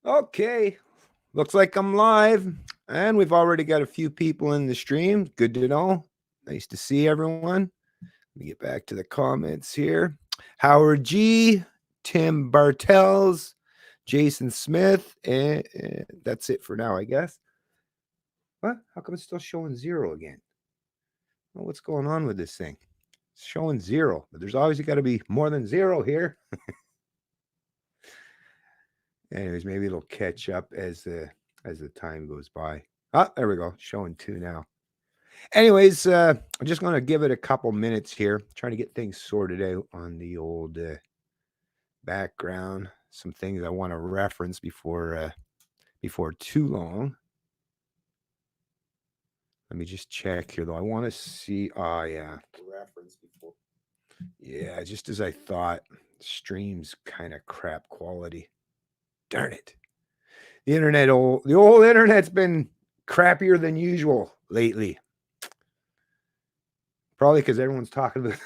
Okay, looks like I'm live, and we've already got a few people in the stream. Good to know. Nice to see everyone. Let me get back to the comments here. Howard G, Tim Bartels, Jason Smith, and that's it for now, I guess. What? How come it's still showing 0 again? Well, what's going on with this thing? It's showing 0, but there's obviously got to be more than 0 here. Anyways, maybe it'll catch up as the time goes by. Ah, there we go. Showing 2 now. Anyways, I'm just going to give it a couple minutes here, trying to get things sorted out on the old background. Some things I want to reference before too long. Let me just check here, though. I want to see. Oh, yeah. Reference before. Yeah, just as I thought. Stream's kind of crap quality. Darn it. The old internet's been crappier than usual lately. Probably because everyone's talking about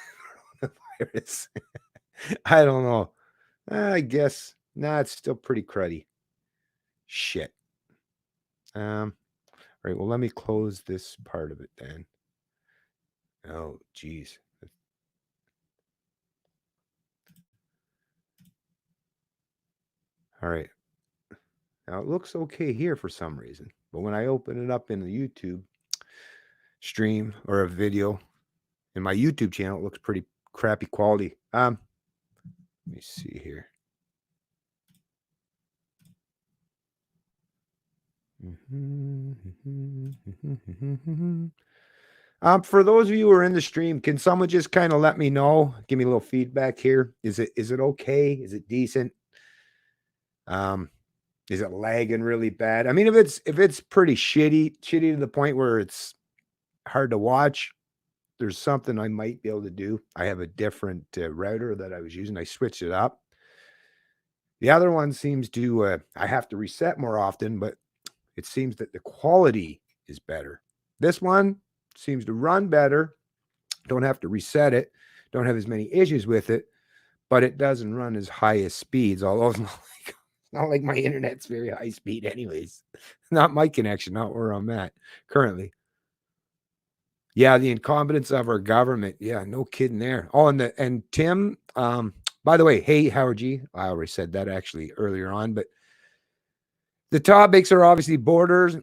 the virus. I don't know. I guess. Nah, it's still pretty cruddy. Shit. All right. Well, let me close this part of it then. Oh, geez. All right. Now it looks okay here for some reason, but when I open it up in the YouTube stream or a video in my YouTube channel, it looks pretty crappy quality. Let me see here. For those of you who are in the stream, can someone just kind of let me know? Give me a little feedback here. Is it okay? Is it decent? Is it lagging really bad? I mean, if it's pretty shitty to the point where it's hard to watch, there's something I might be able to do. I have a different router that I was using. I switched it up. The other one seems to I have to reset more often, but it seems that the quality is better. This one seems to run better. Don't have to reset it. Don't have as many issues with it, but it doesn't run as high as speeds. Although it's not like my internet's very high speed, anyways. Not my connection, not where I'm at currently. Yeah, the incompetence of our government. Yeah, no kidding there. Oh, and Tim, by the way, hey, Howard G. I already said that actually earlier on, but the topics are obviously borders,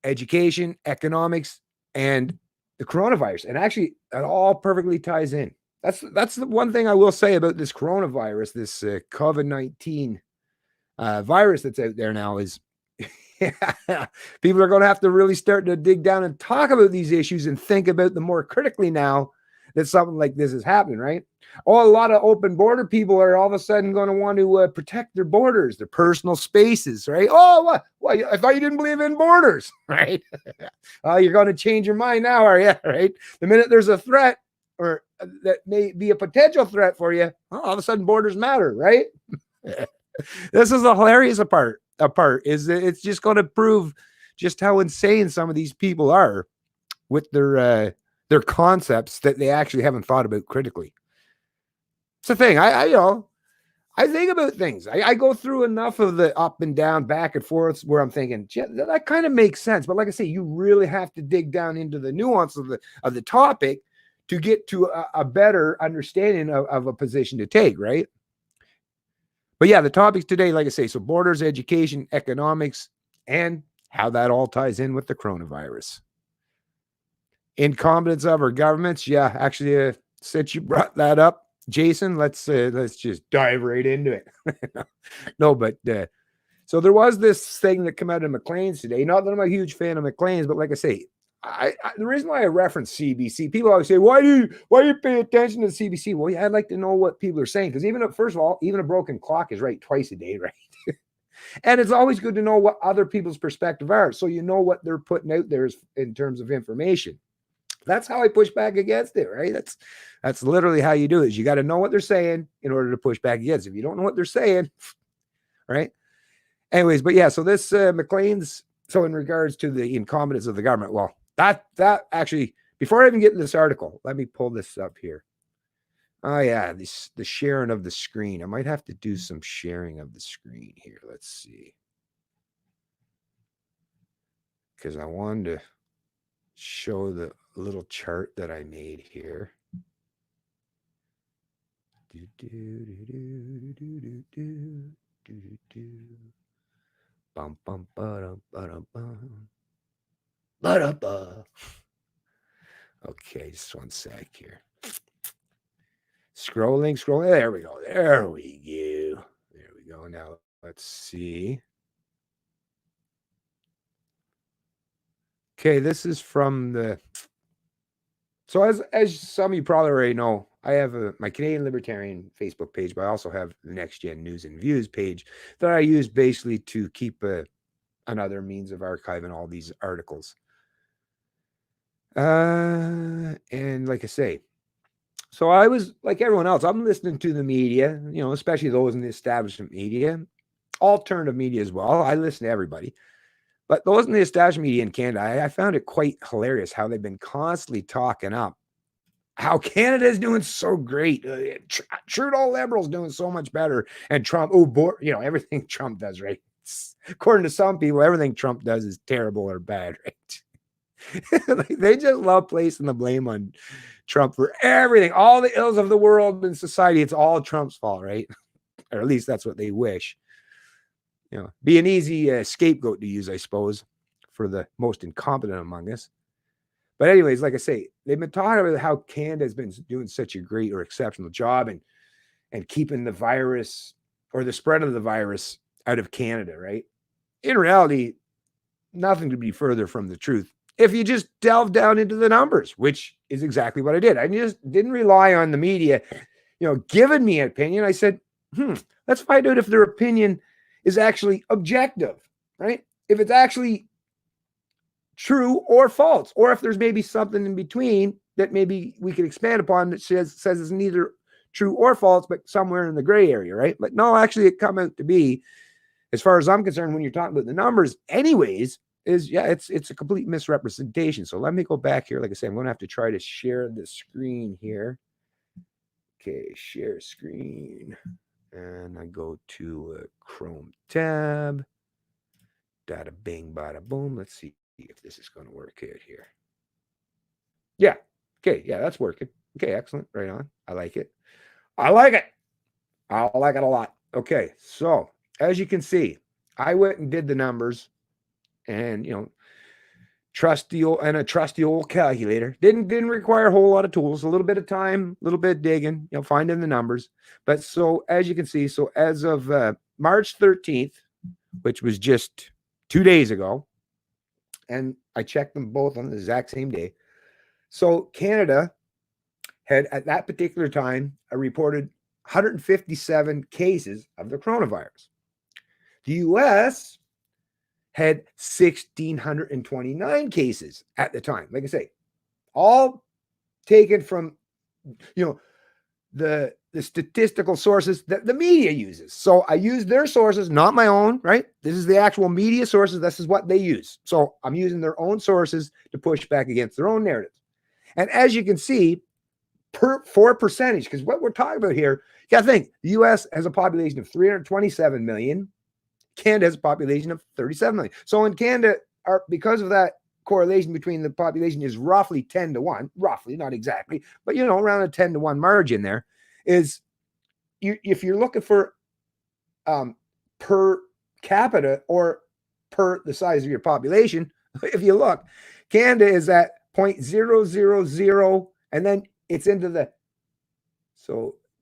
education, economics, and the coronavirus. And actually, that all perfectly ties in. That's the one thing I will say about this coronavirus, this COVID-19 virus that's out there now is people are going to have to really start to dig down and talk about these issues and think about them more critically now that something like this is happening, right? Oh, a lot of open border people are all of a sudden going to want to protect their borders, their personal spaces, right? Oh, what? I thought you didn't believe in borders, right? You're going to change your mind now, are you? Right? The minute there's a threat or that may be a potential threat for you, all of a sudden borders matter, right? This is the hilarious part is that it's just going to prove just how insane some of these people are with their concepts that they actually haven't thought about critically. It's the thing. I think about things. I go through enough of the up and down, back and forth, where I'm thinking that kind of makes sense. But like I say, you really have to dig down into the nuance of the topic to get to a better understanding of a position to take, right? But yeah, the topics today, like I say, so borders, education, economics, and how that all ties in with the coronavirus. Incompetence of our governments. Yeah, actually, since you brought that up, Jason, let's just dive right into it. No, but so there was this thing that came out of Maclean's today. Not that I'm a huge fan of Maclean's, but like I say, the reason why I reference CBC, people always say, why do you pay attention to CBC? Well, yeah, I'd like to know what people are saying, because first of all, even a broken clock is right twice a day, right? And it's always good to know what other people's perspective are, so you know what they're putting out there in terms of information. That's how I push back against it, right? That's literally how you do it. Is you got to know what they're saying in order to push back against it. If you don't know what they're saying, right? Anyways, but yeah, so this Maclean's, so in regards to the incompetence of the government, well, that actually, before I even get in this article, let me pull this up here. Oh yeah, the sharing of the screen. I might have to do some sharing of the screen here. Let's see. because I wanted to show the little chart that I made here. Bum bum ba dum bum. Okay, just one sec here. Scrolling. There we go. There we go. Now let's see. Okay, this is from the. So as some of you probably already know, I have my Canadian Libertarian Facebook page, but I also have the Next Gen News and Views page that I use basically to keep another means of archiving all these articles. And like I say, so I was like everyone else, I'm listening to the media, especially those in the establishment media, alternative media as well. I listen to everybody. But those in the establishment media in Canada, I found it quite hilarious how they've been constantly talking up how Canada is doing so great. Trudeau Liberals doing so much better. And Trump, everything Trump does, right? According to some people, everything Trump does is terrible or bad, right? Like, they just love placing the blame on Trump for everything, all the ills of the world and society. It's all Trump's fault, right? Or at least that's what they wish. Be an easy scapegoat to use, I suppose, for the most incompetent among us. But anyways, like I say, they've been talking about how Canada has been doing such a great or exceptional job and keeping the virus or the spread of the virus out of Canada, right? In reality, nothing could be further from the truth if you just delve down into the numbers, which is exactly what I did. I just didn't rely on the media, giving me an opinion. I said, let's find out if their opinion is actually objective, right? If it's actually true or false, or if there's maybe something in between that maybe we could expand upon that says it's neither true or false, but somewhere in the gray area, right? But no, actually it come out to be, as far as I'm concerned, when you're talking about the numbers anyways, it's a complete misrepresentation. So let me go back here. Like I said, I'm going to have to try to share the screen here. Okay, share screen. And I go to Chrome tab. Dada bing, bada boom. Let's see if this is going to work out here. Yeah. Okay. Yeah, that's working. Okay, excellent. Right on. I like it. I like it a lot. Okay. So as you can see, I went and did the numbers and, a trusty old calculator. Didn't require a whole lot of tools, a little bit of time, a little bit of digging, finding the numbers. But so as you can see, so as of March 13th, which was just 2 days ago, and I checked them both on the exact same day. So Canada had at that particular time reported 157 cases of the coronavirus. The US had 1,629 cases at the time. Like I say, all taken from, the statistical sources that the media uses. So I use their sources, not my own, right? This is the actual media sources. This is what they use. So I'm using their own sources to push back against their own narratives. And as you can see, for percentage, because what we're talking about here, you got to think the US has a population of 327 million. Canada has a population of 37 million. So in Canada, because of that correlation between the population is roughly 10 to 1, roughly, not exactly, but around a 10 to 1 margin there is if you're looking for per capita or per the size of your population, if you look, Canada is at 0.000, and then it's into the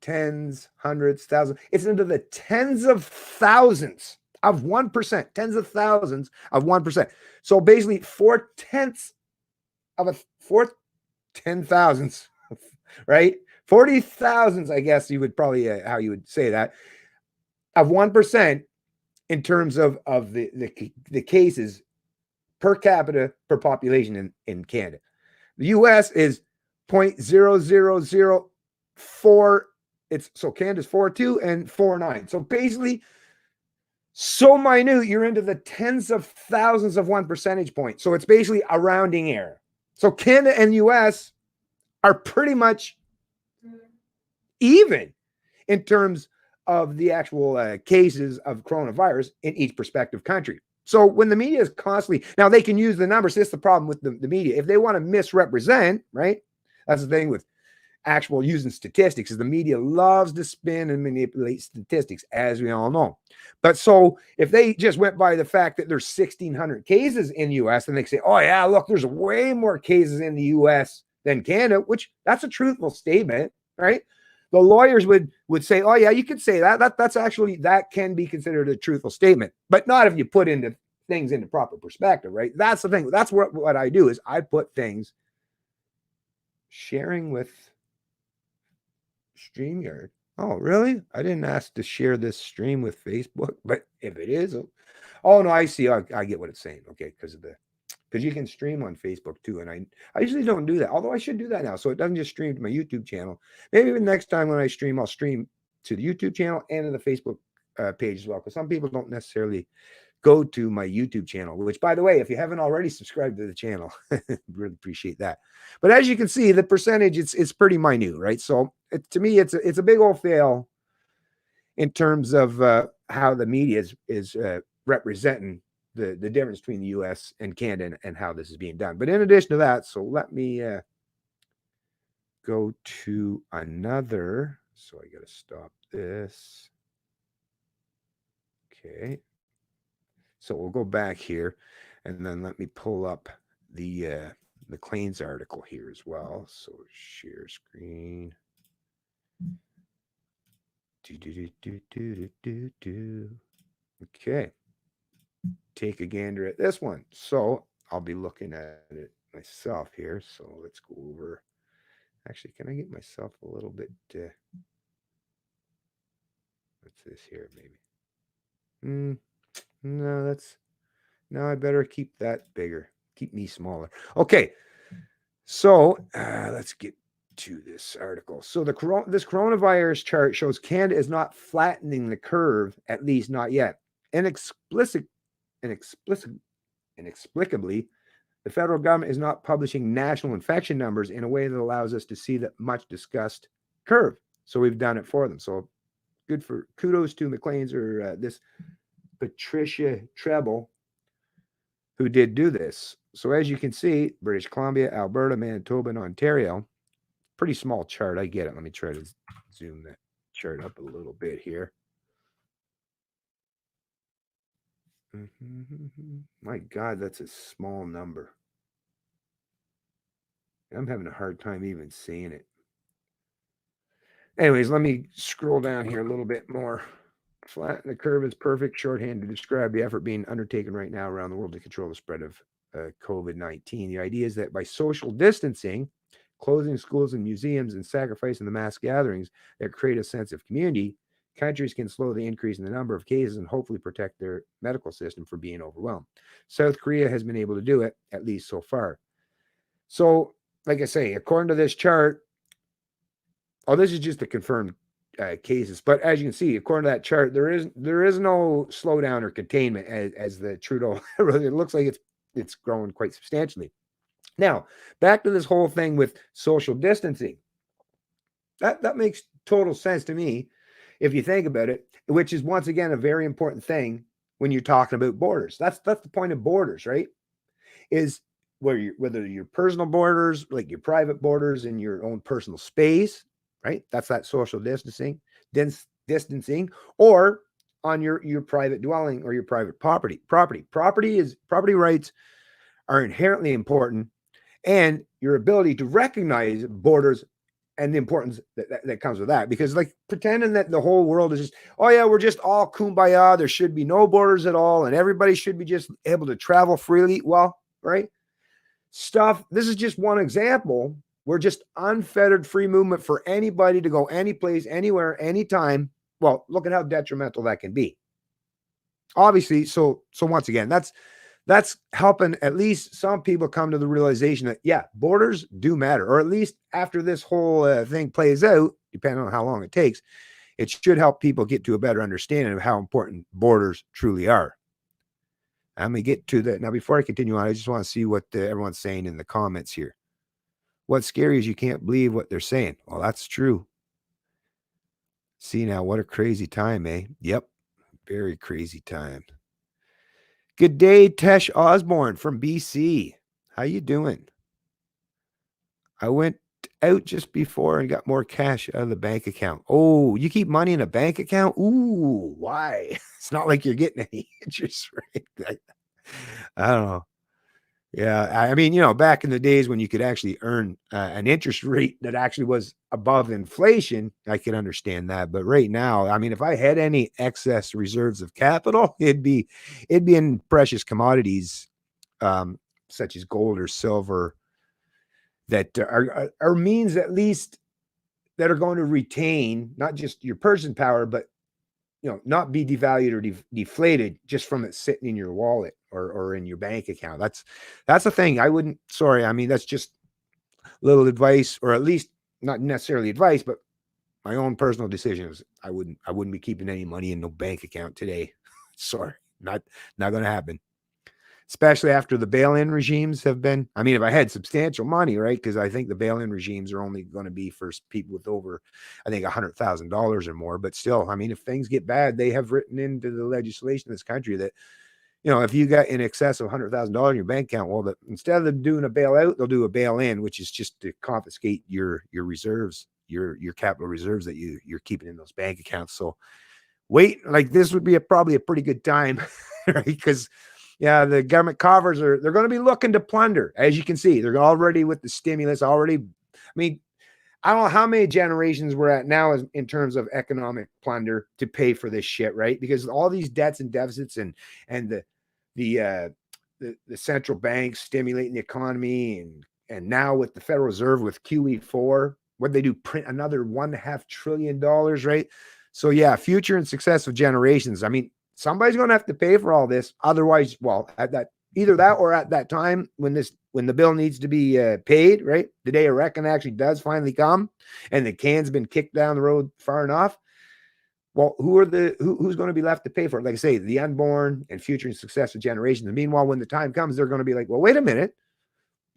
tens, hundreds, thousands. It's into the tens of thousands of 1%, tens of thousands of 1%. So basically 4/10 of a 10,000s, right? 40,000s, I guess you would probably, how you would say that, of 1% in terms of the cases per capita per population in Canada. The US is 0.0004. So Canada's 4.2 and 4.9. So basically, so minute, you're into the tens of thousands of 1 percentage point. So it's basically a rounding error. So Canada and US are pretty much even in terms of the actual cases of coronavirus in each prospective country. So when the media is constantly, now they can use the numbers. This is the problem with the media. If they want to misrepresent, right? That's the thing with actual using statistics, is the media loves to spin and manipulate statistics, as we all know. But so if they just went by the fact that there's 1,600 cases in the US, and they say, oh yeah, look, there's way more cases in the US than Canada, which that's a truthful statement, right? The lawyers would say, oh yeah, you could say that. That's actually, that can be considered a truthful statement, but not if you put into things into proper perspective, right? That's the thing. That's what I do, is I put things, sharing with StreamYard. Oh, really? I didn't ask to share this stream with Facebook, but if it is, oh no, I see. I get what it's saying. Okay, because you can stream on Facebook too, and I usually don't do that. Although I should do that now, so it doesn't just stream to my YouTube channel. Maybe even next time when I stream, I'll stream to the YouTube channel and to the Facebook page as well, because some people don't necessarily go to my YouTube channel, which, by the way, if you haven't already subscribed to the channel, really appreciate that. But as you can see, the percentage, it's pretty minute, right? So to me, it's a big old fail in terms of how the media is representing the difference between the US and Canada and how this is being done. But in addition to that, so let me go to another. So I got to stop this. Okay. So we'll go back here, and then let me pull up the Maclean's article here as well. So share screen. Okay. Take a gander at this one. So I'll be looking at it myself here. So let's go over. Actually, can I get myself a little bit? What's this here? Maybe. No, I better keep that bigger. Keep me smaller. Okay. So let's get to this article. So this coronavirus chart shows Canada is not flattening the curve, at least not yet. Inexplicably, the federal government is not publishing national infection numbers in a way that allows us to see that much discussed curve. So we've done it for them. So kudos to Maclean's, or this Patricia Treble, who did do this. So as you can see, British Columbia, Alberta, Manitoba, and Ontario. Pretty small chart. I get it. Let me try to zoom that chart up a little bit here. My God, that's a small number. I'm having a hard time even seeing it. Anyways, let me scroll down here a little bit more. Flatten the curve is perfect shorthand to describe the effort being undertaken right now around the world to control the spread of COVID-19. The idea is that by social distancing, closing schools and museums, and sacrificing the mass gatherings that create a sense of community, countries can slow the increase in the number of cases and hopefully protect their medical system from being overwhelmed. South Korea has been able to do it, at least so far. So, like I say, according to this chart, this is just the confirmed cases, but as you can see, according to that chart, there is no slowdown or containment as the Trudeau. It looks like it's growing quite substantially. Now, back to this whole thing with social distancing. That makes total sense to me if you think about it, which is once again a very important thing when you're talking about borders. That's the point of borders, right? Is whether your personal borders, like your private borders in your own personal space, right? That's that social distancing, or on your private dwelling or your private property. Property rights are inherently important, and your ability to recognize borders and the importance that comes with that. Because like pretending that the whole world is just, oh yeah, we're just all kumbaya, there should be no borders at all, and everybody should be just able to travel freely. Well, right? This is just one example. We're just unfettered free movement for anybody to go any place, anywhere, anytime. Well, look at how detrimental that can be. Obviously, so once again, that's helping at least some people come to the realization that, yeah, borders do matter, or at least after this whole thing plays out, depending on how long it takes, it should help people get to a better understanding of how important borders truly are. I'm going to get to that. Now, before I continue on, I just want to see what everyone's saying in the comments here. What's scary is you can't believe what they're saying. Well, that's true. See now, what a crazy time, eh? Yep. Very crazy time. Good day, Tesh Osborne from BC. How you doing? I went out just before and got more cash out of the bank account. Oh, you keep money in a bank account? Ooh, why? It's not like you're getting any interest rate. I don't know. Yeah, I mean, back in the days when you could actually earn an interest rate that actually was above inflation, I could understand that. But right now, I mean, if I had any excess reserves of capital, it'd be in precious commodities, um, such as gold or silver, that are means at least that are going to retain not just your purchasing power, but not be devalued or deflated just from it sitting in your wallet or in your bank account. That's the thing. I wouldn't. Sorry, I mean that's just little advice, or at least not necessarily advice, but my own personal decisions. I wouldn't be keeping any money in no bank account today. Sorry, not going to happen. Especially after the bail-in regimes have been. I mean, if I had substantial money, right? Because I think the bail-in regimes are only going to be for people with over, I think, $100,000 or more. But still, I mean, if things get bad, they have written into the legislation in this country that, if you got in excess of $100,000 in your bank account, well, instead of doing a bailout, they'll do a bail-in, which is just to confiscate your reserves, your capital reserves that you're keeping in those bank accounts. So wait, like this would be probably a pretty good time, right? Because yeah, the government coffers they're going to be looking to plunder. As you can see, they're already with the stimulus already. I mean, I don't know how many generations we're at now in terms of economic plunder to pay for this shit, right? Because all these debts and deficits and the central banks stimulating the economy, and now with the Federal Reserve with QE4, what they do, print another $1.5 trillion, right? So yeah, future and success of generations. I mean, somebody's going to have to pay for all this. Otherwise, well, at that either that or at that time when the bill needs to be paid, right? The day of reckoning actually does finally come, and the can's been kicked down the road far enough. Well, who's going to be left to pay for it? Like I say, the unborn and future and successive generations. And meanwhile, when the time comes, they're going to be like, well, wait a minute.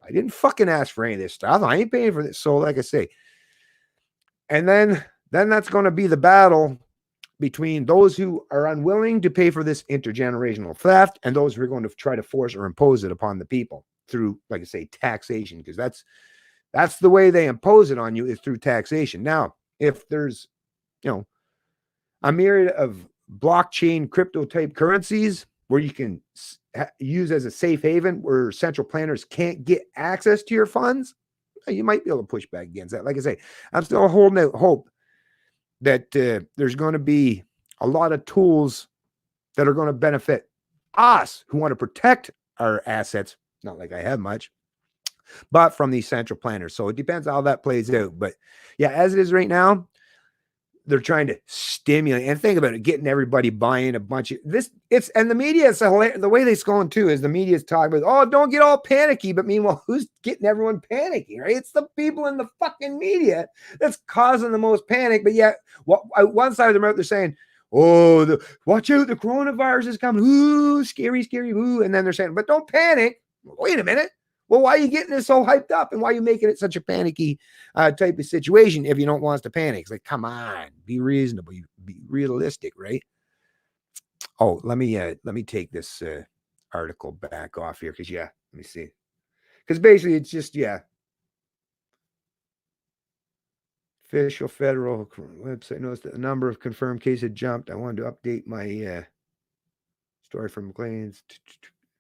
I didn't fucking ask for any of this stuff. I ain't paying for this. So, like I say, and then that's going to be the battle between those who are unwilling to pay for this intergenerational theft and those who are going to try to force or impose it upon the people through, like I say, taxation, because that's the way they impose it on you, is through taxation. Now, if there's, a myriad of blockchain crypto type currencies where you can use as a safe haven where central planners can't get access to your funds, you might be able to push back against that. Like I say, I'm still holding out hope that there's going to be a lot of tools that are going to benefit us who want to protect our assets. Not like I have much, but from these central planners. So it depends how that plays out. But yeah, as it is right now, they're trying to stimulate, and think about it, getting everybody buying a bunch of this. And the media is the way they're going too is the media is talking about, oh, don't get all panicky. But meanwhile, who's getting everyone panicky, right? It's the people in the fucking media that's causing the most panic. But yet, one side of the mouth, they're saying, oh, watch out, the coronavirus is coming. Ooh, scary, scary. Ooh. And then they're saying, but don't panic. Wait a minute. Well, why are you getting this so hyped up, and why are you making it such a panicky type of situation if you don't want us to panic? It's like, come on, be reasonable, be realistic, right? Oh, let me take this article back off here, because let me see, because basically it's just official federal website notes that the number of confirmed cases jumped. I wanted to update my story from McLean's.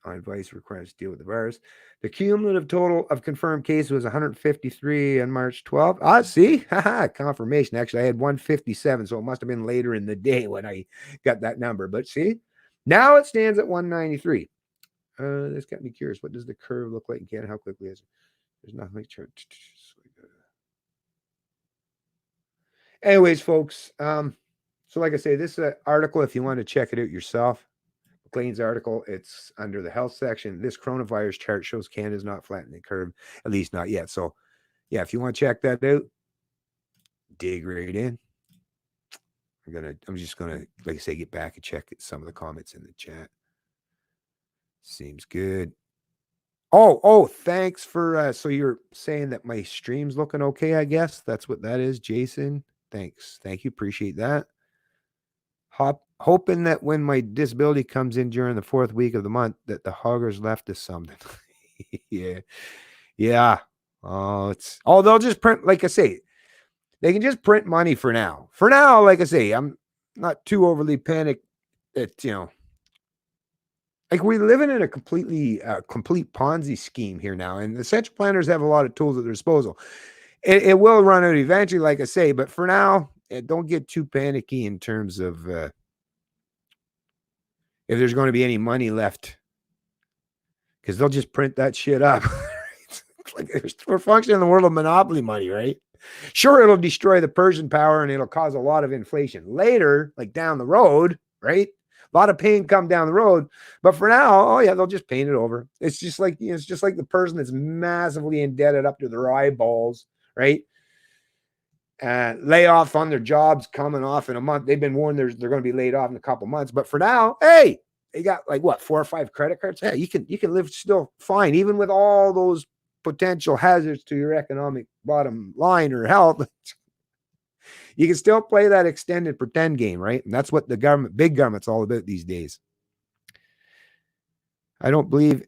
On advice requires to deal with the virus. The cumulative total of confirmed cases was 153 on March 12th. See, confirmation. Actually, I had 157, so it must have been later in the day when I got that number. But see, now it stands at 193. This got me curious. What does the curve look like in Canada? How quickly is it? There's nothing. Anyways, folks. So like I say, this article, if you want to check it out yourself, McLean's article, it's under the health section. This coronavirus chart shows Canada's not flattening the curve, at least not yet. So, yeah, if you want to check that out, dig right in. I'm just gonna, like I say, get back and check some of the comments in the chat. Seems good. Oh, thanks for so you're saying that my stream's looking okay, I guess. That's what that is, Jason. Thanks. Thank you. Appreciate that. hoping that when my disability comes in during the 4th week of the month, that the huggers left us something. Yeah. Yeah. Oh, they'll just print, like I say, they can just print money for now. For now, like I say, I'm not too overly panicked that, like we're living in a complete Ponzi scheme here now. And the central planners have a lot of tools at their disposal. It will run out eventually, like I say, but for now, don't get too panicky in terms of if there's going to be any money left, because they'll just print that shit up. Like we're functioning in the world of monopoly money, right? Sure, it'll destroy the Persian power and it'll cause a lot of inflation later, like down the road, right? A lot of pain come down the road, but for now, oh yeah, they'll just paint it over. It's just like it's just like the person that's massively indebted up to their eyeballs, right? Layoff on their jobs coming off in a month. They've been warned they're going to be laid off in a couple months, but for now, hey, they got like what 4 or 5 credit cards. Hey, you can live still fine even with all those potential hazards to your economic bottom line or health. You can still play that extended pretend game, right? And that's what the big government's all about these days. I don't believe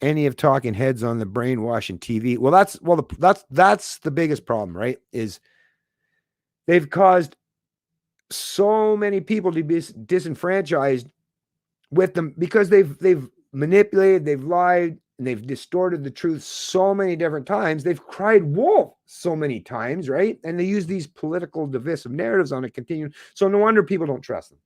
any of talking heads on the brainwashing TV. Well, that's the biggest problem, right? Is they've caused so many people to be disenfranchised with them because they've manipulated, they've lied, and they've distorted the truth so many different times. They've cried wolf so many times, right? And they use these political divisive narratives on a continuum. So no wonder people don't trust them.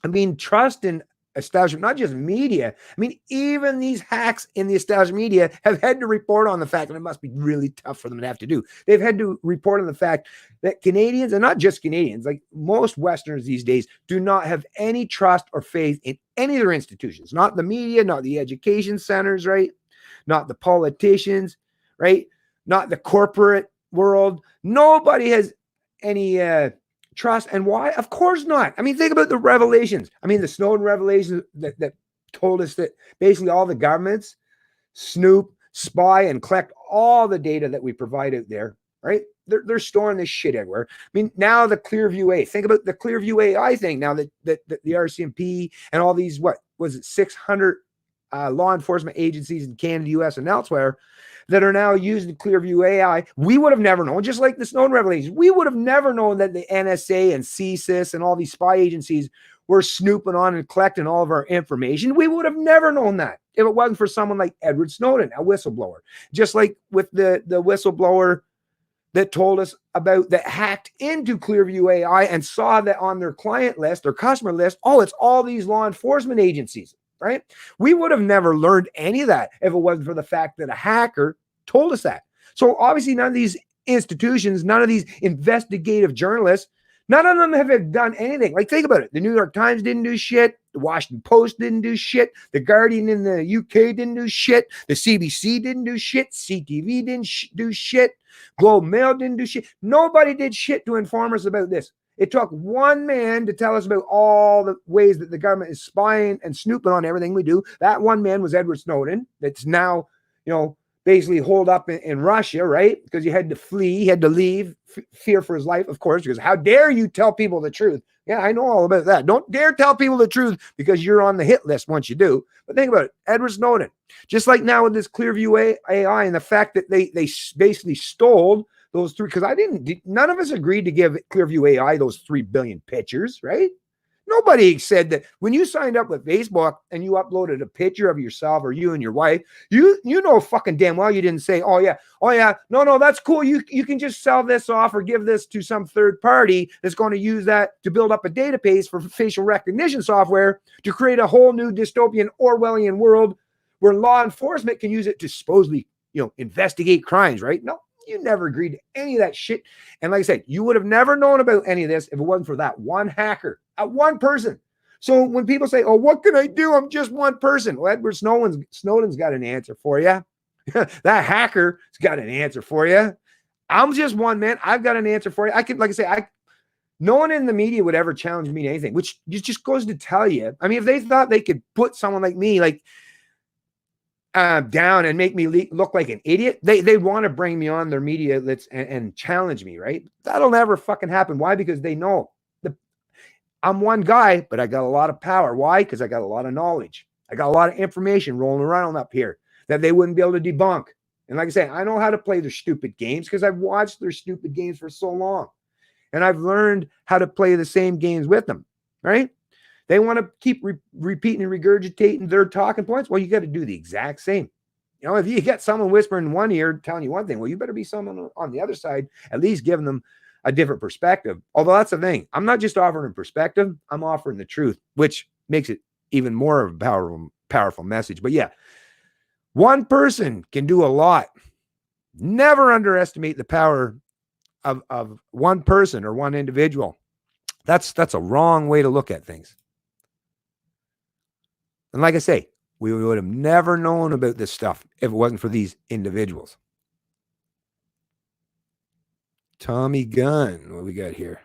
I mean, trust in establishment, not just media. I mean, even these hacks in the established media have had to report on the fact, and it must be really tough for them to have to do. They've had to report on the fact that Canadians, and not just Canadians, like most Westerners these days, do not have any trust or faith in any of their institutions, not the media, not the education centers, right? Not the politicians, right? Not the corporate world. Nobody has any trust. And why? Of course not. I mean, think about the revelations. I mean, the Snowden revelations that told us that basically all the governments snoop, spy, and collect all the data that we provide out there, right? They're storing this shit everywhere. I mean, now the Clearview A. Think about the Clearview AI thing now that the RCMP and all these, what was it, 600 law enforcement agencies in Canada, US, and elsewhere that are now using Clearview AI. We would have never known, just like the Snowden revelations, we would have never known that the NSA and CSIS and all these spy agencies were snooping on and collecting all of our information. We would have never known that if it wasn't for someone like Edward Snowden, a whistleblower. Just like with the whistleblower that told us about, that hacked into Clearview AI and saw that on their client list or customer list, oh, it's all these law enforcement agencies. Right? We would have never learned any of that if it wasn't for the fact that a hacker told us that. So obviously none of these institutions, none of these investigative journalists, none of them have done anything. Like, think about it. The New York Times didn't do shit. The Washington Post didn't do shit. The Guardian in the UK didn't do shit. The CBC didn't do shit. CTV didn't do shit. Globe Mail didn't do shit. Nobody did shit to inform us about this. It took one man to tell us about all the ways that the government is spying and snooping on everything we do. That one man was Edward Snowden. That's now, basically holed up in Russia, right? Because he had to flee, he had to leave, fear for his life, of course, because how dare you tell people the truth? Yeah, I know all about that. Don't dare tell people the truth because you're on the hit list once you do. But think about it, Edward Snowden. Just like now with this Clearview AI and the fact that they basically stole those three, because none of us agreed to give Clearview AI those 3 billion pictures, right? Nobody said that when you signed up with Facebook and you uploaded a picture of yourself or you and your wife, you know fucking damn well you didn't say, oh yeah, no, that's cool. You can just sell this off or give this to some third party that's going to use that to build up a database for facial recognition software to create a whole new dystopian Orwellian world where law enforcement can use it to supposedly, investigate crimes, right? No. You never agreed to any of that shit. And like I said, you would have never known about any of this if it wasn't for that one hacker, one person. So when people say, oh, what can I do? I'm just one person. Well, Edward Snowden's got an answer for you. That hacker's got an answer for you. I'm just one man. I've got an answer for you. I can, like I say, no one in the media would ever challenge me to anything, which just goes to tell you. I mean, if they thought they could put someone like me, down and make me look like an idiot, they want to bring me on their media outlets and challenge me, right? That'll never fucking happen. Why? Because they know I'm one guy, but I got a lot of power. Why? Because I got a lot of knowledge. I got a lot of information rolling around up here that they wouldn't be able to debunk. And like I say, I know how to play their stupid games because I've watched their stupid games for so long. And I've learned how to play the same games with them, right? They want to keep repeating and regurgitating their talking points. Well, you got to do the exact same. You know, if you get someone whispering in one ear telling you one thing, well, you better be someone on the other side, at least giving them a different perspective. Although that's the thing. I'm not just offering a perspective, I'm offering the truth, which makes it even more of a powerful message. But yeah, one person can do a lot. Never underestimate the power of one person or one individual. That's a wrong way to look at things. And like I say, we would have never known about this stuff if it wasn't for these individuals. Tommy Gunn, what we got here?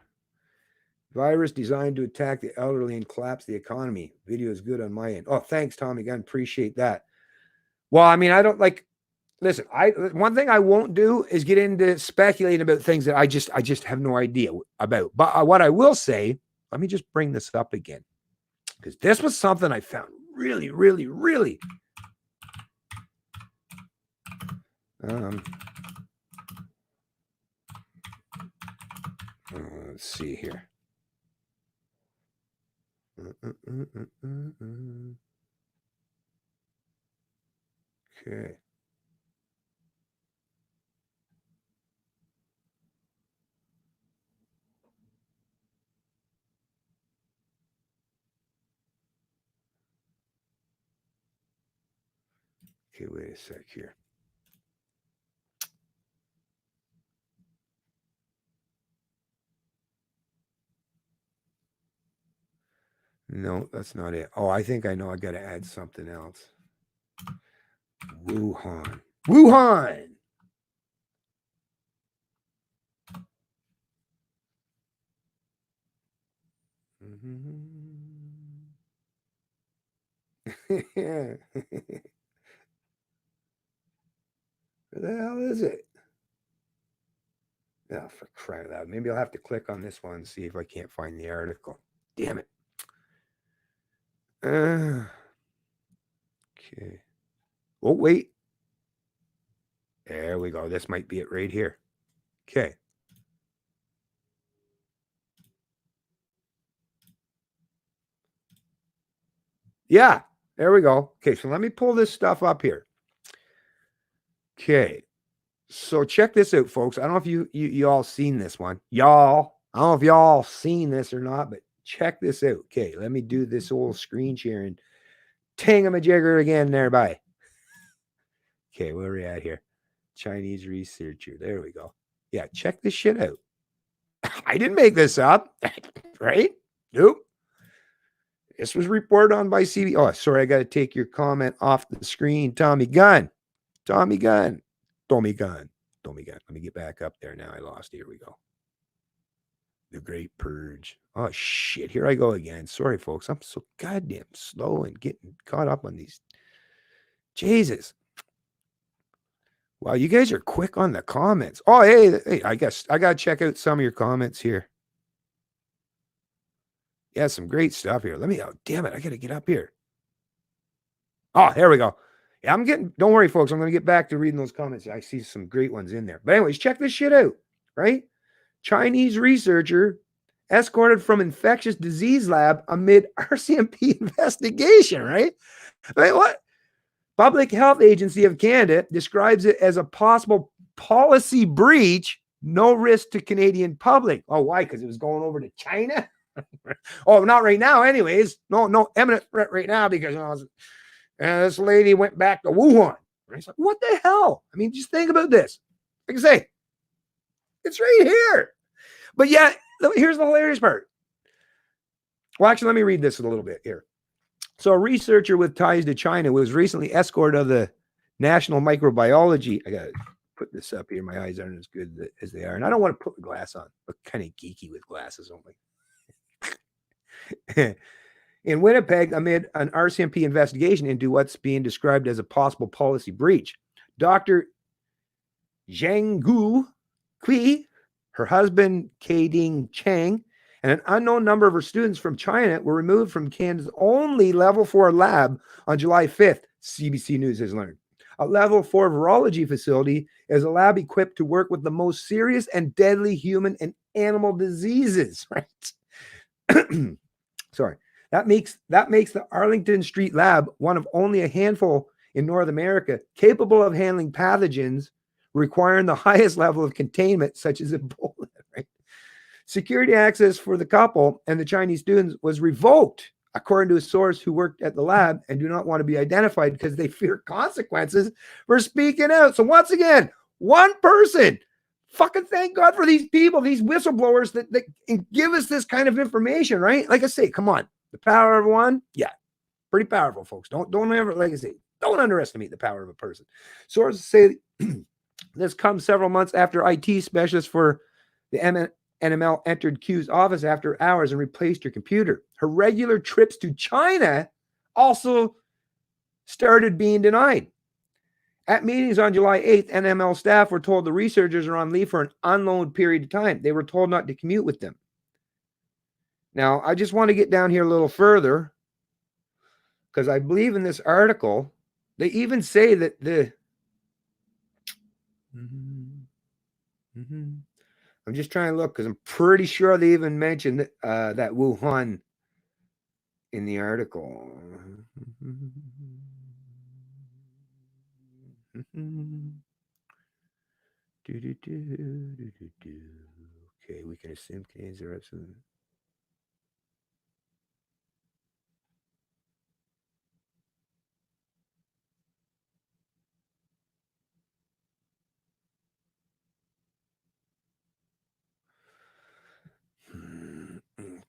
Virus designed to attack the elderly and collapse the economy. Video is good on my end. Oh, thanks, Tommy Gunn. Appreciate that. Well, I mean, I don't like. Listen, one thing I won't do is get into speculating about things that I just have no idea about. But what I will say, let me just bring this up again, because this was something I found really, really, really. Let's see here. Okay. Okay, wait a sec here. No, that's not it. Oh, I think I know. I got to add something else. Wuhan. Wuhan. Where the hell is it? Oh, for crying out loud. Maybe I'll have to click on this one and see if I can't find the article. Damn it. Okay. Oh, wait. There we go. This might be it right here. Okay. Yeah, there we go. Okay, so let me pull this stuff up here. Okay. So check this out, folks. I don't know if you all seen this one. Y'all, I don't know if y'all seen this or not, but check this out. Okay, let me do this old screen sharing. Tangamajigger again there, bye. Okay, where are we at here? Chinese researcher. There we go. Yeah, check this shit out. I didn't make this up, right? Nope. This was reported on by CB. Oh, sorry, I got to take your comment off the screen. Tommy Gunn. Tommy Gunn. Tommy Gunn. Tommy Gunn. Let me get back up there now. I lost. Here we go. The Great Purge. Oh, shit. Here I go again. Sorry, folks. I'm so goddamn slow and getting caught up on these. Jesus. Wow, you guys are quick on the comments. Oh, hey, I guess I got to check out some of your comments here. Yeah, some great stuff here. Let me, oh, damn it. I got to get up here. Oh, there we go. Yeah, I'm getting, don't worry, folks. I'm going to get back to reading those comments. I see some great ones in there. But, anyways, check this shit out, right? Chinese researcher escorted from infectious disease lab amid RCMP investigation, right? Wait, what? Public Health Agency of Canada describes it as a possible policy breach, no risk to Canadian public. Oh, why? Because it was going over to China? Oh, not right now, anyways. No imminent threat right now because this lady went back to Wuhan. It's like, what the hell? I mean, just think about this. Like I say, it's right here. But yeah, here's the hilarious part. Well, actually, let me read this a little bit here. So a researcher with ties to China was recently escorted of the National Microbiology. I got to put this up here. My eyes aren't as good as they are. And I don't want to put the glass on. I'm kind of geeky with glasses only. In Winnipeg, amid an RCMP investigation into what's being described as a possible policy breach, Dr. Zhang Gu Kui, her husband, Kading Chang, and an unknown number of her students from China were removed from Canada's only level 4 lab on July 5th, CBC News has learned. A level 4 virology facility is a lab equipped to work with the most serious and deadly human and animal diseases, right? Sorry. That makes the Arlington Street Lab one of only a handful in North America capable of handling pathogens requiring the highest level of containment, such as Ebola, right? Security access for the couple and the Chinese students was revoked, according to a source who worked at the lab and do not want to be identified because they fear consequences for speaking out. So once again, one person, fucking thank God for these people, these whistleblowers that give us this kind of information, right? Like I say, come on, the power of one, yeah, pretty powerful, folks. Don't ever, like I say, don't underestimate the power of a person. Sources say this comes several months after IT specialists for the NML entered Q's office after hours and replaced her computer. Her regular trips to China also started being denied. At meetings on July 8th, NML staff were told the researchers are on leave for an unknown period of time. They were told not to commute with them. Now, I just want to get down here a little further because I believe in this article, they even say that the... I'm just trying to look because I'm pretty sure they even mentioned that Wuhan in the article. Okay, we can assume Canadians are absolutely...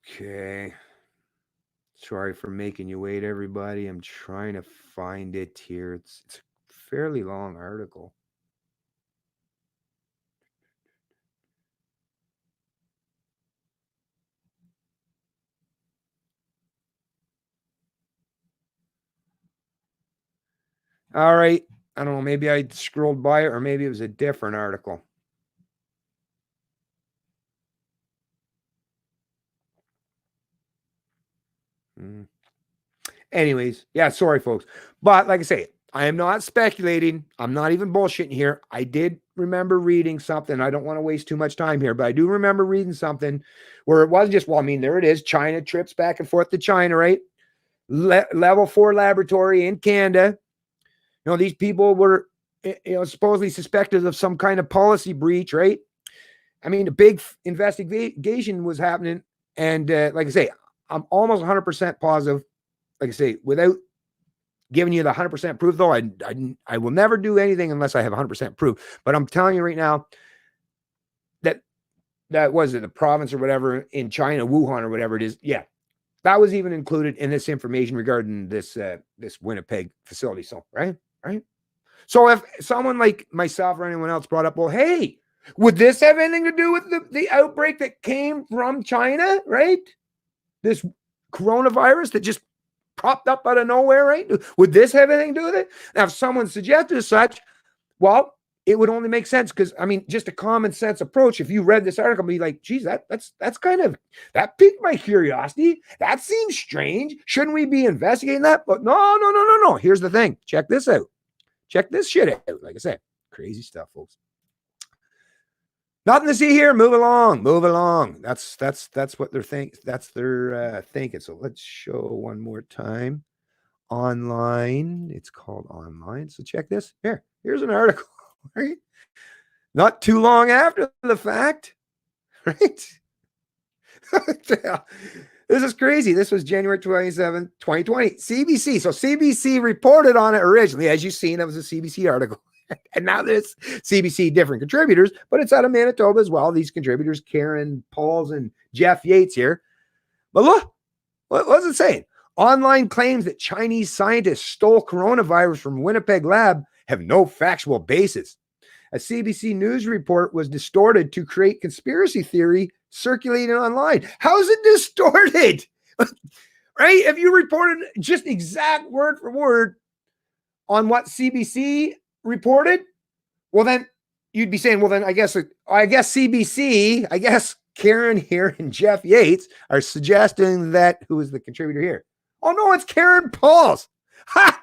Okay. Sorry for making you wait, everybody. I'm trying to find it here. It's a fairly long article. All right. I don't know. Maybe I scrolled by it or maybe it was a different article. Anyways, yeah, sorry, folks. But like I say, I am not speculating. I'm not even bullshitting here. I did remember reading something. I don't want to waste too much time here, but I do remember reading something where it wasn't just, well, I mean, there it is. China trips back and forth to China, right? Level 4 laboratory in Canada. You know, these people were, supposedly suspected of some kind of policy breach, right? I mean, a big investigation was happening. And like I say, I'm almost 100% positive. Like I say, without giving you the 100% proof, though, I will never do anything unless I have 100% proof. But I'm telling you right now that was it, the province or whatever in China, Wuhan or whatever it is. Yeah, that was even included in this information regarding this Winnipeg facility. So right. So if someone like myself or anyone else brought up, well, hey, would this have anything to do with the outbreak that came from China, right? This coronavirus that just popped up out of nowhere, right? Would this have anything to do with it? Now, if someone suggested as such, well, it would only make sense because, I mean, just a common sense approach. If you read this article, be like, geez, that's kind of, that piqued my curiosity. That seems strange. Shouldn't we be investigating that? But no. Here's the thing. Check this out. Check this shit out. Like I said, crazy stuff, folks. Nothing to see here. Move along. That's what they're thinking. That's their thinking. So let's show one more time. Online. It's called online. So check this. Here's an article. Right? Not too long after the fact. Right? This is crazy. This was January 27, 2020. CBC. So CBC reported on it originally. As you've seen, that was a CBC article. And now there's CBC different contributors, but it's out of Manitoba as well. These contributors, Karen Pauls and Jeff Yates here. But look, what's it saying? Online claims that Chinese scientists stole coronavirus from Winnipeg lab have no factual basis. A CBC News report was distorted to create conspiracy theory circulating online. How is it distorted? Right? If you reported just exact word for word on what CBC reported, well, then you'd be saying, well, then I guess CBC, Karen here and Jeff Yates are suggesting that, who is the contributor here? Oh no, it's Karen Pauls. Ha!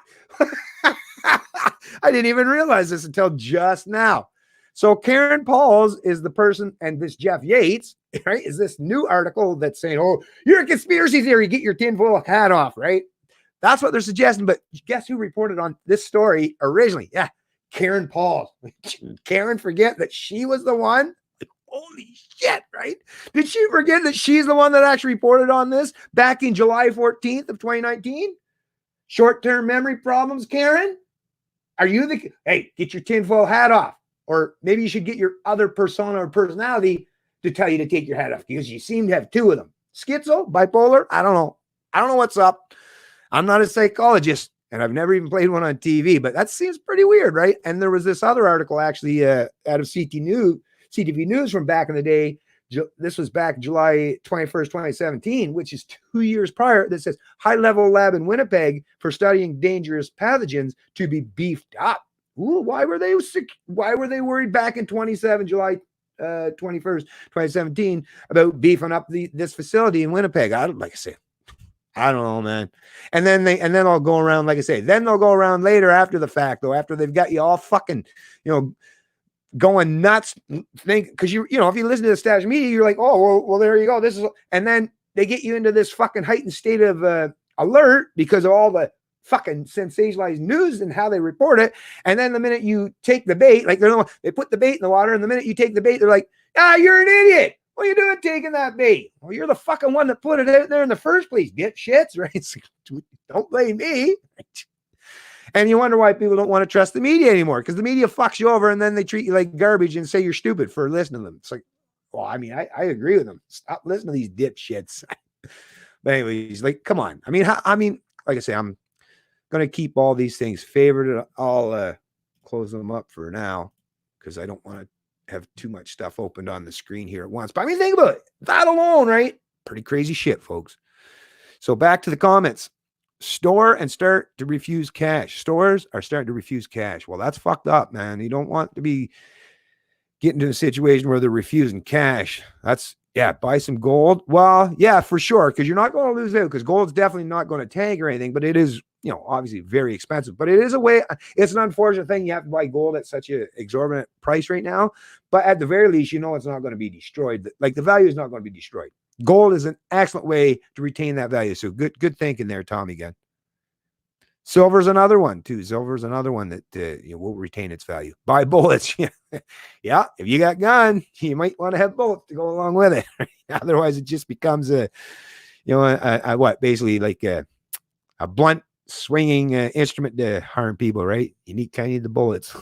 I didn't even realize this until just now. So Karen Pauls is the person, and this Jeff Yates, right, is this new article that's saying, oh, you're a conspiracy theory, get your tinfoil hat off, right? That's what they're suggesting. But guess who reported on this story originally? Yeah, Karen Pauls. Karen forget that she was the one? Holy shit, right? Did she forget that she's the one that actually reported on this back in July 14th of 2019? Short-term memory problems, Karen? Are you the, hey, get your tinfoil hat off. Or maybe you should get your other persona or personality to tell you to take your hat off, because you seem to have two of them. Schizo, bipolar, I don't know. I don't know what's up. I'm not a psychologist, and I've never even played one on TV, but that seems pretty weird, right? And there was this other article actually out of CTV News from back in the day. This was back July 21st, 2017, which is 2 years prior, that says high-level lab in Winnipeg for studying dangerous pathogens to be beefed up. Ooh, why were they worried back in July 21st, 2017 about beefing up this facility in Winnipeg? I don't know, man. And then I'll go around, like I say, then they'll go around later after the fact, though, after they've got you all fucking, going nuts, because if you listen to the established media, you're like, oh, well, there you go. This is, and then they get you into this fucking heightened state of alert because of all the fucking sensationalized news and how they report it. And then the minute you take the bait, like they put the bait in the water, and the minute you take the bait, they're like, you're an idiot. What are you doing taking that bait? Well, you're the fucking one that put it out there in the first place, dipshits, right? Don't blame me. And you wonder why people don't want to trust the media anymore, because the media fucks you over and then they treat you like garbage and say you're stupid for listening to them. It's like, well, I mean, I agree with them. Stop listening to these dipshits. But anyways, like, come on. I mean, like I say, I'm going to keep all these things favored. I'll close them up for now because I don't want to have too much stuff opened on the screen here at once. But I mean, think about it. That alone, right? Pretty crazy shit, folks. So back to the comments. Store and start to refuse cash. Stores are starting to refuse cash. Well, that's fucked up, man. You don't want to be getting to a situation where they're refusing cash. Buy some gold. Well, yeah, for sure, because you're not going to lose out, because gold's definitely not going to tank or anything, but it is, obviously very expensive. But it is a way, it's an unfortunate thing. You have to buy gold at such an exorbitant price right now. But at the very least, it's not going to be destroyed. Like, the value is not going to be destroyed. Gold is an excellent way to retain that value. So good thinking there, Tommy, again. Silver's another one too. Silver's another one that will retain its value. Buy bullets. Yeah. If you got gun, you might want to have bullets to go along with it. Otherwise, it just becomes basically like a blunt swinging instrument to harm people, right? You need the bullets.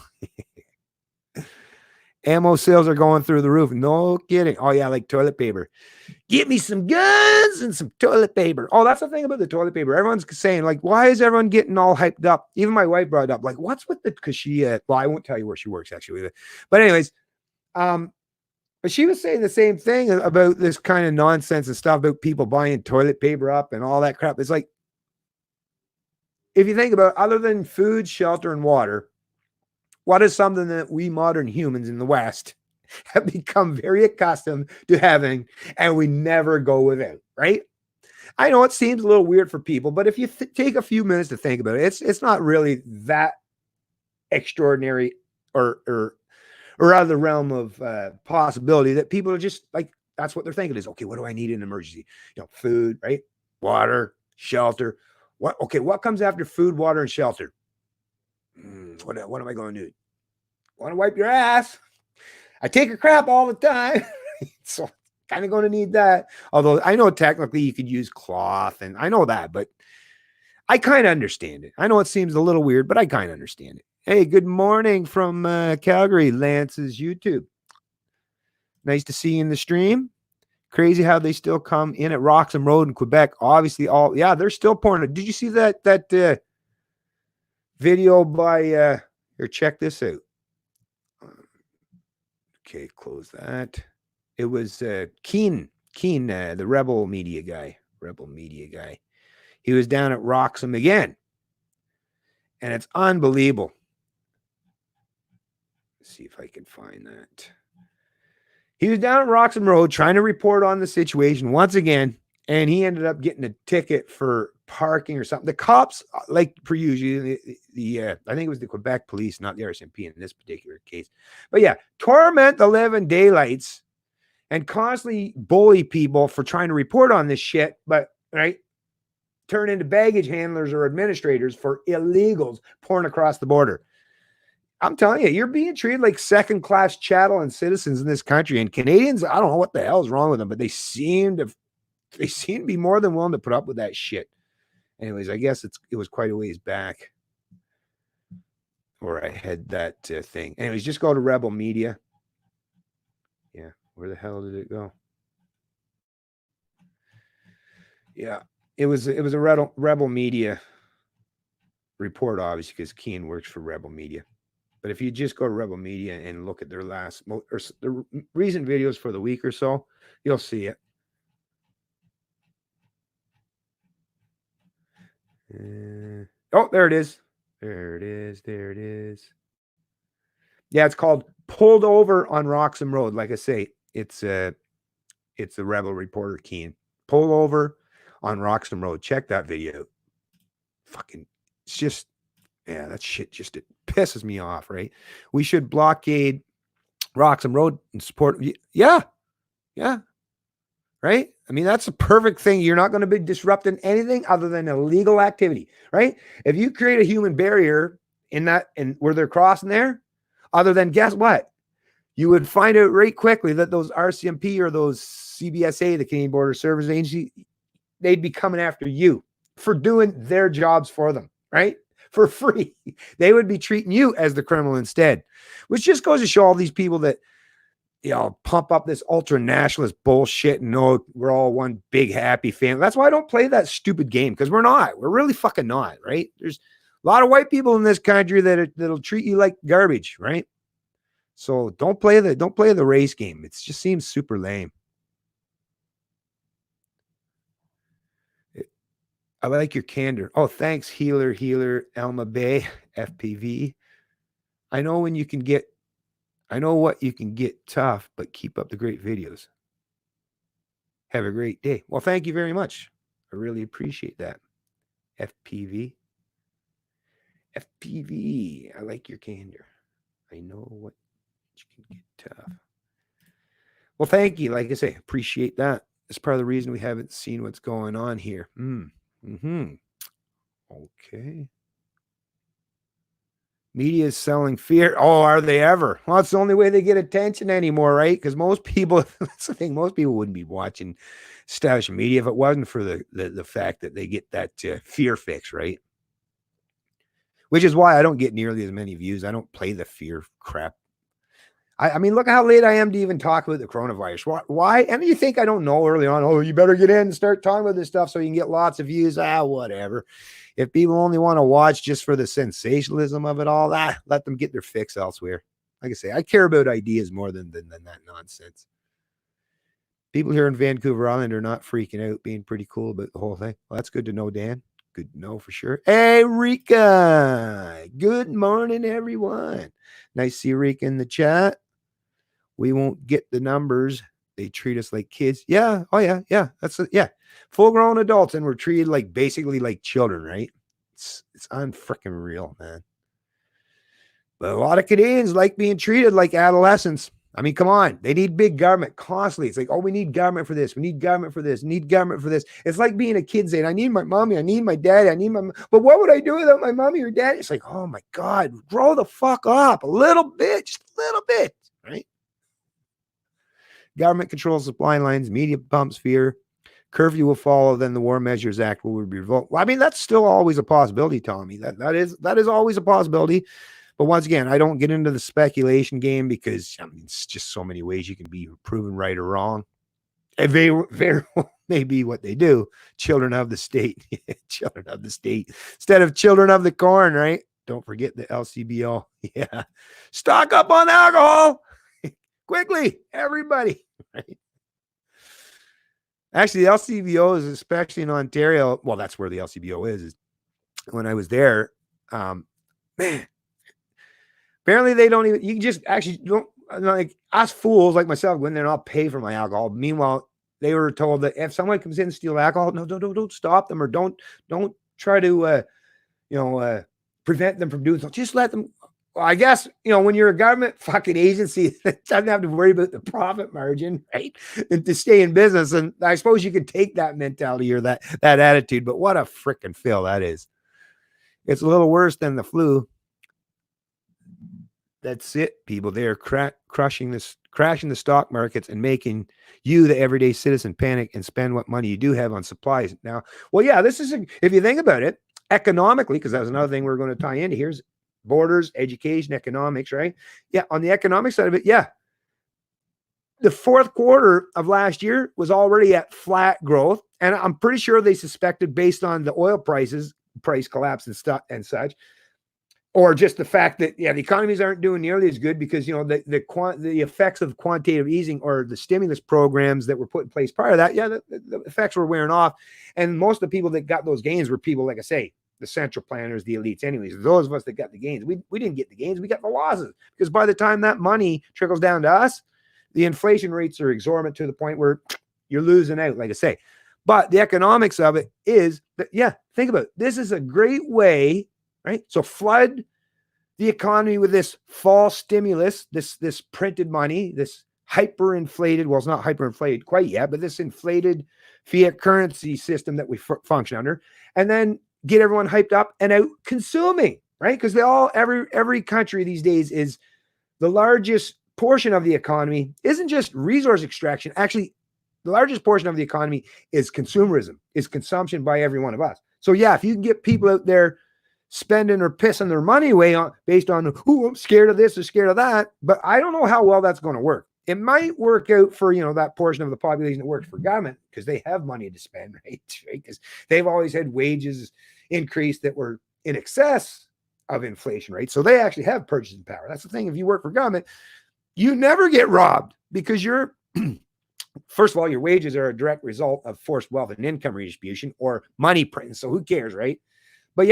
Ammo sales are going through the roof. No kidding. Oh, yeah, like toilet paper. Get me some guns and some toilet paper. Oh, that's the thing about the toilet paper. Everyone's saying, like, why is everyone getting all hyped up? Even my wife brought it up. Like, what's with the, because she, well, I won't tell you where she works, actually. But anyways, but she was saying the same thing about this kind of nonsense and stuff about people buying toilet paper up and all that crap. It's like, if you think about it, other than food, shelter, and water, what is something that we modern humans in the West have become very accustomed to having, and we never go without, right? I know it seems a little weird for people, but if you take a few minutes to think about it, it's not really that extraordinary or out of the realm of possibility that people are just like, that's what they're thinking is, okay, what do I need in an emergency? Food, right? Water, shelter. What comes after food, water, and shelter? What am I going to do? Want to wipe your ass? I take a crap all the time. So kind of going to need that. Although I know technically you could use cloth, and I know that, but I kind of understand it. I know it seems a little weird, but I kind of understand it. Hey, good morning from Calgary, Lance's YouTube. Nice to see you in the stream. Crazy how they still come in at Roxham Road in Quebec. Obviously, they're still pouring it. Did you see that video by here? Check this out. Okay, close that. It was Keen, the Rebel Media guy. He was down at Roxham again, and it's unbelievable. Let's see if I can find that. He was down at Roxham Road trying to report on the situation once again, and he ended up getting a ticket for parking or something. The cops, like per usual, I think it was the Quebec police, not the RCMP in this particular case. But yeah, torment the living daylights and constantly bully people for trying to report on this shit, but right, turn into baggage handlers or administrators for illegals pouring across the border. I'm telling you, you're being treated like second-class chattel and citizens in this country. And Canadians, I don't know what the hell is wrong with them, but they seem to be more than willing to put up with that shit. Anyways, I guess it was quite a ways back where I had that thing. Anyways, just go to Rebel Media. Yeah, where the hell did it go? Yeah, it was a Rebel Media report, obviously, because Kean works for Rebel Media. But if you just go to Rebel Media and look at their last or the recent videos for the week or so, you'll see it. Oh, there it is. There it is. There it is. Yeah, it's called Pulled Over on Roxham Road. Like I say, it's a Rebel reporter Kean. Pulled Over on Roxham Road. Check that video. Fucking, it's just, yeah, that shit just, it pisses me off, right? We should blockade Roxham Road and support. Yeah. Yeah. Right? I mean, that's a perfect thing. You're not going to be disrupting anything other than illegal activity, right? If you create a human barrier in that, and where they're crossing there, other than, guess what? You would find out right quickly that those RCMP or those CBSA, the Canadian Border Service Agency, they'd be coming after you for doing their jobs for them, right? For free. They would be treating you as the criminal instead, which just goes to show all these people that, you know, pump up this ultra nationalist bullshit and know we're all one big happy family. That's why I don't play that stupid game, because we're not. We're really fucking not, right? There's a lot of white people in this country that'll treat you like garbage, right? So don't play the race game. It just seems super lame. I like your candor. Oh, thanks, Healer, Elma Bay, FPV. I know what you can get tough, but keep up the great videos. Have a great day. Well, thank you very much. I really appreciate that. FPV. FPV. I like your candor. I know what you can get tough. Well, thank you. Like I say, appreciate that. It's part of the reason we haven't seen what's going on here. Okay. Media is selling fear. Oh, are they ever? Well, it's the only way they get attention anymore, right? Because most people, that's the thing, most people wouldn't be watching establishment media if it wasn't for the fact that they get that fear fix, right? Which is why I don't get nearly as many views. I don't play the fear crap. I mean, look at how late I am to even talk about the coronavirus. Why? And you think I don't know early on, oh, you better get in and start talking about this stuff so you can get lots of views. Whatever. If people only want to watch just for the sensationalism of it all, let them get their fix elsewhere. Like I say, I care about ideas more than that nonsense. People here in Vancouver Island are not freaking out, being pretty cool about the whole thing. Well, that's good to know, Dan. Good to know for sure. Hey, Rika. Good morning, everyone. Nice to see Rika in the chat. We won't get the numbers. They treat us like kids. Yeah. Oh, yeah. Yeah. Yeah. Full-grown adults, and we're treated like basically like children, right? It's unfreaking real, man. But a lot of Canadians like being treated like adolescents. I mean, come on. They need big government constantly. It's like, oh, we need government for this. We need government for this. Need government for this. It's like being a kid saying, I need my mommy. I need my daddy. I need my, but what would I do without my mommy or daddy? It's like, oh my God, grow the fuck up a little bit, just a little bit, right? Government controls supply lines, media pumps fear. Curfew will follow, then the War Measures Act will be revoked. Well, I mean, that's still always a possibility, Tommy. That is always a possibility. But once again, I don't get into the speculation game because, I mean, it's just so many ways you can be proven right or wrong. It very well may be what they do. Children of the state. Children of the state. Instead of children of the corn, right? Don't forget the LCBO. Yeah. Stock up on alcohol. Quickly, everybody. Right? Actually, the LCBO is, especially in Ontario. Well, that's where the LCBO is when I was there. Man, apparently they don't even, you can just actually don't, like us fools like myself, when they're not pay for my alcohol. Meanwhile, they were told that if someone comes in and steal alcohol, no, don't stop them, or don't try to prevent them from doing so. Just let them. Well, I guess, when you're a government fucking agency that doesn't have to worry about the profit margin, right? And to stay in business. And I suppose you could take that mentality or that attitude, but what a freaking fail that is. It's a little worse than the flu. That's it, people. They're crashing the stock markets and making you, the everyday citizen, panic and spend what money you do have on supplies. Now, well, yeah, this is, if you think about it, economically, because that was another thing we're going to tie into. Here's borders, education, economics, right? Yeah, on the economic side of it, yeah. The fourth quarter of last year was already at flat growth. And I'm pretty sure they suspected, based on the oil price collapse and such, or just the fact that, the economies aren't doing nearly as good because, the effects of quantitative easing or the stimulus programs that were put in place prior to that, the effects were wearing off. And most of the people that got those gains were people, like I say, the central planners, the elites anyways. Those of us that got the gains, we didn't get the gains, we got the losses. Because by the time that money trickles down to us, the inflation rates are exorbitant to the point where you're losing out, like I say. But the economics of it is that, think about it. This is a great way, right? So flood the economy with this false stimulus, this printed money, this hyperinflated, well, it's not hyperinflated quite yet, but this inflated fiat currency system that we function under, and then get everyone hyped up and out consuming, right? Because every country these days is the largest portion of the economy isn't just resource extraction. Actually, the largest portion of the economy is consumerism, is consumption by every one of us. So if you can get people out there spending or pissing their money away based on, I'm scared of this or scared of that, but I don't know how well that's going to work. It might work out for, that portion of the population that works for government because they have money to spend, right? Because they've always had wages increase that were in excess of inflation, right? So they actually have purchasing power. That's the thing. If you work for government, you never get robbed because you're, first of all, your wages are a direct result of forced wealth and income redistribution or money printing. So who cares, right? But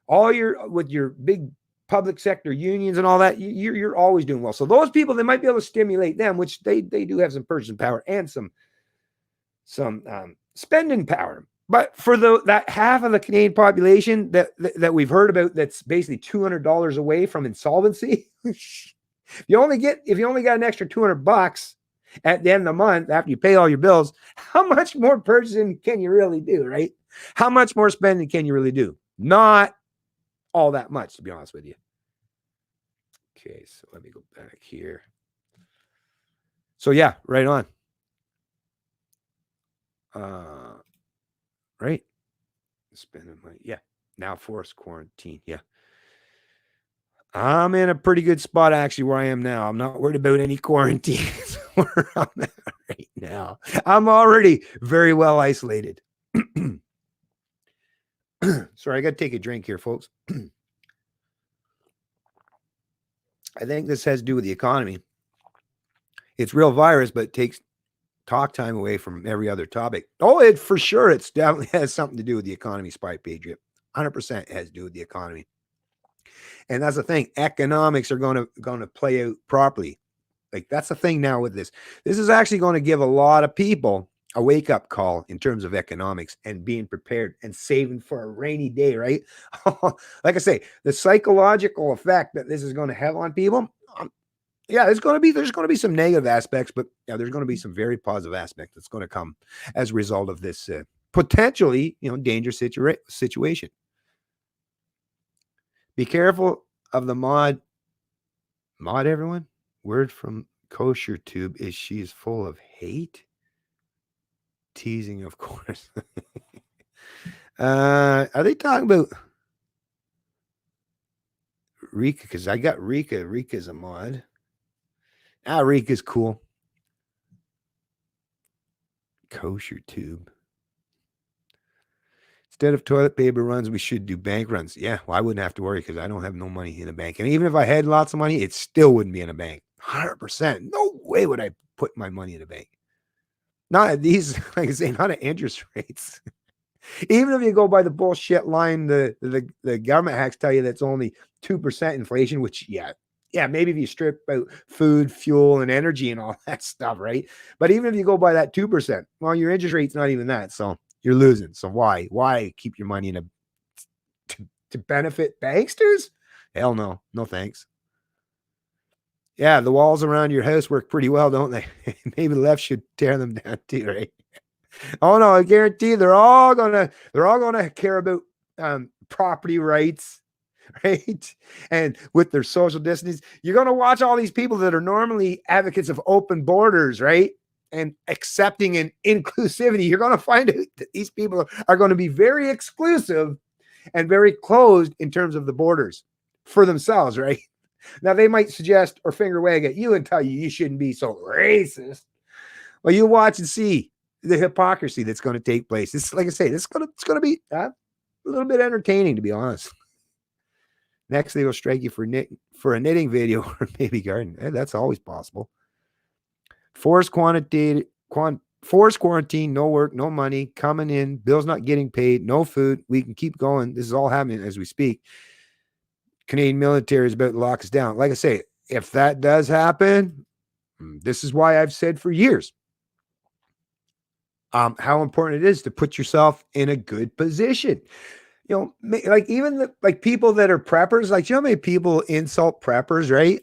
with your big public sector unions and all that, you're always doing well. So those people, they might be able to stimulate them, which they do have some purchasing power and some spending power. But for that half of the Canadian population that we've heard about, that's basically $200 away from insolvency. if you only got an extra $200 at the end of the month after you pay all your bills, how much more purchasing can you really do, right? How much more spending can you really do? Not all that much, to be honest with you. Okay, so let me go back here. So right on. Right. Spending money. Now forced quarantine. I'm in a pretty good spot actually where I am now. I'm not worried about any quarantines where I'm at right now. I'm already very well isolated. Sorry, I got to take a drink here, folks. I think this has to do with the economy. It's real virus, but it takes talk time away from every other topic. Oh, it for sure. It's definitely has something to do with the economy, Spy Patriot. 100% has to do with the economy. And that's the thing. Economics are going to play out properly. Like, that's the thing now with this. This is actually going to give a lot of people a wake-up call in terms of economics and being prepared and saving for a rainy day, right? Like I say, the psychological effect that this is going to have on people, there's going to be some negative aspects, but there's going to be some very positive aspects that's going to come as a result of this potentially, dangerous situation. Be careful of the mod, everyone. Word from Kosher Tube is she is full of hate. Teasing, of course. Are they talking about Rika? Because I got Rika. Rika's a mod. Rika's cool. Kosher Tube. Instead of toilet paper runs, we should do bank runs. Yeah, well, I wouldn't have to worry because I don't have no money in the bank. And even if I had lots of money, it still wouldn't be in a bank. 100%. No way would I put my money in a bank. Not at these, like I say, not at interest rates. Even if you go by the bullshit line, the government hacks tell you that's only 2% inflation, which, Yeah, maybe if you strip out food, fuel, and energy and all that stuff, right? But even if you go by that 2%, well, your interest rate's not even that. So you're losing. So why? Why keep your money in a to benefit banksters? Hell no. No thanks. Yeah, the walls around your house work pretty well, don't they? Maybe the left should tear them down too, right? Oh no, I guarantee they're all gonna care about property rights, right? And with their social distance, you're gonna watch all these people that are normally advocates of open borders, right? And accepting and inclusivity. You're gonna find out that these people are going to be very exclusive and very closed in terms of the borders for themselves, right? Now they might suggest or finger wag at you and tell you shouldn't be so racist. Well, you watch and see the hypocrisy that's going to take place. It's like I say, it's going to be a little bit entertaining, to be honest. Next, they will strike you for a knitting video or maybe garden. That's always possible. Forced quarantine, no work, no money coming in, bills not getting paid, no food. We can keep going. This is all happening as we speak. Canadian military is about to lock us down. Like I say, if that does happen, this is why I've said for years how important it is to put yourself in a good position. You know, like even like people that are preppers, like you know how many people insult preppers, right?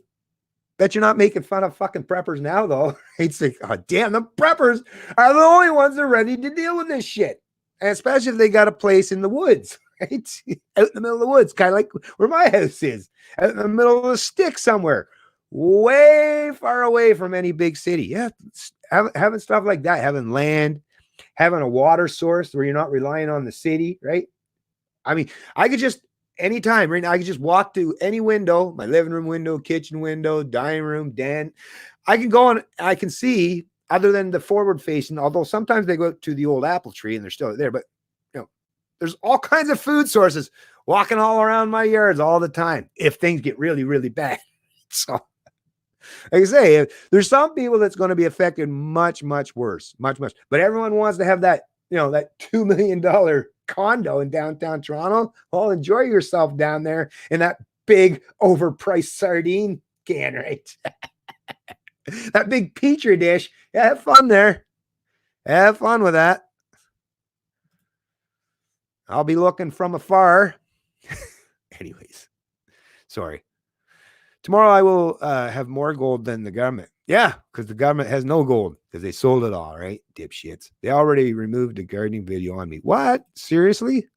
Bet you're not making fun of fucking preppers now, though. It's like, oh damn, the preppers are the only ones that are ready to deal with this shit, and especially if they got a place in the woods, right? Out in the middle of the woods, kind of like where my house is, out in the middle of the stick somewhere, way far away from any big city. Yeah, having stuff like that, having land, having a water source where you're not relying on the city, right? I mean, I could just anytime right now, I could just walk to any window, my living room window, kitchen window, dining room, den. I can go on, I can see other than the forward facing, although sometimes they go to the old apple tree and they're still there, but you know, there's all kinds of food sources walking all around my yards all the time if things get really, really bad. So like I say, there's some people that's going to be affected much, much worse, much, much. But everyone wants to have that, that $2 million condo in downtown Toronto. Well, enjoy yourself down there in that big overpriced sardine can, right? That big petri dish. Yeah, have fun there. Have fun with that. I'll be looking from afar. Anyways, sorry. Tomorrow I will have more gold than the government. Yeah, because the government has no gold because they sold it all, right? Dipshits. They already removed the gardening video on me. What? Seriously?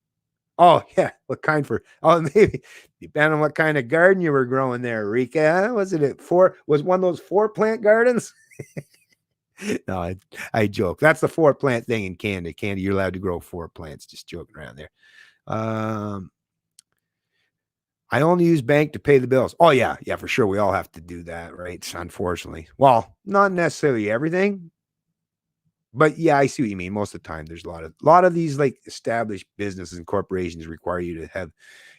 Oh, yeah. What kind for? Oh, maybe depending on what kind of garden you were growing there, Rika. Was it was one of those 4-plant gardens? No, I joke. That's the 4-plant thing in Canada. Canada, you're allowed to grow 4 plants. Just joking around there. I only use bank to pay the bills. Oh, yeah. Yeah, for sure. We all have to do that, right? Unfortunately. Well, not necessarily everything. But yeah, I see what you mean. Most of the time, there's a lot of these like established businesses and corporations require you to have,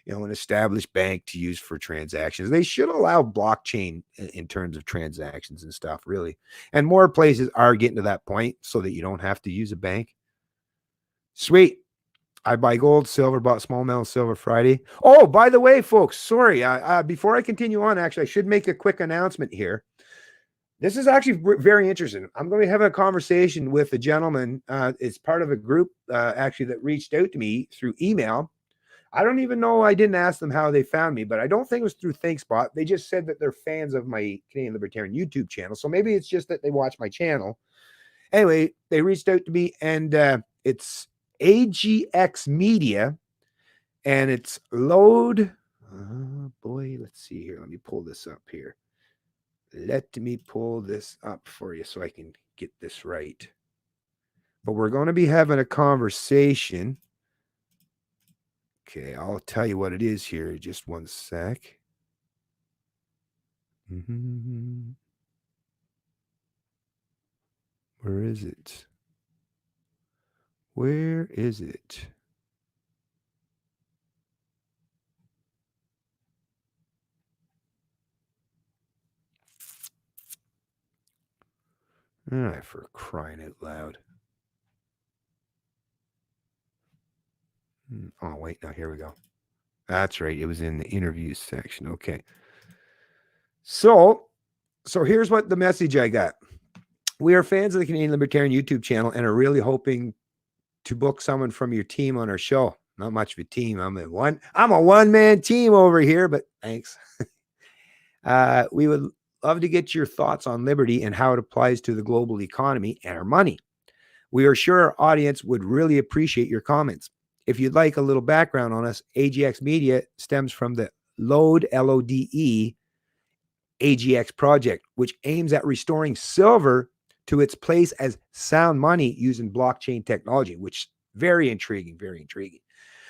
an established bank to use for transactions. They should allow blockchain in terms of transactions and stuff, really. And more places are getting to that point so that you don't have to use a bank. Sweet. I buy gold, silver, bought small amount of silver Friday. Oh, by the way, folks, sorry. Before I continue on, actually, I should make a quick announcement here. This is actually very interesting. I'm going to have a conversation with a gentleman. It's part of a group actually that reached out to me through email. I don't even know. I didn't ask them how they found me, but I don't think it was through ThinkSpot. They just said that they're fans of my Canadian Libertarian YouTube channel. So maybe it's just that they watch my channel. Anyway, they reached out to me, and it's AGX Media, and it's load. Boy, let's see here. Let me pull this up here. Let me pull this up for you so I can get this right. But we're going to be having a conversation. Okay, I'll tell you what it is here. Just one sec. Where is it? Where is it? All right, for crying out loud. Oh, wait. Now, here we go. That's right. It was in the interviews section. Okay. So here's what the message I got. We are fans of the Canadian Libertarian YouTube channel and are really hoping to book someone from your team on our show. Not much of a team. I'm a one-man team over here, but thanks. We would love to get your thoughts on liberty and how it applies to the global economy and our money. We are sure our audience would really appreciate your comments. If you'd like a little background on us, AGX Media stems from the LODE, LODE, AGX project, which aims at restoring silver to its place as sound money using blockchain technology, which very intriguing, very intriguing.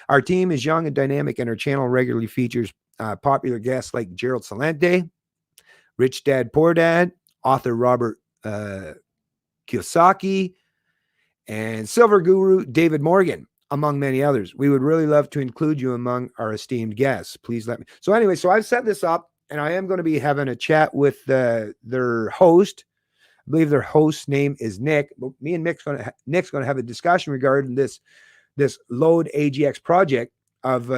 Our team is young and dynamic, and our channel regularly features popular guests like Gerald Celente, Rich Dad Poor Dad, author Robert Kiyosaki, and silver guru David Morgan, among many others. We would really love to include you among our esteemed guests. Please let me. So anyway, so I've set this up, and I am going to be having a chat with their host. I believe their host's name is Nick. Me and Nick's going to have a discussion regarding this LODE AGX project of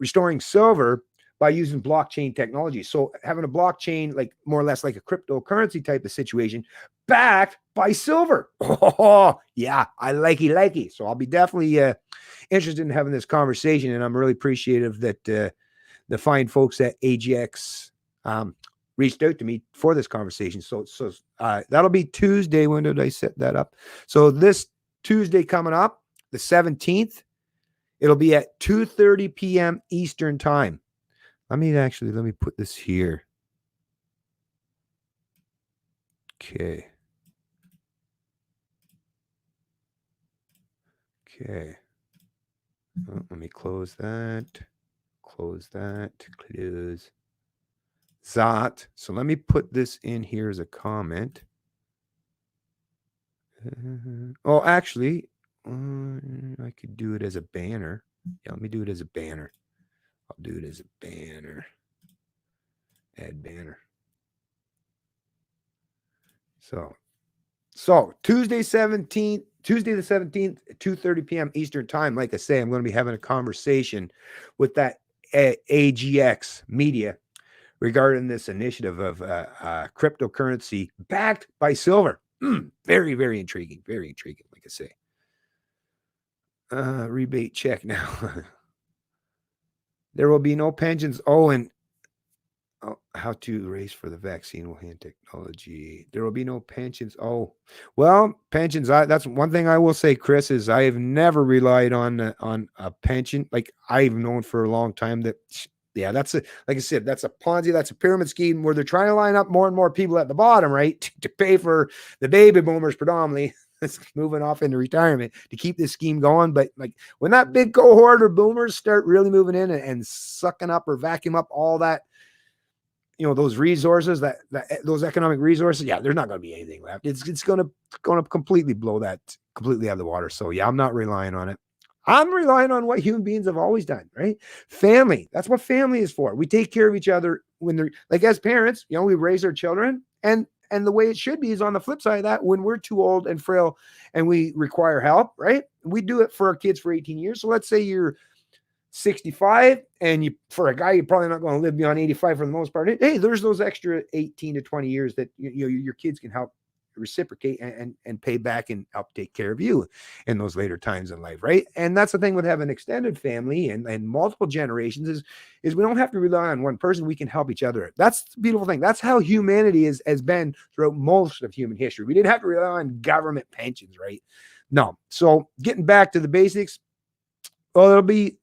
restoring silver by using blockchain technology. So having a blockchain, like more or less like a cryptocurrency type of situation, backed by silver. Oh, yeah, I likey. So I'll be definitely interested in having this conversation, and I'm really appreciative that the fine folks at AGX reached out to me for this conversation. So that'll be Tuesday. When did I set that up? So this Tuesday coming up, the 17th, it'll be at 2:30 p.m. Eastern time. Let me put this here. Okay. Oh, let me close that. Close that. Close that. So let me put this in here as a comment. Oh, actually, I could do it as a banner. Yeah, let me do it as a banner. I'll do it as a banner. Add banner. So Tuesday the 17th, 2:30 p.m. Eastern time. Like I say, I'm going to be having a conversation with that AGX Media regarding this initiative of cryptocurrency backed by silver. Very, very intriguing. Very intriguing, like I say. Rebate check now. There will be no pensions. Oh, and how to raise for the vaccine Wuhan technology. There will be no pensions. Oh, well, pensions. That's one thing I will say, Chris, is I have never relied on a pension. Like I've known for a long time that, yeah, like I said, that's a Ponzi, that's a pyramid scheme where they're trying to line up more and more people at the bottom, right, to pay for the baby boomers predominantly. That's moving off into retirement to keep this scheme going. But like when that big cohort of boomers start really moving in and sucking up or vacuum up all that, those resources, those economic resources, yeah, there's not going to be anything left. It's going to completely blow that completely out of the water. So yeah, I'm not relying on it. I'm relying on what human beings have always done, right? Family. That's what family is for. We take care of each other when they're like, as parents, we raise our children, and the way it should be is on the flip side of that, when we're too old and frail and we require help, right? We do it for our kids for 18 years. So let's say you're 65 and for a guy, you're probably not going to live beyond 85 for the most part. Hey, there's those extra 18 to 20 years that your kids can help reciprocate and pay back and help take care of you in those later times in life, right? And that's the thing with having an extended family and multiple generations is we don't have to rely on one person. We can help each other. That's the beautiful thing. That's how humanity has been throughout most of human history. We didn't have to rely on government pensions, right? No. So getting back to the basics, well, it'll be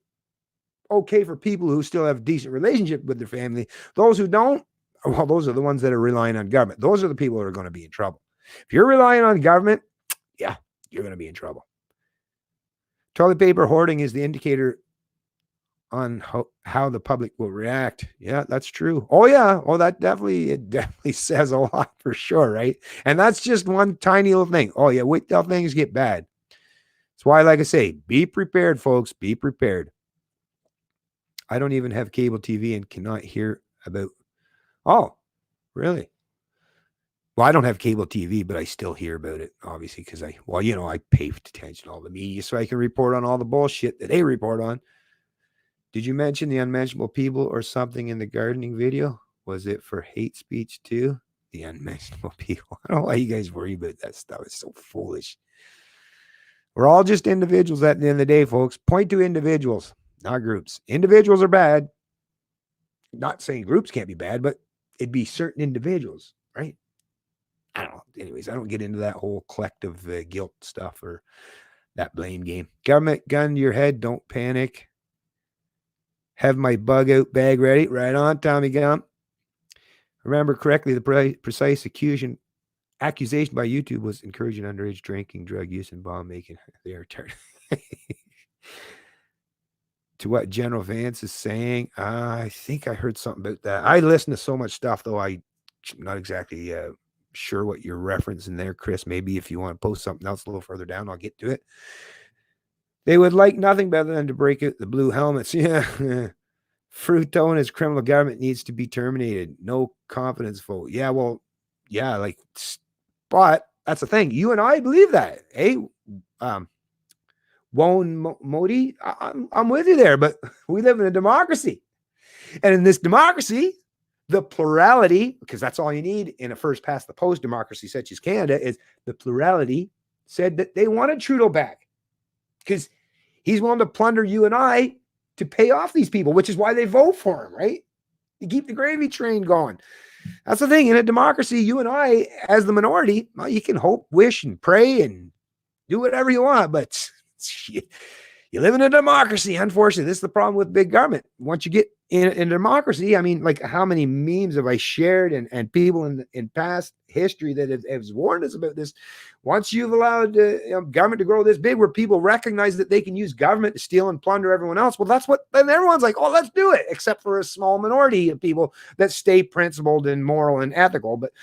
okay for people who still have a decent relationship with their family. Those who don't, well, those are the ones that are relying on government. Those are the people that are going to be in trouble. If you're relying on government, yeah, you're going to be in trouble. Toilet paper hoarding is the indicator on how the public will react. Yeah, that's true. Oh, yeah. Oh, it definitely says a lot for sure, right? And that's just one tiny little thing. Oh, yeah, wait till things get bad. That's why, like I say, be prepared, folks. Be prepared. I don't even have cable TV and cannot hear about. Oh, really? Well, I don't have cable TV, but I still hear about it, obviously, because I pay attention to all the media so I can report on all the bullshit that they report on. Did you mention the unmentionable people or something in the gardening video? Was it for hate speech too? The unmentionable people. I don't know why you guys worry about that stuff. It's so foolish. We're all just individuals at the end of the day, folks. Point to individuals, not groups. Individuals are bad. Not saying groups can't be bad, but it'd be certain individuals, right? I don't know. Anyways, I don't get into that whole collective guilt stuff or that blame game. Government gun to your head. Don't panic. Have my bug out bag ready. Right on, Tommy Gump. Remember correctly, the precise accusation by YouTube was encouraging underage drinking, drug use, and bomb making. They are retarded. To what General Vance is saying, I think I heard something about that. I listen to so much stuff, though I'm not exactly sure what you're referencing there, Chris. Maybe if you want to post something else a little further down, I'll get to it. They would like nothing better than to break out the blue helmets. Yeah. Fruto and his criminal government needs to be terminated. No confidence vote. Yeah, well, yeah, like, but that's the thing. You and I believe that. Hey, Won Modi, I'm with you there, but we live in a democracy. And in this democracy, the plurality, because that's all you need in a first past the post democracy such as Canada, is the plurality said that they wanted Trudeau back because he's willing to plunder you and I to pay off these people, which is why they vote for him, right? To keep the gravy train going. That's the thing. In a democracy, you and I, as the minority, well, you can hope, wish, and pray and do whatever you want, but you live in a democracy. Unfortunately, this is the problem with big government. Once you get in a democracy, I mean, like, how many memes have I shared and people in past history that have warned us about this? Once you've allowed government to grow this big, where people recognize that they can use government to steal and plunder everyone else, well, that's what, then everyone's like, oh, let's do it, except for a small minority of people that stay principled and moral and ethical. But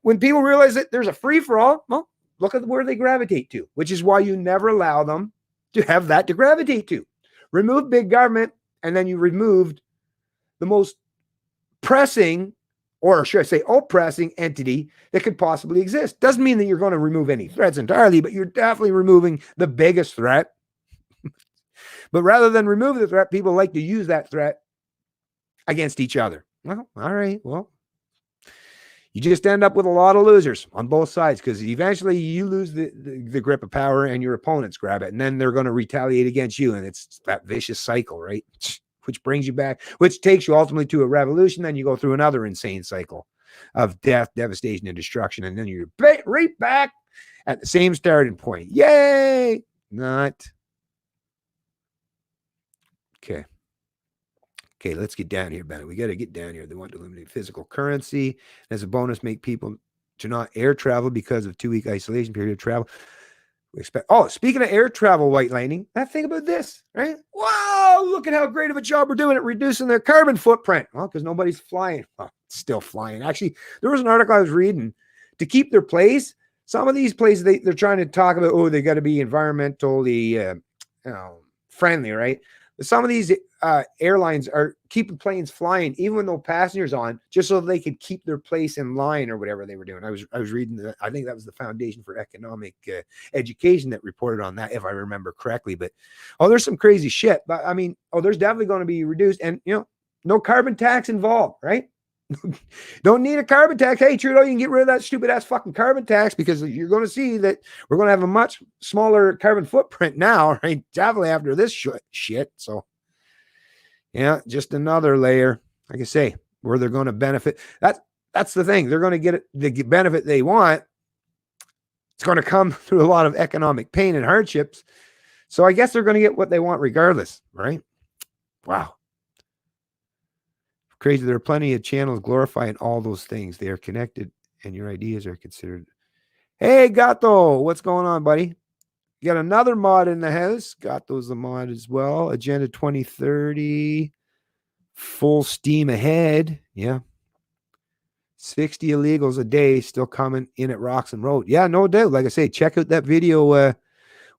when people realize that there's a free-for-all, well, look at where they gravitate to, which is why you never allow them to have that to gravitate to. Remove big government, and then you removed the most pressing, or should I say oppressing entity that could possibly exist. Doesn't mean that you're going to remove any threats entirely, but you're definitely removing the biggest threat. But rather than remove the threat, people like to use that threat against each other. Well, all right, well, you just end up with a lot of losers on both sides, because eventually you lose the grip of power and your opponents grab it, and then they're going to retaliate against you, and it's that vicious cycle, right? Which brings you back, which takes you ultimately to a revolution. Then you go through another insane cycle of death, devastation, and destruction, and then you're right back at the same starting point. Yay! Not. Okay, let's get down here, Bennett. We got to get down here. They want to eliminate physical currency. As a bonus, make people to not air travel because of 2-week isolation period of travel. We expect. Oh, speaking of air travel, White Lightning, think about this, right? Wow, look at how great of a job we're doing at reducing their carbon footprint. Well, because nobody's flying. Well, still flying. Actually, there was an article I was reading to keep their place. Some of these places, they're trying to talk about, oh, they got to be environmentally friendly, right? But some of these airlines are keeping planes flying, even with no passengers on, just so they could keep their place in line or whatever they were doing. I was reading I think that was the Foundation for Economic Education that reported on that, if I remember correctly. But there's some crazy shit. But I mean, there's definitely going to be reduced, and no carbon tax involved, right? Don't need a carbon tax. Hey, Trudeau, you can get rid of that stupid ass fucking carbon tax, because you're going to see that we're going to have a much smaller carbon footprint now, right? Definitely after this shit. So, yeah, just another layer. Like I say, where they're going to benefit. That's the thing. They're going to get the benefit they want. It's going to come through a lot of economic pain and hardships. So I guess they're going to get what they want regardless, right? Wow. Crazy. There are plenty of channels glorifying all those things. They are connected, and your ideas are considered. Hey, Gato, what's going on, buddy? You got another mod in the house. Gato's the mod as well. Agenda 2030. Full steam ahead. Yeah. 60 illegals a day still coming in at Roxham Road. Yeah, no doubt. Like I say, check out that video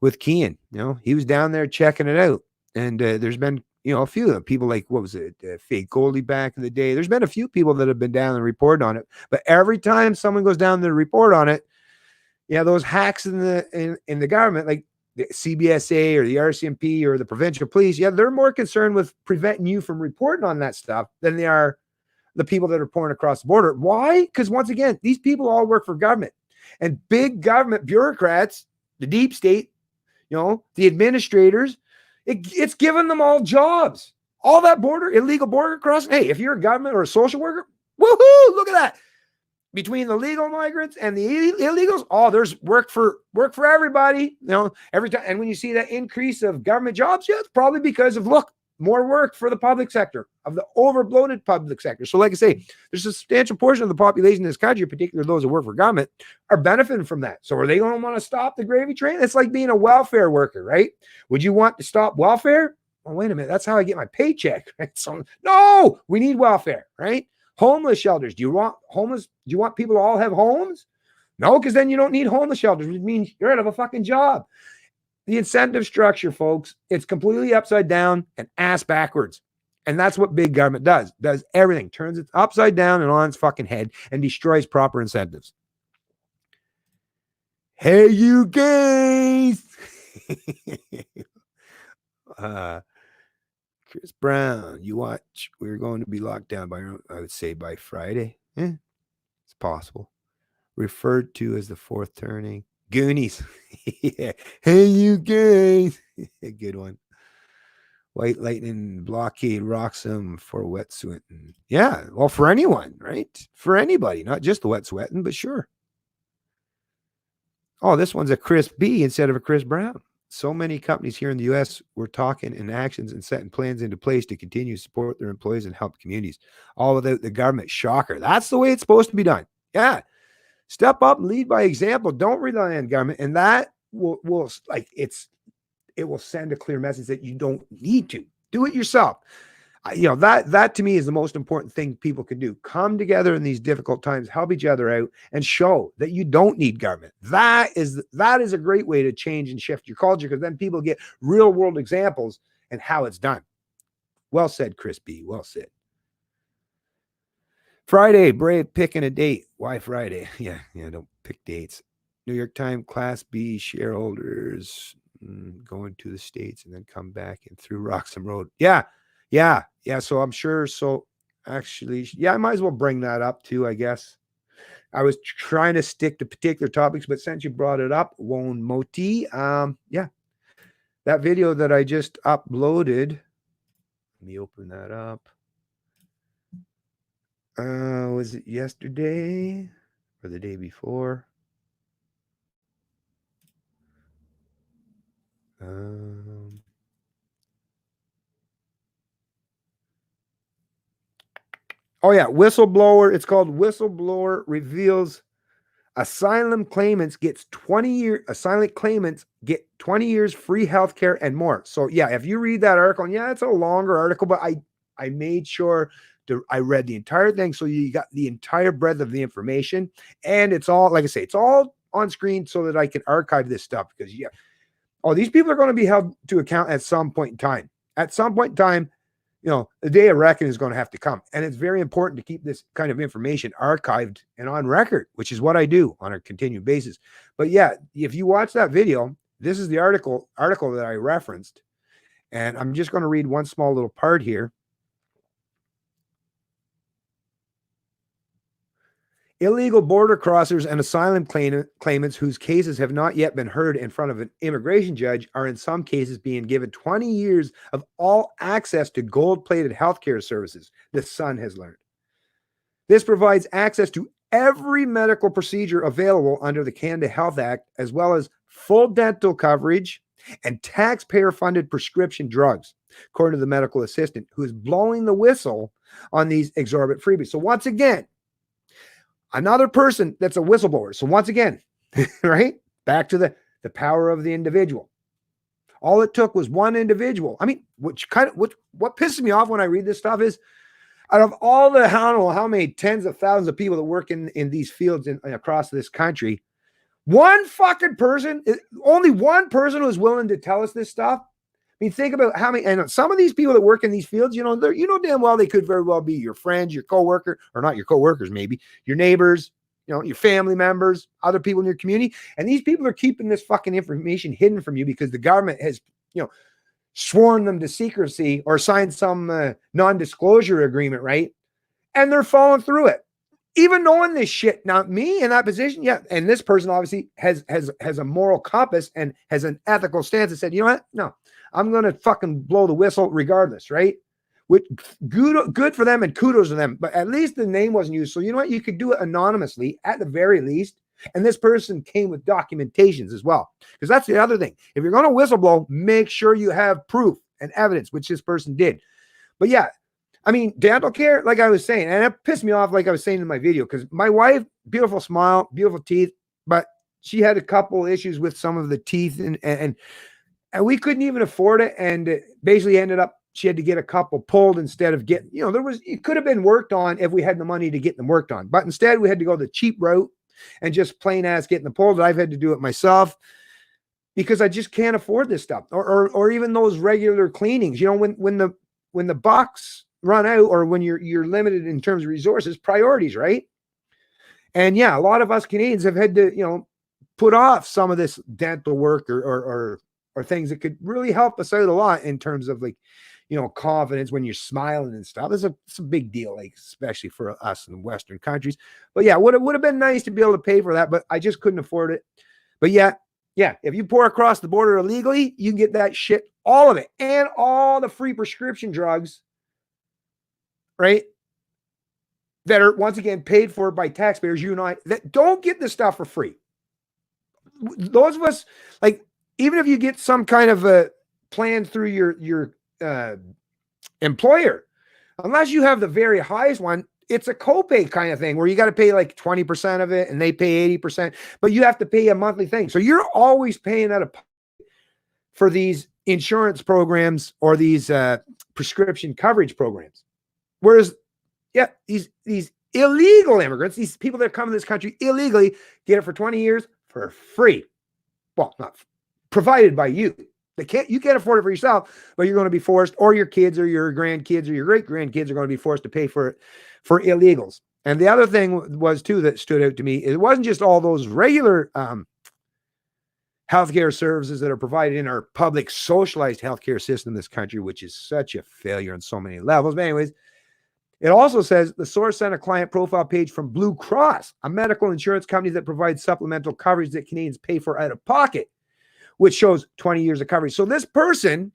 with Kean. He was down there checking it out. And there's been a few of them. People like, what was it? Fake Goldie back in the day. There's been a few people that have been down and reported on it. But every time someone goes down there to report on it, those hacks in the government, like the CBSA or the RCMP or the provincial police, they're more concerned with preventing you from reporting on that stuff than they are the people that are pouring across the border. Why? Because once again, these people all work for government, and big government bureaucrats, the deep state, the administrators, it's given them all jobs. All that illegal border crossing. Hey, if you're a government or a social worker, woohoo, look at that. Between the legal migrants and the illegals, there's work for everybody, every time. And when you see that increase of government jobs, it's probably because of, more work for the public sector, of the overbloated public sector. So like I say, there's a substantial portion of the population in this country, particularly those that work for government, are benefiting from that. So are they going to want to stop the gravy train? It's like being a welfare worker, right? Would you want to stop welfare? Well, wait a minute. That's how I get my paycheck. Right? So no, we need welfare, right? Homeless shelters. Do you want people to all have homes? No, because then you don't need homeless shelters, which means you're out of a fucking job. The incentive structure, folks, it's completely upside down and ass backwards. And that's what big government does everything, turns it upside down and on its fucking head and destroys proper incentives. Hey, you guys. Chris Brown, you watch. We're going to be locked down I would say by Friday. It's possible. Referred to as the fourth turning. Goonies. Yeah. Hey, you guys. Good one. White Lightning blockade Roxham for wet sweating. Yeah, well, for anyone, right? For anybody, not just the wet sweating, but sure. Oh, this one's a Chris B instead of a Chris Brown. So many companies here in the U.S. were talking in actions and setting plans into place to continue to support their employees and help communities, all without the government. Shocker. That's the way it's supposed to be done. Yeah. Step up and lead by example. Don't rely on government. And that will send a clear message that you don't need to. Do it yourself. That to me is the most important thing people can do. Come together in these difficult times, help each other out, and show that you don't need government. That is a great way to change and shift your culture, because then people get real world examples and how it's done. Well said, Chris B. Well said. Friday, Brave picking a date. Why Friday? Yeah, don't pick dates. New York Times Class B shareholders going to the States and then come back and through Roxham Road. Yeah. So I'm sure. So actually, I might as well bring that up too, I guess. I was trying to stick to particular topics, but since you brought it up, Won Moti, that video that I just uploaded, let me open that up. Was it yesterday or the day before? Oh yeah, whistleblower. It's called Whistleblower Reveals Asylum Claimants Gets 20 years. Asylum claimants get 20 years free healthcare and more. So yeah, if you read that article, and it's a longer article, but I made sure I read the entire thing, so you got the entire breadth of the information, and it's all, like I say, it's all on screen so that I can archive this stuff, because these people are going to be held to account at some point in time. At some point in time, the day of reckoning is going to have to come. And it's very important to keep this kind of information archived and on record, which is what I do on a continued basis. But yeah, if you watch that video, this is the article that I referenced. And I'm just going to read one small little part here. Illegal border crossers and asylum claimants whose cases have not yet been heard in front of an immigration judge are in some cases being given 20 years of all access to gold-plated healthcare services, the Sun has learned. This provides access to every medical procedure available under the Canada Health Act, as well as full dental coverage and taxpayer-funded prescription drugs, according to the medical assistant, who is blowing the whistle on these exorbitant freebies. So once again, another person that's a whistleblower. So once again, right? Back to the power of the individual. All it took was one individual. I mean, what pisses me off when I read this stuff is, out of all the, I don't know how many tens of thousands of people that work in these fields across this country, only one person was willing to tell us this stuff. I mean, think about how many, and some of these people that work in these fields, damn well they could very well be your friends, your coworker, or not your coworkers, maybe your neighbors, your family members, other people in your community. And these people are keeping this fucking information hidden from you because the government has, sworn them to secrecy or signed some non-disclosure agreement, right? and they're following through it. Even knowing this shit. Now, me in that position, yeah, and this person obviously has a moral compass and has an ethical stance that said, you know what? No, I'm gonna fucking blow the whistle regardless, right? Which good for them and kudos to them. But at least the name wasn't used. So you know what? You could do it anonymously at the very least. And this person came with documentations as well. Because that's the other thing. If you're going to whistleblow, make sure you have proof and evidence, which this person did. But yeah, I mean, dental care, like I was saying, and it pissed me off, like I was saying in my video, because my wife, beautiful smile, beautiful teeth, but she had a couple issues with some of the teeth, and we couldn't even afford it. And it basically ended up, she had to get a couple pulled instead of getting, it could have been worked on if we had the money to get them worked on. But instead, we had to go the cheap route and just plain ass getting them pulled. I've had to do it myself because I just can't afford this stuff, or even those regular cleanings. When the bucks run out, or when you're limited in terms of resources, priorities, right? And yeah, a lot of us Canadians have had to, put off some of this dental work or things that could really help us out a lot in terms of confidence when you're smiling and stuff. It's a big deal, like especially for us in Western countries. But yeah, would have been nice to be able to pay for that, but I just couldn't afford it. But yeah, if you pour across the border illegally, you can get that shit, all of it, and all the free prescription drugs, right? That are once again paid for by taxpayers, you and I, that don't get this stuff for free. Those of us, like, even if you get some kind of a plan through your employer, unless you have the very highest one, it's a copay kind of thing where you got to pay like 20% of it and they pay 80%, but you have to pay a monthly thing. So you're always paying out of pocket for these insurance programs or these prescription coverage programs. Whereas, yeah, these illegal immigrants, these people that come to this country illegally, get it for 20 years for free. Well, not provided by you. You can't afford it for yourself, but you're going to be forced, or your kids or your grandkids or your great grandkids are going to be forced to pay for it for illegals. And the other thing was too that stood out to me, it wasn't just all those regular healthcare services that are provided in our public socialized healthcare system in this country, which is such a failure on so many levels. But anyways, it also says the source sent a client profile page from Blue Cross, a medical insurance company that provides supplemental coverage that Canadians pay for out of pocket, which shows 20 years of coverage. So this person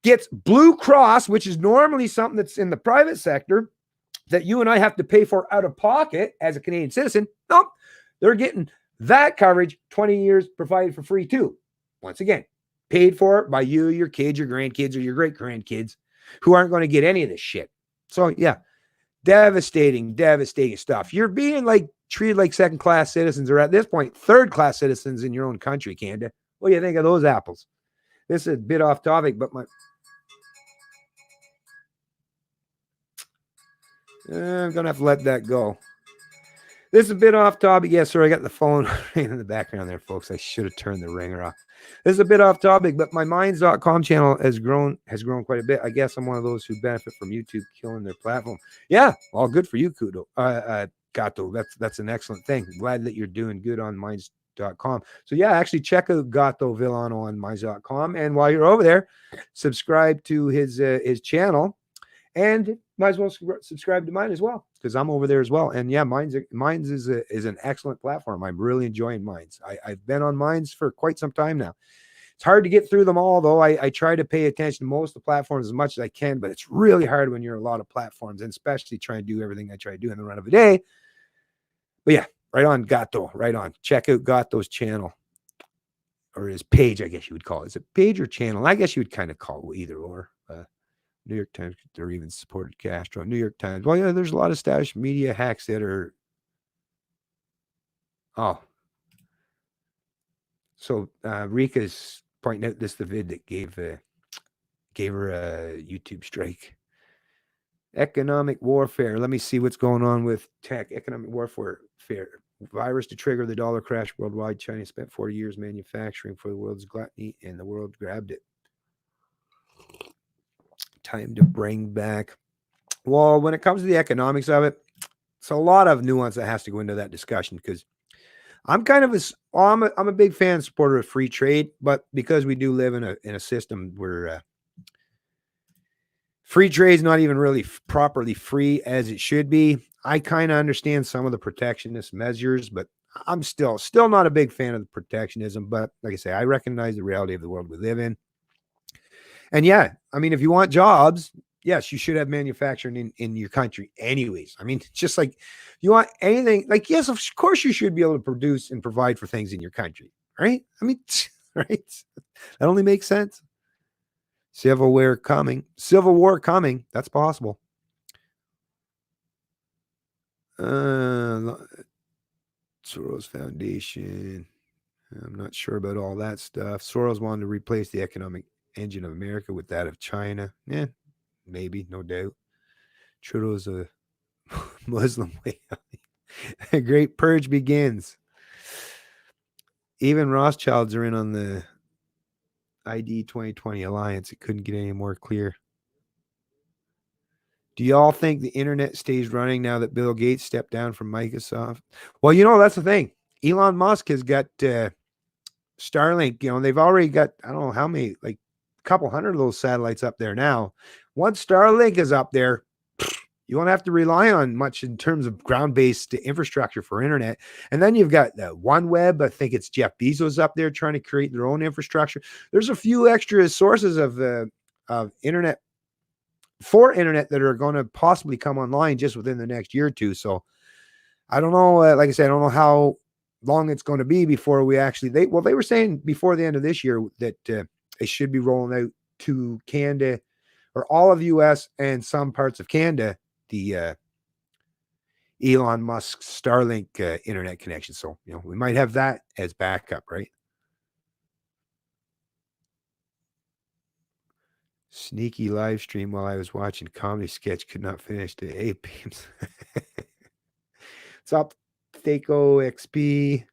gets Blue Cross, which is normally something that's in the private sector that you and I have to pay for out of pocket as a Canadian citizen. Nope. They're getting that coverage, 20 years provided for free too. Once again, paid for by you, your kids, your grandkids, or your great grandkids who aren't going to get any of this shit. So yeah, devastating stuff. You're being treated like second-class citizens, or at this point, third-class citizens in your own country, Canada. What do you think of those apples? This is a bit off topic, but I'm going to have to let that go. This is a bit off topic. Yes, sir. I got the phone ringing in the background there, folks. I should have turned the ringer off. This is a bit off topic, but my Minds.com channel has grown quite a bit. I guess I'm one of those who benefit from YouTube killing their platform. Yeah, all good for you, Gato. That's an excellent thing. Glad that you're doing good on Minds.com. So yeah, actually check out Gato Villano on Minds.com, and while you're over there, subscribe to his channel, and might as well subscribe to mine as well, because I'm over there as well. And yeah, Minds is an excellent platform. I'm really enjoying Minds. I've been on Minds for quite some time now. It's hard to get through them all, though. I try to pay attention to most of the platforms as much as I can, but it's really hard when you're a lot of platforms, and especially trying to do everything I try to do in the run of a day. But yeah, right on, Gato. Right on. Check out Gato's channel, or his page, I guess you would call it. Is it page or channel? I guess you would kind of call it either or. New York Times, they're even supported Castro. New York Times. Well, yeah, there's a lot of established media hacks that are. Oh. So Rika's pointing out the vid that gave her a YouTube strike. Economic warfare. Let me see what's going on with tech. Economic warfare. Virus to trigger the dollar crash worldwide. China spent 40 years manufacturing for the world's gluttony, and the world grabbed it. Time to bring back. Well, when it comes to the economics of it, it's a lot of nuance that has to go into that discussion, because I'm kind of I'm a big fan supporter of free trade, but because we do live in a system where Free trade is not even really properly free as it should be. I kind of understand some of the protectionist measures, but I'm still not a big fan of the protectionism. But like I say, I recognize the reality of the world we live in. And yeah, I mean, if you want jobs, yes, you should have manufacturing in your country anyways. I mean, just like you want anything, like, yes, of course you should be able to produce and provide for things in your country, right? I mean, right? That only makes sense. Civil War coming. That's possible. Soros Foundation. I'm not sure about all that stuff. Soros wanted to replace the economic engine of America with that of China. Yeah, maybe, no doubt. Trudeau's a Muslim way. A great purge begins. Even Rothschilds are in on the ID 2020 alliance. It couldn't get any more clear. Do y'all think the internet stays running now that Bill Gates stepped down from Microsoft? Well, that's the thing. Elon Musk has got Starlink. They've already got, I don't know how many, like a couple hundred of those satellites up there now. Once Starlink is up there, you won't have to rely on much in terms of ground-based infrastructure for internet. And then you've got OneWeb. I think it's Jeff Bezos up there trying to create their own infrastructure. There's a few extra sources of internet that are going to possibly come online just within the next year or two. So I don't know. Like I said, I don't know how long it's going to be before we actually, they were saying before the end of this year that they should be rolling out to Canada or all of US and some parts of Canada, the Elon Musk Starlink internet connection. So, we might have that as backup, right? Sneaky live stream while I was watching comedy sketch, could not finish the 8 beams. What's up, Thaco XP?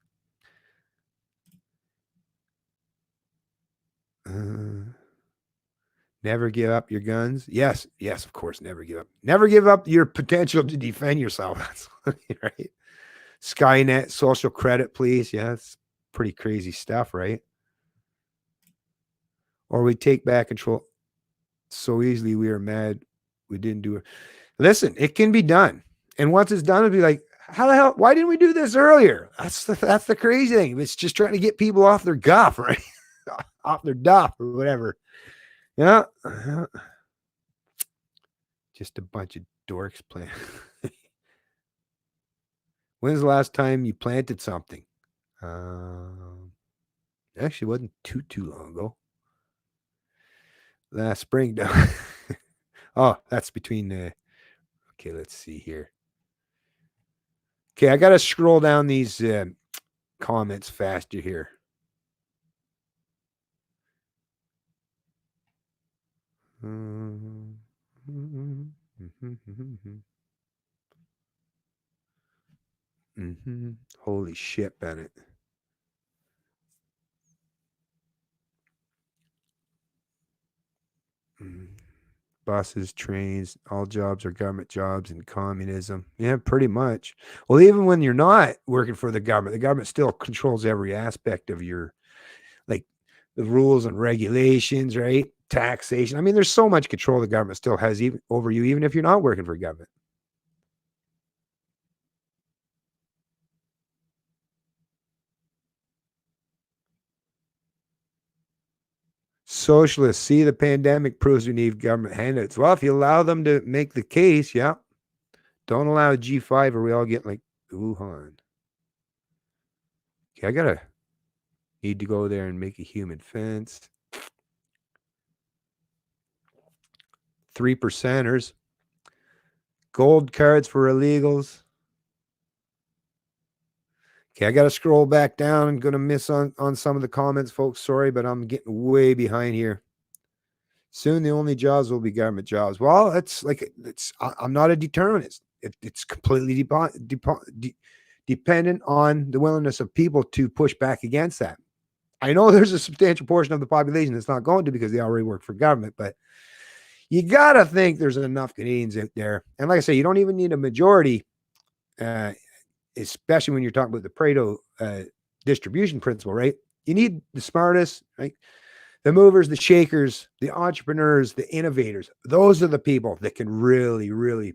Never give up your guns. Yes, of course, never give up. Never give up your potential to defend yourself. That's right. Skynet, social credit, please. Yeah, it's pretty crazy stuff, right? Or we take back control so easily. We are mad we didn't do it. Listen, it can be done. And once it's done, it'll be like, how the hell? Why didn't we do this earlier? That's the crazy thing. It's just trying to get people off their guff, right? Off their duff or whatever. Yeah. Just a bunch of dorks playing. When's the last time you planted something? Actually, wasn't too long ago. Last spring. Oh, that's between the. Okay, let's see here. Okay, I got to scroll down these comments faster here. Holy shit, Bennett. Buses, trains, all jobs are government jobs in communism. Yeah, pretty much. Well, even when you're not working for the government still controls every aspect of your, like, the rules and regulations, right? Taxation. I mean, there's so much control the government still has over you, even if you're not working for government. Socialists see the pandemic proves we need government handouts. Well, if you allow them to make the case, yeah. Don't allow G5 or we all get like Wuhan. Okay, I need to go there and make a human fence. 3%ers. Gold cards for illegals. Okay, I got to scroll back down. I'm going to miss on some of the comments, folks. Sorry, but I'm getting way behind here. Soon the only jobs will be government jobs. Well, I'm not a determinist. It's completely dependent on the willingness of people to push back against that. I know there's a substantial portion of the population that's not going to because they already work for government, but you got to think there's enough Canadians out there. And like I say, you don't even need a majority, especially when you're talking about the Pareto distribution principle, right? You need the smartest, right? The movers, the shakers, the entrepreneurs, the innovators, those are the people that can really, really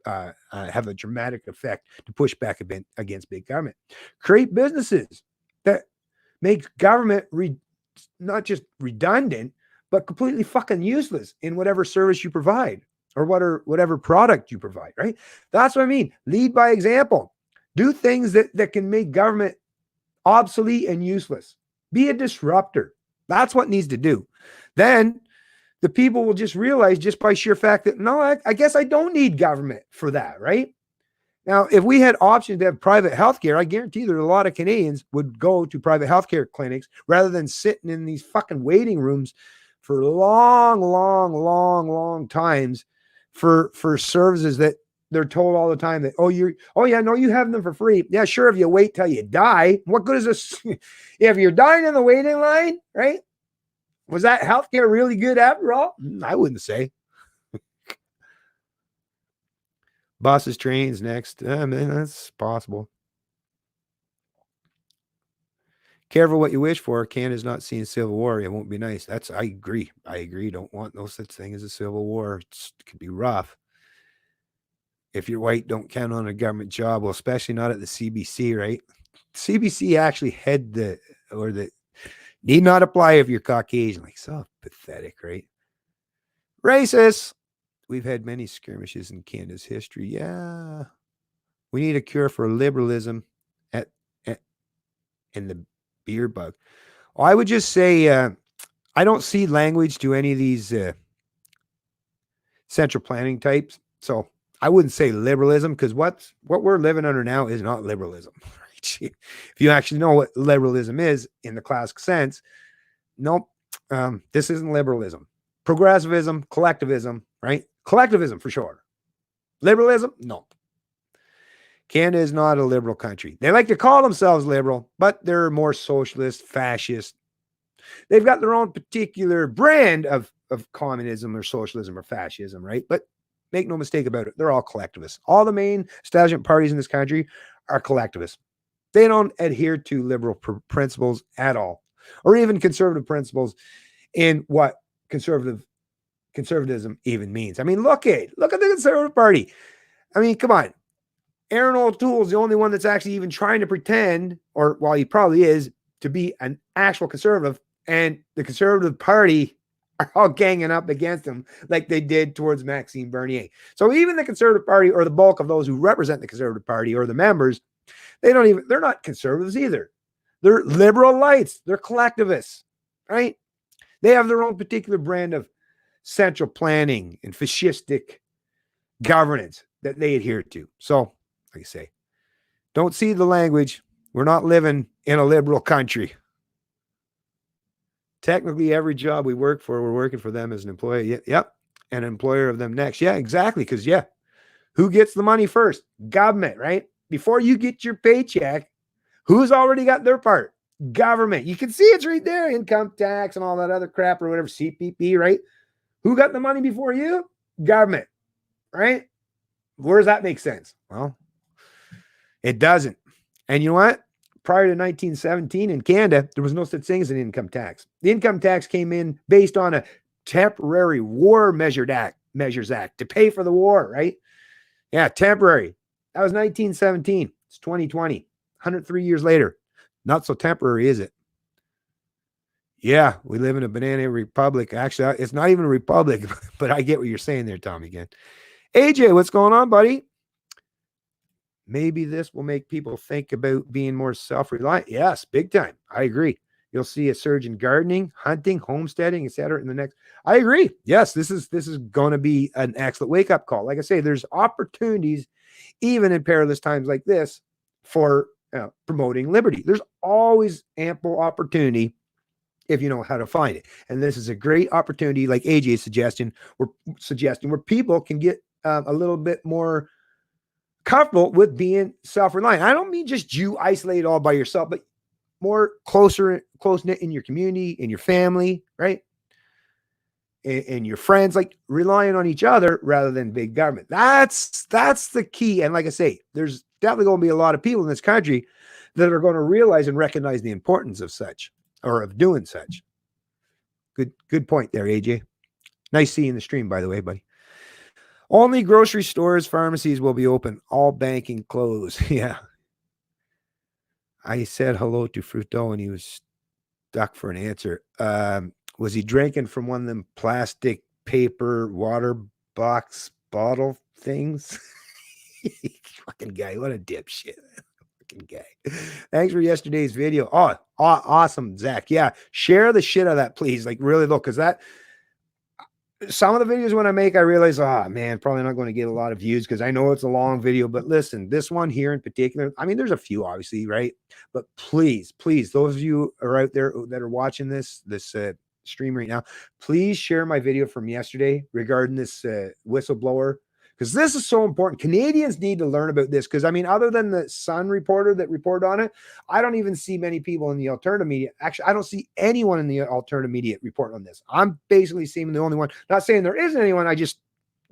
have a dramatic effect to push back against big government. Create businesses that make government not just redundant, but completely fucking useless in whatever service you provide or whatever product you provide, right? That's what I mean. Lead by example. Do things that can make government obsolete and useless. Be a disruptor. That's what needs to do. Then the people will just realize just by sheer fact that, no, I guess I don't need government for that, right? Now, if we had options to have private healthcare, I guarantee there are a lot of Canadians would go to private healthcare clinics rather than sitting in these fucking waiting rooms for long times for services that they're told all the time that, you have them for free. Yeah, sure, if you wait till you die. What good is this? If you're dying in the waiting line, right? Was that healthcare really good after all? I wouldn't say. Buses, trains next. I mean, that's possible. Careful what you wish for. Canada's not seeing civil war. It won't be nice. I agree. Don't want no such thing as a civil war. It could be rough. If you're white, don't count on a government job. Well, especially not at the CBC, right? CBC actually need not apply if you're Caucasian. Like, so pathetic, right? Racist. We've had many skirmishes in Canada's history. Yeah. We need a cure for liberalism in the beer bug. I would just say I don't see language to any of these central planning types. So I wouldn't say liberalism, because what we're living under now is not liberalism. If you actually know what liberalism is in the classic sense, nope, this isn't liberalism. Progressivism, collectivism, right? Collectivism for sure. Liberalism, no. Canada is not a liberal country. They like to call themselves liberal, but they're more socialist, fascist. They've got their own particular brand of communism or socialism or fascism, right? But make no mistake about it, they're all collectivists. All the main establishment parties in this country are collectivists. They don't adhere to liberal principles at all, or even conservative principles in what conservatism even means. I mean, look at the Conservative Party. I mean, come on. Aaron O'Toole is the only one that's actually even trying to pretend, or while he probably is, to be an actual conservative, and the Conservative Party are all ganging up against him like they did towards Maxime Bernier. So even the Conservative Party, or the bulk of those who represent the Conservative Party, or the members, they're not conservatives either. They're liberal lights. They're collectivists, right? They have their own particular brand of central planning and fascistic governance that they adhere to. So, like I say, don't see the language. We're not living in a liberal country. Technically, every job we work for, we're working for them as an employee. Yep. An employer of them next. Yeah, exactly. Because, who gets the money first? Government, right? Before you get your paycheck, who's already got their part? Government. You can see it's right there. Income tax and all that other crap, or whatever, CPP, right? Who got the money before you? Government, right? Where does that make sense? Well, it doesn't. And you know what? Prior to 1917 in Canada, there was no such thing as an income tax. The income tax came in based on a temporary War Measures Act to pay for the war, right? Yeah, temporary. That was 1917. It's 2020. 103 years later. Not so temporary, is it? Yeah, we live in a banana republic. Actually, it's not even a republic, but I get what you're saying there, Tommy, again. AJ, what's going on, buddy? Maybe this will make people think about being more self-reliant. Yes, big time. I agree. You'll see a surge in gardening, hunting, homesteading, etc. in the next. I agree. Yes, this is going to be an excellent wake-up call. Like I say, there's opportunities, even in perilous times like this, for promoting liberty. There's always ample opportunity if you know how to find it. And this is a great opportunity, like AJ's suggesting, where people can get a little bit more comfortable with being self-reliant. I don't mean just you isolated all by yourself, but more close-knit in your community, in your family, right? And your friends, like relying on each other rather than big government. That's the key. And like I say, there's definitely going to be a lot of people in this country that are going to realize and recognize the importance of such, or of doing such. Good point there, AJ. Nice seeing the stream, by the way, buddy. Only grocery stores, pharmacies will be open. All banking closed. Yeah. I said hello to Fruto and he was stuck for an answer. Was he drinking from one of them plastic paper water box bottle things? Fucking guy, what a dipshit. Fucking guy. Thanks for yesterday's video. Oh, awesome, Zach. Yeah, share the shit out of that, please. Like, really, though, because that some of the videos when I make, I realize, man, probably not going to get a lot of views because I know it's a long video. But listen, this one here in particular, I mean, there's a few, obviously, right? But please, those of you are out there that are watching this stream right now, please share my video from yesterday regarding this whistleblower, because this is so important. Canadians need to learn about this because, I mean, other than the Sun reporter that reported on it, I don't even see many people in the alternative media. Actually, I don't see anyone in the alternative media reporting on this. I'm basically seeing the only one. Not saying there isn't anyone. I just,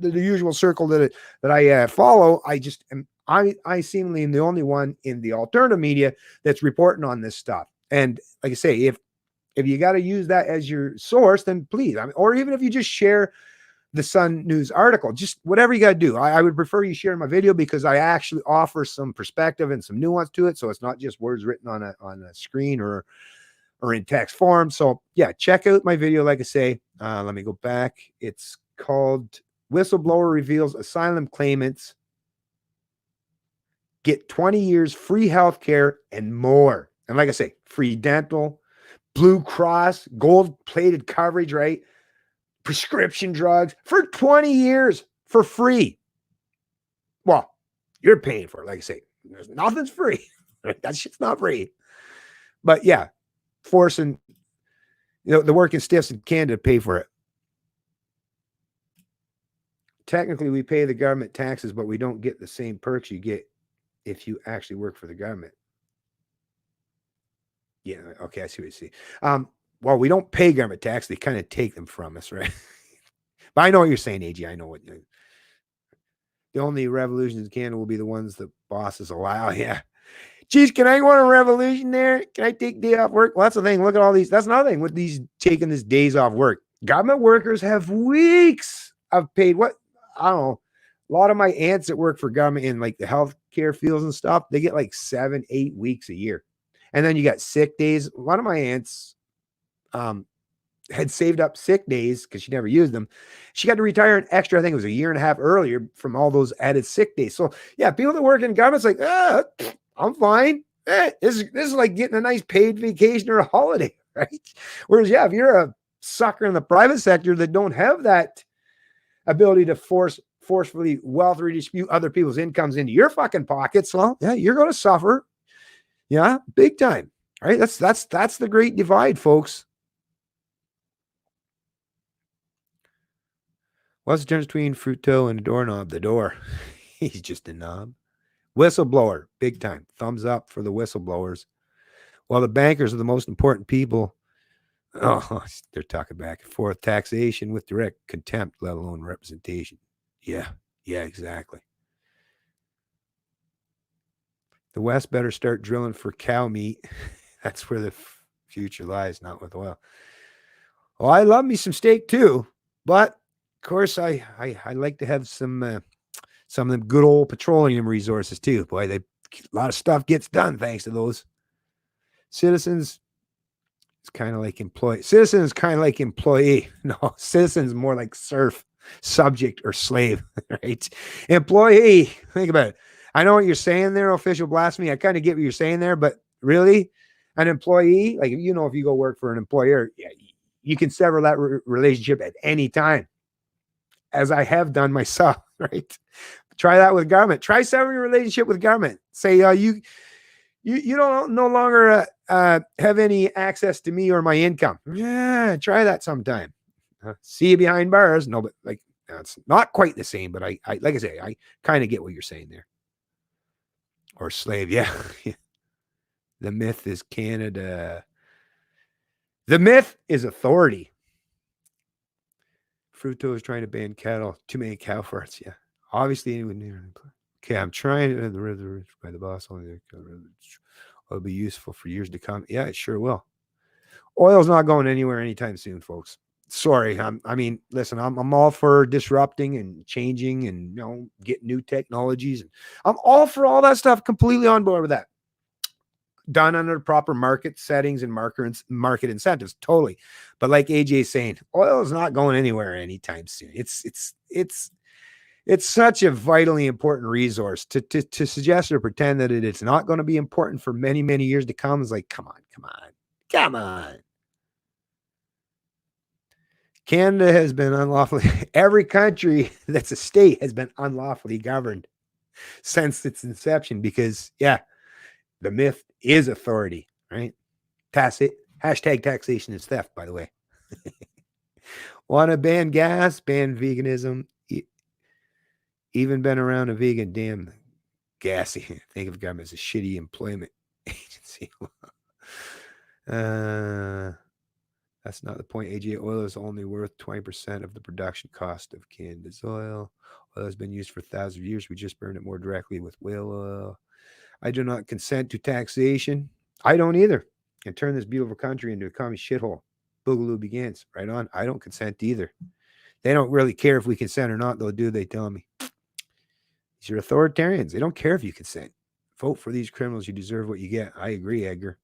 the usual circle that I follow, I just am, I seemingly am the only one in the alternative media that's reporting on this stuff. And like I say, if you got to use that as your source, then please, I mean, or even if you just share the Sun News article, just whatever you got to do. I would prefer you share my video because I actually offer some perspective and some nuance to it. So it's not just words written on a screen or in text form. So yeah, check out my video. Like I say, let me go back. It's called Whistleblower Reveals Asylum Claimants Get 20 Years Free Healthcare and More. And like I say, free dental, Blue Cross, gold-plated coverage, right? Prescription drugs for 20 years for free. Well, you're paying for it. Like I say, nothing's free. That shit's not free. But yeah, forcing the working stiffs in Canada to pay for it. Technically, we pay the government taxes, but we don't get the same perks you get if you actually work for the government. Yeah, okay, I see what you see. Well, we don't pay government tax. They kind of take them from us, right? But I know what you're saying, AG. I know what you're. The only revolutions in Canada will be the ones that bosses allow. Yeah. Geez, can I go on a revolution there? Can I take day off work? Well, that's the thing. Look at all these. That's another thing with these taking these days off work. Government workers have weeks of paid. What? I don't know. A lot of my aunts that work for government in like the healthcare fields and stuff, they get like 7-8 weeks a year. And then you got sick days. One of my aunts had saved up sick days because she never used them. She got to retire an extra, I think it was a year and a half earlier from all those added sick days. So yeah, people that work in government's like, I'm fine. This is like getting a nice paid vacation or a holiday, right? Whereas, yeah, if you're a sucker in the private sector that don't have that ability to forcefully wealth redistribute other people's incomes into your fucking pockets, well, yeah, you're going to suffer. Yeah, big time. Right? That's the great divide, folks. What's the difference between Fruto and a doorknob? The door. He's just a knob. Whistleblower, big time. Thumbs up for the whistleblowers. Well, the bankers are the most important people. Oh, they're talking back and forth. Taxation with direct contempt, let alone representation. Yeah, exactly. The West better start drilling for cow meat. That's where the future lies, not with oil. Well, I love me some steak too, but of course I like to have some of them good old petroleum resources too. Boy, a lot of stuff gets done thanks to those. Citizens, it's kind of like employee. Citizen is kind of like employee. No, citizen's more like serf, subject, or slave, right? Employee, think about it. I know what you're saying there, official blasphemy. I kind of get what you're saying there, but really, an employee, like, if you go work for an employer, yeah, you can sever that relationship at any time, as I have done myself, right? Try that with government. Try severing your relationship with government. Say, you don't no longer have any access to me or my income. Yeah, try that sometime. See you behind bars. No, but like, it's not quite the same, but I like I say, I kind of get what you're saying there. Or slave, yeah. The myth is Canada. The myth is authority. Fruto is trying to ban cattle. Too many cow farts, yeah. Obviously, anyone. Okay, I'm trying to the rich by the boss. Only it'll be useful for years to come. Yeah, it sure will. Oil's not going anywhere anytime soon, folks. Sorry. I mean, listen, I'm all for disrupting and changing and, you know, getting new technologies. And I'm all for all that stuff, completely on board with that. Done under proper market settings and market incentives, totally. But like AJ is saying, oil is not going anywhere anytime soon. It's such a vitally important resource to suggest or pretend that it's not going to be important for many, many years to come is like, come on. Canada has been unlawfully, every country that's a state has been unlawfully governed since its inception because, yeah, the myth is authority, right? Hashtag taxation is theft, by the way. Want to ban gas, ban veganism, even been around a vegan, damn gassy. Think of government as a shitty employment agency. That's not the point. AJ, oil is only worth 20% of the production cost of Canada's oil. Oil has been used for thousands of years. We just burn it more directly with whale oil. I do not consent to taxation. I don't either. And turn this beautiful country into a communist shithole. Boogaloo begins. Right on. I don't consent either. They don't really care if we consent or not, though, do they? Tell me. These are authoritarians. They don't care if you consent. Vote for these criminals. You deserve what you get. I agree, Edgar.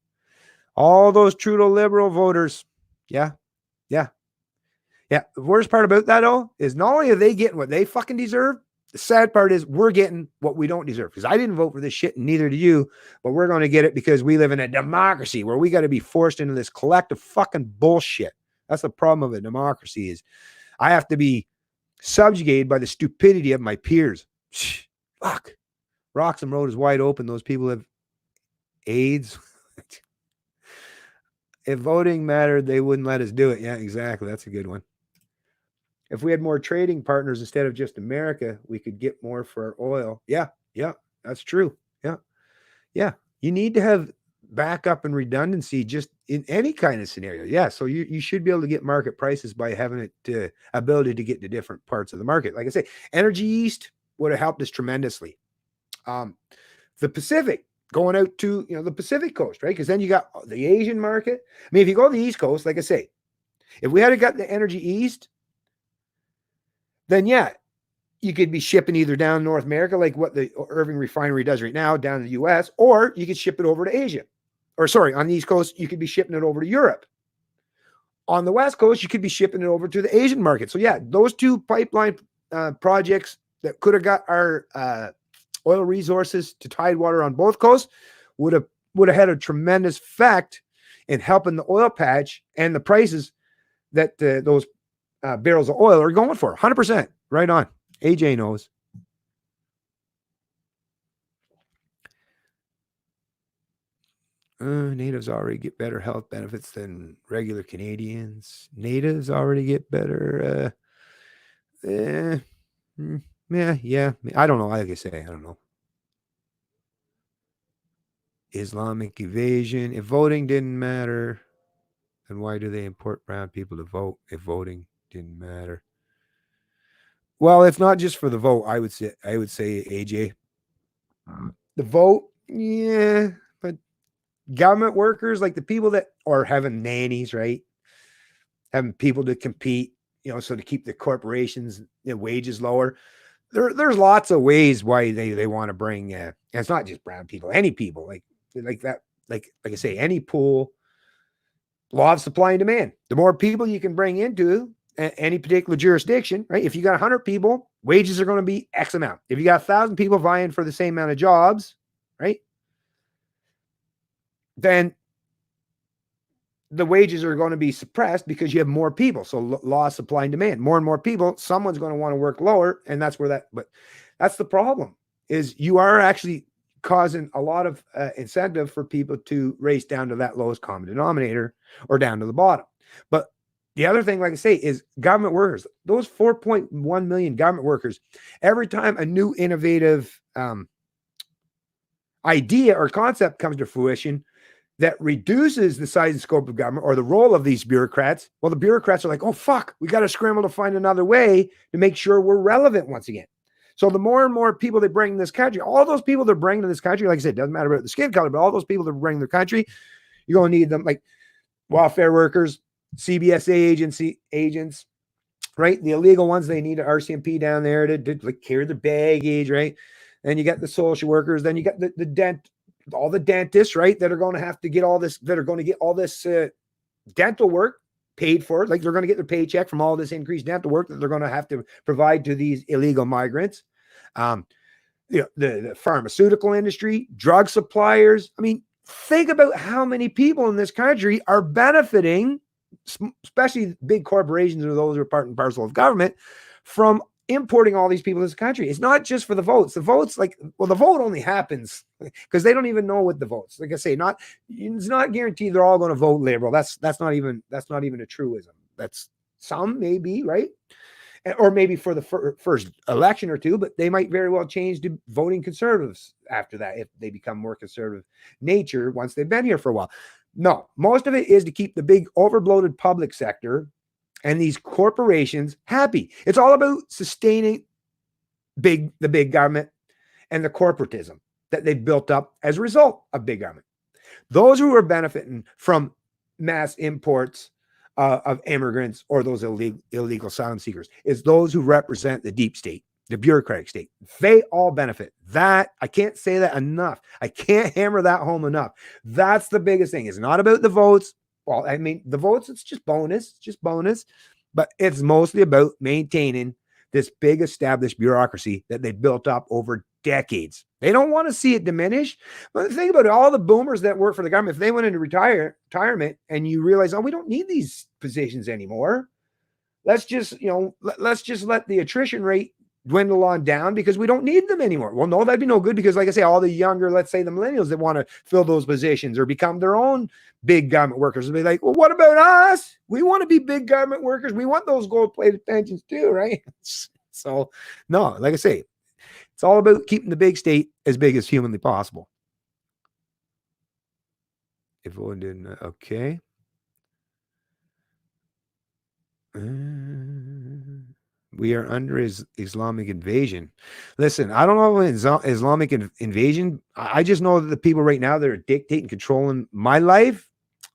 All those Trudeau liberal voters. Yeah. The worst part about that, though, is not only are they getting what they fucking deserve, the sad part is we're getting what we don't deserve. Because I didn't vote for this shit, and neither do you, but we're going to get it because we live in a democracy where we got to be forced into this collective fucking bullshit. That's the problem of a democracy is I have to be subjugated by the stupidity of my peers. Fuck. Roxham Road is wide open. Those people have AIDS. If voting mattered, they wouldn't let us do it. Yeah, exactly. That's a good one. If we had more trading partners instead of just America, we could get more for our oil. Yeah, that's true. Yeah. You need to have backup and redundancy just in any kind of scenario. Yeah, so you should be able to get market prices by having it ability to get to different parts of the market. Like I say, Energy East would have helped us tremendously. The Pacific, going out to the Pacific coast, right? Because then you got the Asian market. I mean, if you go to the East Coast, like I say, if we had got the Energy East, then yeah, you could be shipping either down North America, like what the Irving refinery does right now, down to the US, or you could ship it over to Asia. Or sorry, on the East Coast, you could be shipping it over to Europe. On the West Coast, you could be shipping it over to the Asian market. So yeah, those two pipeline projects that could have got our oil resources to Tidewater on both coasts would have had a tremendous effect in helping the oil patch and the prices that those barrels of oil are going for. 100%. Right on. AJ knows. Natives already get better health benefits than regular Canadians. Natives already get better. Yeah. I don't know. Like I say, I don't know. Islamic evasion. If voting didn't matter, then why do they import brown people to vote if voting didn't matter? Well, it's not just for the vote. I would say, AJ, the vote, yeah, but government workers, like the people that are having nannies, right? Having people to compete, so to keep the corporations' wages lower. There's lots of ways why they want to bring. And it's not just brown people, any people like that. Like I say, any pool. Law of supply and demand. The more people you can bring into any particular jurisdiction, right? If you got 100 people, wages are going to be X amount. If you got 1,000 people vying for the same amount of jobs, right? Then the wages are going to be suppressed because you have more people. So law of supply and demand, more and more people, someone's going to want to work lower. And that's where but that's the problem is you are actually causing a lot of incentive for people to race down to that lowest common denominator or down to the bottom. But the other thing, like I say, is government workers, those 4.1 million government workers, every time a new innovative idea or concept comes to fruition that reduces the size and scope of government or the role of these bureaucrats, well, the bureaucrats are like, oh, fuck, we got to scramble to find another way to make sure we're relevant once again. So the more and more people they bring in this country, all those people they're bringing to this country, like I said, it doesn't matter about the skin color, but all those people that bring their country, you're going to need them. Like welfare workers, CBSA agents, right? The illegal ones, they need an RCMP down there to like carry the baggage, right? Then you got the social workers, then you got all the dentists, right? That are going to have to get all this, that are going to get all this dental work paid for. Like they're going to get their paycheck from all this increased dental work that they're going to have to provide to these illegal migrants. The pharmaceutical industry, drug suppliers. I mean, think about how many people in this country are benefiting, especially big corporations or those who are part and parcel of government, from importing all these people to this country. It's not just for the votes. The votes, the vote only happens because they don't even know what the votes. Like I say, it's not guaranteed they're all going to vote Liberal. That's not even a truism. That's some maybe, right? Or maybe for the first election or two, but they might very well change to voting Conservatives after that if they become more conservative nature once they've been here for a while. No, most of it is to keep the big overbloated public sector and these corporations happy. It's all about sustaining the big government and the corporatism that they've built up as a result of big government. Those who are benefiting from mass imports of immigrants or those illegal asylum seekers is those who represent the deep state, the bureaucratic state. They all benefit. That, I can't say that enough. I can't hammer that home enough. That's the biggest thing. It's not about the votes. Well, I mean, the votes, it's just bonus, but it's mostly about maintaining this big established bureaucracy that they built up over decades. They don't want to see it diminish. But think about it, all the boomers that work for the government, if they went into retirement and you realize, oh, we don't need these positions anymore. Let's just let the attrition rate dwindle on down because we don't need them anymore. Well, no, that'd be no good because, like I say, all the younger, let's say the millennials that want to fill those positions or become their own big government workers will be like, well, what about us? We want to be big government workers. We want those gold-plated pensions too, right? So, no, like I say, it's all about keeping the big state as big as humanly possible. If one didn't, okay. We are under Islamic invasion. Listen, I don't know Islamic invasion. I just know that the people right now that are dictating, controlling my life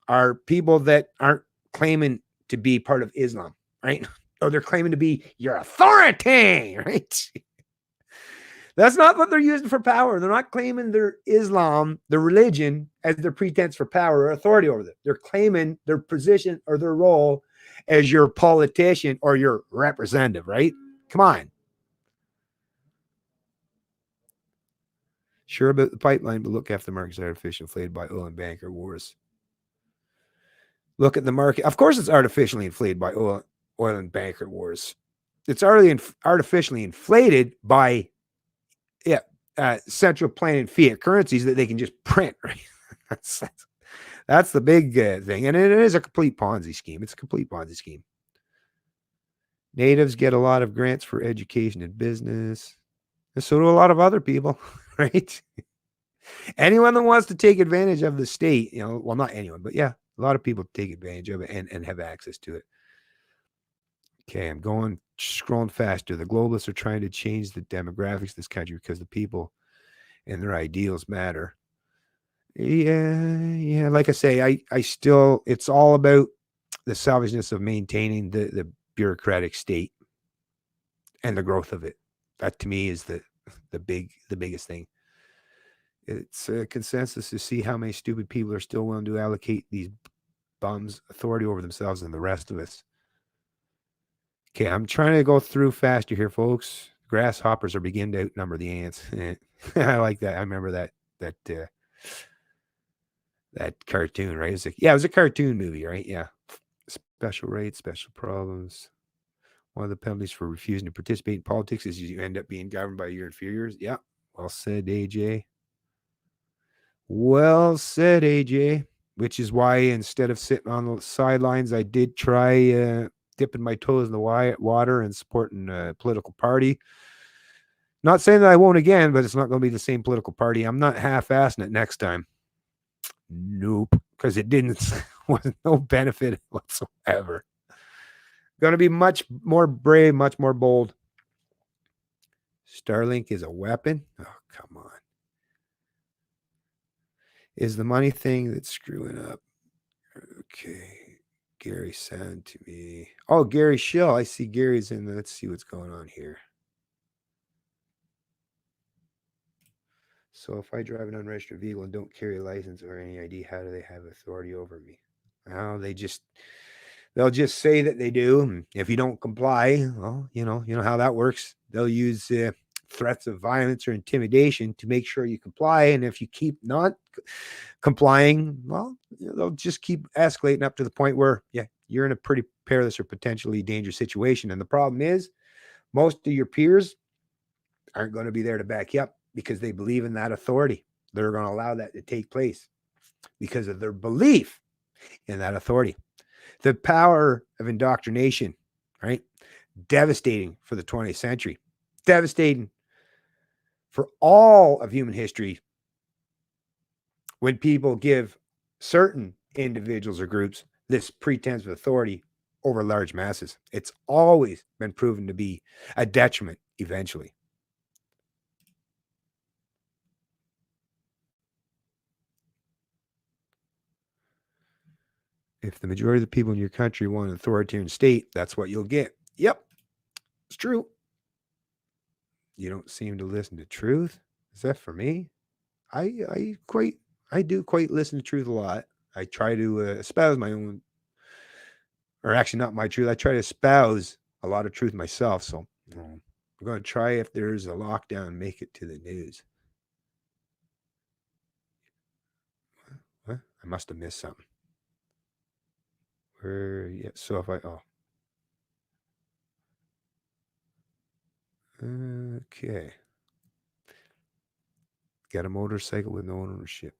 are people that aren't claiming to be part of Islam, right? Or they're claiming to be your authority, right? That's not what they're using for power. They're not claiming their Islam, their religion, as their pretense for power or authority over them. They're claiming their position or their role as your politician or your representative, right? Come on. Sure about the pipeline, but look after the market's artificially inflated by oil and banker wars. Look at the market. Of course, it's artificially inflated by oil and banker wars. It's artificially inflated by central planning fiat currencies that they can just print, right? That's the big thing. And it is a complete Ponzi scheme. It's a complete Ponzi scheme. Natives get a lot of grants for education and business. And so do a lot of other people, right? Anyone that wants to take advantage of the state, well, not anyone, but yeah, a lot of people take advantage of it and have access to it. Okay, I'm scrolling faster. The globalists are trying to change the demographics of this country because the people and their ideals matter. Yeah. Like I say, I still, it's all about the selfishness of maintaining the bureaucratic state and the growth of it. That to me is the biggest thing. It's a consensus to see how many stupid people are still willing to allocate these bums authority over themselves and the rest of us. Okay, I'm trying to go through faster here, folks. Grasshoppers are beginning to outnumber the ants. I like that. I remember that cartoon, right? It was a cartoon movie, right? Yeah. Special rates, special problems. One of the penalties for refusing to participate in politics is you end up being governed by your inferiors. Yeah. Well said, AJ. Well said, AJ. Which is why instead of sitting on the sidelines, I did try dipping my toes in the water and supporting a political party. Not saying that I won't again, but it's not going to be the same political party. I'm not half-assing it next time. Nope, because it wasn't no benefit whatsoever. Going to be much more brave, much more bold. Starlink is a weapon? Oh, come on. Is the money thing that's screwing up. Okay. Gary sent to me. Oh, Gary Schill. I see Gary's in. Let's see what's going on here. So if I drive an unregistered vehicle and don't carry a license or any ID, how do they have authority over me? Well, they'll just say that they do. And if you don't comply, well, you know how that works. They'll use threats of violence or intimidation to make sure you comply. And if you keep not complying, well, they'll just keep escalating up to the point where, yeah, you're in a pretty perilous or potentially dangerous situation. And the problem is, most of your peers aren't going to be there to back you up because they believe in that authority. They're going to allow that to take place because of their belief in that authority. The power of indoctrination, right? Devastating for the 20th century, devastating for all of human history. When people give certain individuals or groups this pretense of authority over large masses, it's always been proven to be a detriment eventually. If the majority of the people in your country want an authoritarian state, that's what you'll get. Yep, it's true. You don't seem to listen to truth. Is that for me? I do quite listen to truth a lot. I try to espouse my own, or actually not my truth. I try to espouse a lot of truth myself. So I'm going to try, if there's a lockdown, make it to the news. What? I must have missed something. Where? Yeah. So if I okay, got a motorcycle with no ownership.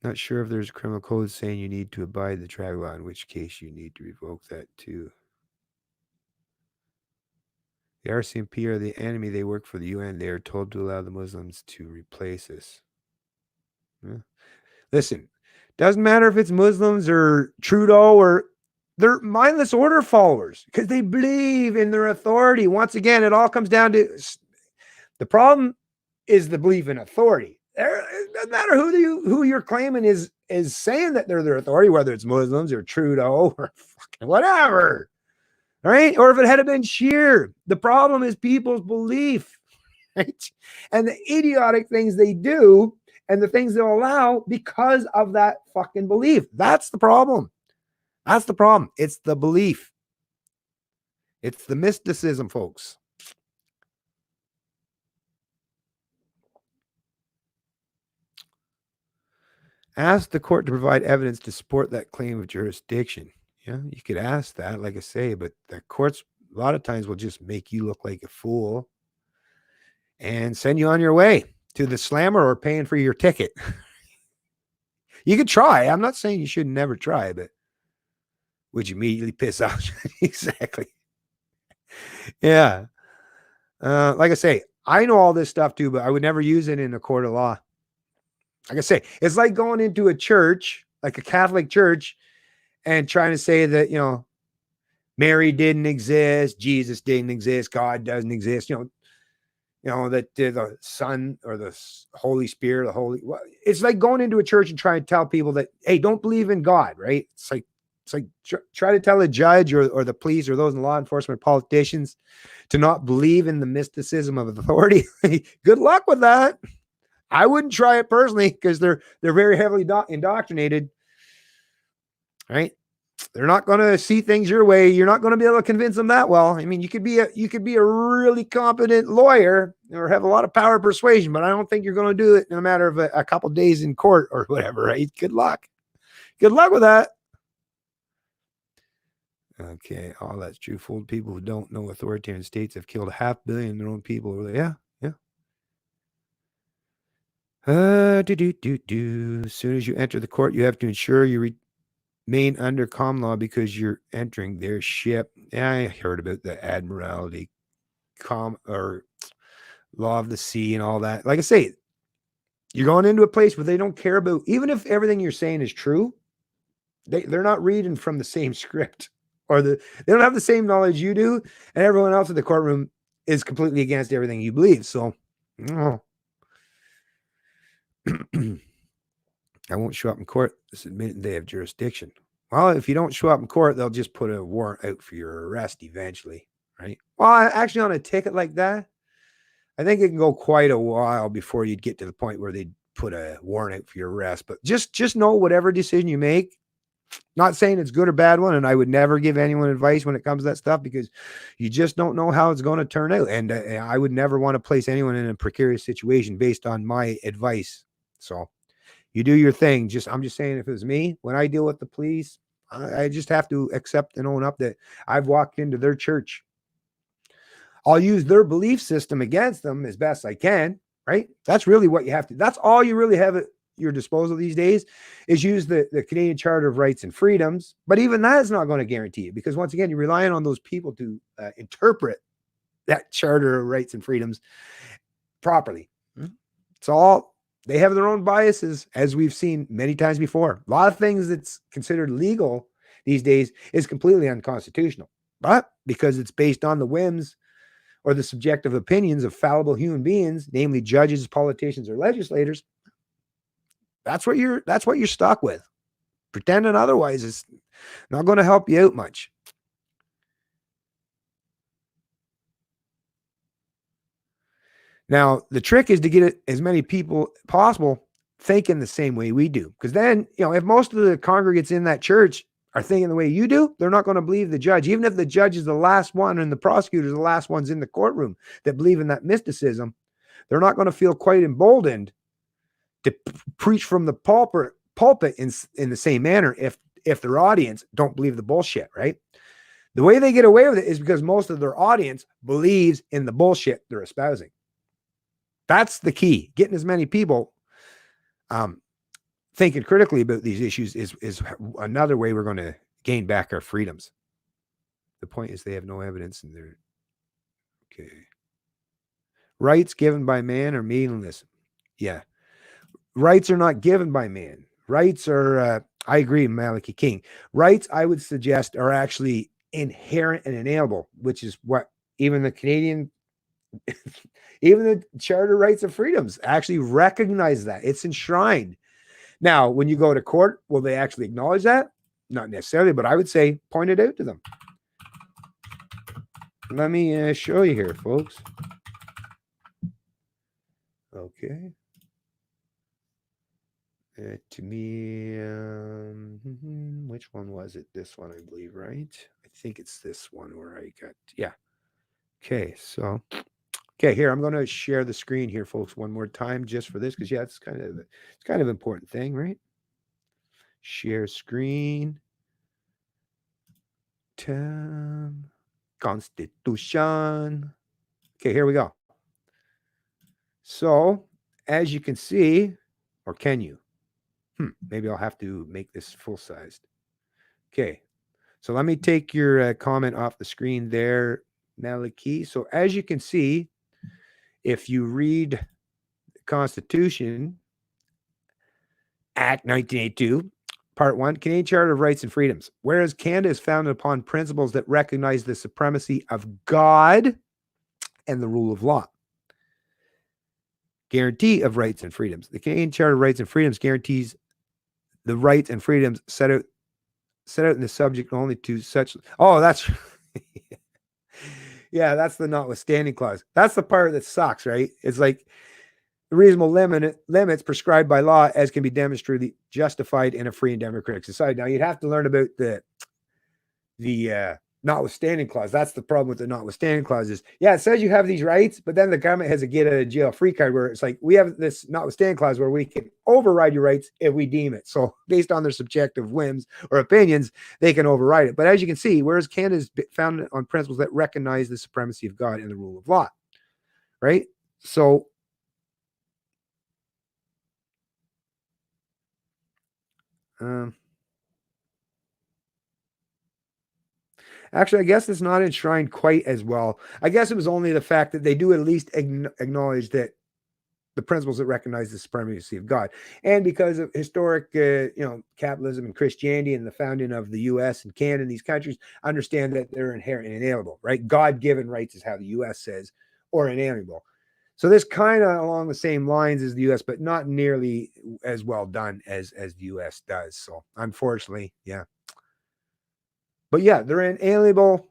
Not sure if there's a criminal code saying you need to abide the traffic law, in which case you need to revoke that too. The RCMP are the enemy. They work for the UN. They are told to allow the Muslims to replace us. Yeah. Listen, doesn't matter if it's Muslims or Trudeau, or they're mindless order followers because they believe in their authority. Once again, it all comes down to the problem is the belief in authority. It doesn't matter who you're claiming is saying that they're their authority, whether it's Muslims or Trudeau or fucking whatever. All right. Or if it had been Scheer. The problem is people's belief, right? And the idiotic things they do and the things they'll allow because of that fucking belief. That's the problem. That's the problem. It's the belief. It's the mysticism, folks. Ask the court to provide evidence to support that claim of jurisdiction. Yeah, you could ask that, like I say, but the courts a lot of times will just make you look like a fool and send you on your way to the slammer or paying for your ticket. You could try. I'm not saying you should never try, but would you immediately piss out? Exactly. Yeah. Like I say, I know all this stuff too, but I would never use it in a court of law. Like I say, it's like going into a church, like a Catholic church, and trying to say that, Mary didn't exist, Jesus didn't exist, God doesn't exist, that the Son or the Holy Spirit, it's like going into a church and trying to tell people that, hey, don't believe in God, right? It's like try to tell a judge or the police or those in law enforcement, politicians, to not believe in the mysticism of authority. Good luck with that. I wouldn't try it personally because they're very heavily indoctrinated, right? They're not going to see things your way. You're not going to be able to convince them that well. I mean, you could be a really competent lawyer or have a lot of power of persuasion, but I don't think you're going to do it in a matter of a couple of days in court or whatever, right? Good luck. Good luck with that. Okay, all that's true. Fooled people who don't know authoritarian states have killed 500 million of their own people. Yeah. As soon as you enter the court, you have to ensure you remain under common law because you're entering their ship. Yeah, I heard about the Admiralty or law of the sea and all that. Like I say, you're going into a place where they don't care about, even if everything you're saying is true, they're not reading from the same script, or they don't have the same knowledge you do, and everyone else in the courtroom is completely against everything you believe. So, I won't show up in court. This admitting they have jurisdiction. Well, if you don't show up in court, they'll just put a warrant out for your arrest eventually, right? Well, actually, on a ticket like that, I think it can go quite a while before you'd get to the point where they'd put a warrant out for your arrest. But just know whatever decision you make, not saying it's good or bad one, and I would never give anyone advice when it comes to that stuff because you just don't know how it's going to turn out. And I would never want to place anyone in a precarious situation based on my advice. So you do your thing. I'm just saying, if it was me, when I deal with the police, I just have to accept and own up that I've walked into their church. I'll use their belief system against them as best I can, right? That's really what you have to. That's all you really have at your disposal these days, is use the Canadian Charter of Rights and Freedoms. But even that is not going to guarantee it, because once again, you're relying on those people to interpret that Charter of Rights and Freedoms properly. It's all, they have their own biases, as we've seen many times before. A lot of things that's considered legal these days is completely unconstitutional, but because it's based on the whims or the subjective opinions of fallible human beings, namely judges, politicians, or legislators, that's what you're stuck with. Pretending otherwise is not going to help you out much. Now, the trick is to get as many people possible thinking the same way we do. Because then, if most of the congregants in that church are thinking the way you do, they're not going to believe the judge. Even if the judge is the last one and the prosecutor is the last ones in the courtroom that believe in that mysticism, they're not going to feel quite emboldened to preach from the pulpit in the same manner if their audience don't believe the bullshit, right? The way they get away with it is because most of their audience believes in the bullshit they're espousing. That's the key. Getting as many people thinking critically about these issues is another way we're going to gain back our freedoms. The point is they have no evidence in their rights given by man are meaningless. Yeah. Rights are not given by man. Rights are, I agree, Malachi King. Rights, I would suggest, are actually inherent and inalienable, which is what even the Canadian, even the Charter of Rights and Freedoms actually recognize that. It's enshrined. Now, when you go to court, will they actually acknowledge that? Not necessarily, but I would say point it out to them. Let me show you here, folks. Okay. To me, which one was it? This one, I believe, right? I think it's this one where I got, yeah. Okay, so, here, I'm going to share the screen here, folks, one more time just for this, because, yeah, it's kind of an important thing, right? Share screen. Constitution. Okay, here we go. So, as you can see, or can you? Maybe I'll have to make this full-sized. Okay, so let me take your comment off the screen there, Malachi. So as you can see, if you read the Constitution, Act 1982, Part 1, Canadian Charter of Rights and Freedoms. Whereas Canada is founded upon principles that recognize the supremacy of God and the rule of law. Guarantee of rights and freedoms. The Canadian Charter of Rights and Freedoms guarantees the rights and freedoms set out in the subject only to such. Oh, that's yeah, that's the notwithstanding clause. That's the part that sucks, right? It's like the reasonable limits prescribed by law as can be demonstrably justified in a free and democratic society. Now, you'd have to learn about the notwithstanding clause. That's the problem with the notwithstanding clause is, yeah, it says you have these rights, but then the government has a get out of jail free card where it's like, we have this notwithstanding clause where we can override your rights if we deem it. So based on their subjective whims or opinions, they can override it. But as you can see, whereas Canada is founded on principles that recognize the supremacy of God and the rule of law, right? So actually, I guess it's not enshrined quite as well. I guess it was only the fact that they do at least acknowledge that the principles that recognize the supremacy of God. And because of historic, capitalism and Christianity and the founding of the U.S. and Canada and these countries, understand that they're inherent and inalienable, right? God-given rights is how the U.S. says, or inalienable. So this kind of along the same lines as the US, but not nearly as well done as the US does. So unfortunately, yeah. But yeah, they're inalienable.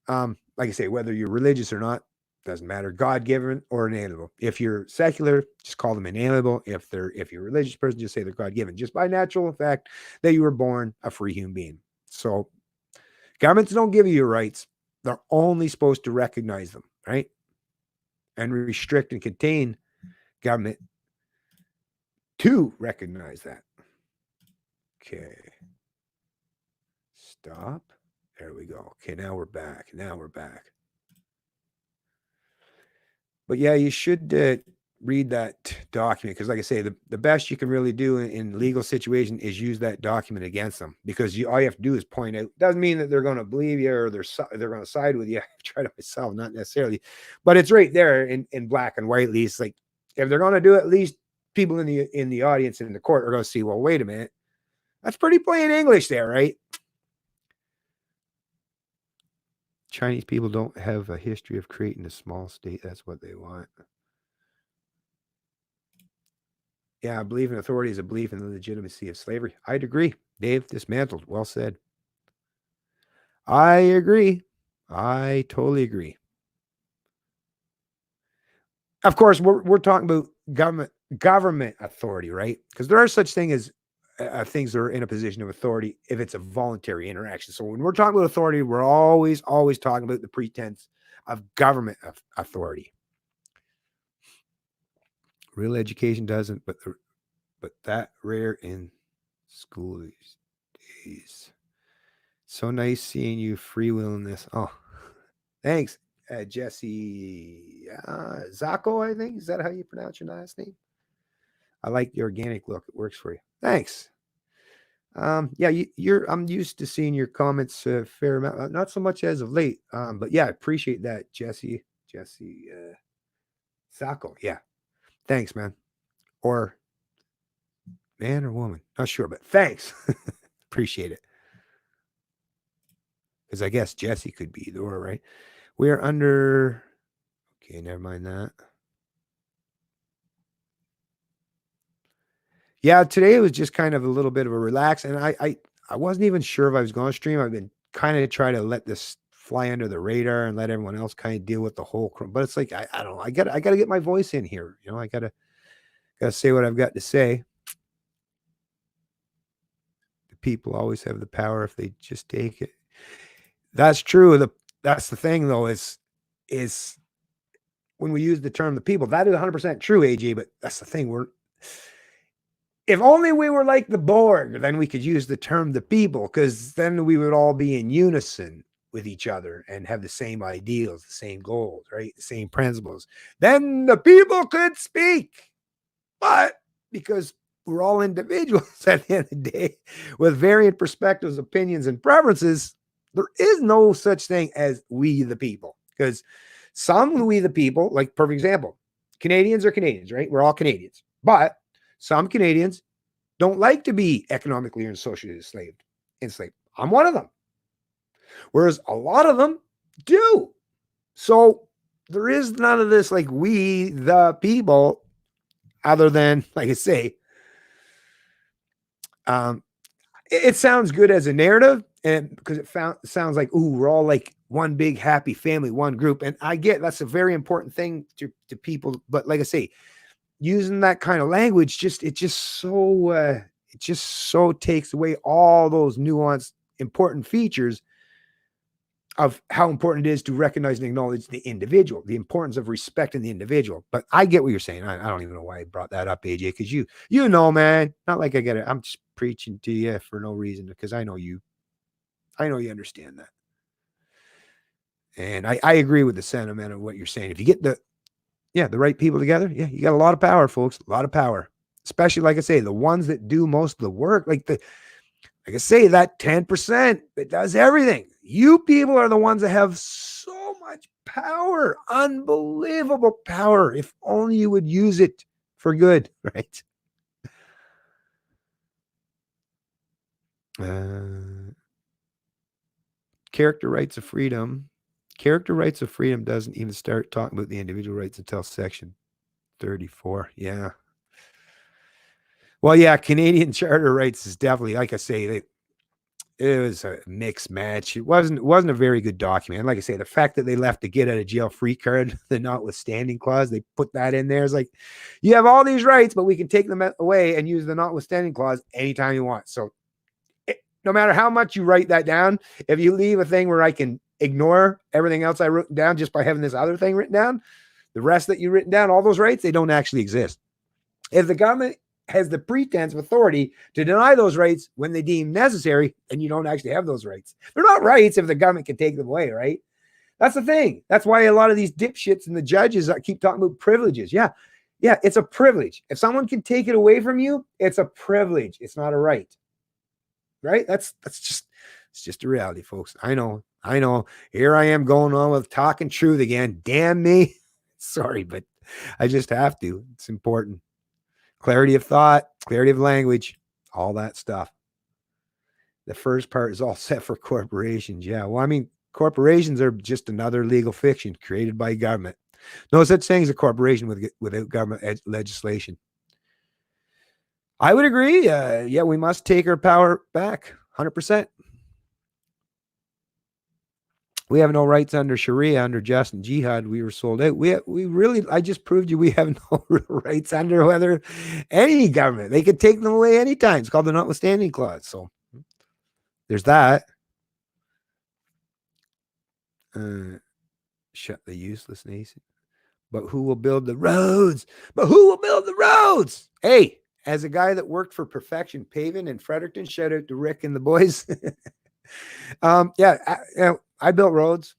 Like I say, whether you're religious or not, doesn't matter. God given or inalienable. If you're secular, just call them inalienable. If you're a religious person, just say they're God given, just by natural fact that you were born a free human being. So governments don't give you your rights. They're only supposed to recognize them, right? And restrict and contain government to recognize that. Okay. Stop. There we go. Okay, now we're back. But yeah, you should read that document because, like I say, the best you can really do in legal situation is use that document against them because all you have to do is point out. Doesn't mean that they're going to believe you or they're going to side with you. I've tried it myself, not necessarily, but it's right there in black and white. At least, like if they're going to do it, at least people in the audience and in the court are going to see. Well, wait a minute, that's pretty plain English there, right? Chinese people don't have a history of creating a small state. That's what they want. Yeah, I believe in authority is a belief in the legitimacy of slavery. I'd agree. Dave, dismantled. Well said. I agree. I totally agree. Of course, we're talking about government authority, right? Because there are such thing as things that are in a position of authority if it's a voluntary interaction. So when we're talking about authority, we're always talking about the pretense of government authority. Real education doesn't, but that rare in school these days. So nice seeing you freewheeling this. Oh, thanks, Jesse Zacco. I think is that how you pronounce your last name? I like the organic look. It works for you. Thanks. Yeah, you're. I'm used to seeing your comments a fair amount. Not so much as of late. But yeah, I appreciate that, Jesse. Jesse Zacco. Yeah, thanks, man. Or man or woman? Not sure, but thanks. Appreciate it. Because I guess Jesse could be either or, right? We are under. Okay, never mind that. Yeah, today it was just kind of a little bit of a relax, and I wasn't even sure if I was going to stream. I've been kind of trying to let this fly under the radar and let everyone else kind of deal with the whole. But it's like I don't know. I got to get my voice in here. You know, I gotta say what I've got to say. The people always have the power if they just take it. That's true. That's the thing though. Is when we use the term the people, that is 100% true, AJ. But that's the thing. If only we were like the Borg, then we could use the term the people, because then we would all be in unison with each other and have the same ideals, the same goals, right? The same principles. Then the people could speak. But because we're all individuals at the end of the day with variant perspectives, opinions, and preferences, there is no such thing as we the people. Because some we the people, like perfect example, Canadians are Canadians, right? We're all Canadians. But some Canadians don't like to be economically and socially enslaved. I'm one of them. Whereas a lot of them do. So there is none of this like we the people, other than, like I say, it sounds good as a narrative, and because it sounds like, ooh, we're all like one big happy family, one group. And I get that's a very important thing to people. But like I say, using that kind of language it just so takes away all those nuanced important features of how important it is to recognize and acknowledge the individual, the importance of respecting the individual. But I get what you're saying. I don't even know why I brought that up, AJ, because you know, man, not like I get it. I'm just preaching to you for no reason because I know you understand that. And I agree with the sentiment of what you're saying. If you get the right people together, yeah, you got a lot of power, folks. A lot of power. Especially, like I say, the ones that do most of the work, like I say, that 10% that does everything. You people are the ones that have so much power, unbelievable power. If only you would use it for good, right? Character rights of freedom Character rights of freedom doesn't even start talking about the individual rights until section 34. Yeah. Well, yeah, Canadian Charter rights is definitely, like I say, it was a mixed match. It wasn't a very good document. And like I say, the fact that they left the get out of jail free card, the notwithstanding clause, they put that in there. It's like, you have all these rights, but we can take them away and use the notwithstanding clause anytime you want. So no matter how much you write that down, if you leave a thing where I can ignore everything else I wrote down just by having this other thing written down, the rest that you've written down, all those rights, they don't actually exist. If the government has the pretense of authority to deny those rights when they deem necessary, and you don't actually have those rights. They're not rights if the government can take them away, right? That's the thing. That's why a lot of these dipshits and the judges keep talking about privileges. Yeah, it's a privilege. If someone can take it away from you, it's a privilege. It's not a right. Right? It's just a reality, folks. I know. Here I am going on with talking truth again. Damn me. Sorry, but I just have to. It's important. Clarity of thought, clarity of language, all that stuff. The first part is all set for corporations. Yeah. Well, I mean, corporations are just another legal fiction created by government. No such thing as a corporation without government legislation. I would agree. Yeah, we must take our power back. 100%. We have no rights under Sharia, under just and jihad. We were sold out. We really, I just proved you we have no rights under whether any government. They could take them away anytime. It's called the notwithstanding clause. So there's that. Shut the useless nation. But who will build the roads? Hey, as a guy that worked for Perfection Paving in Fredericton, shout out to Rick and the boys. I built roads,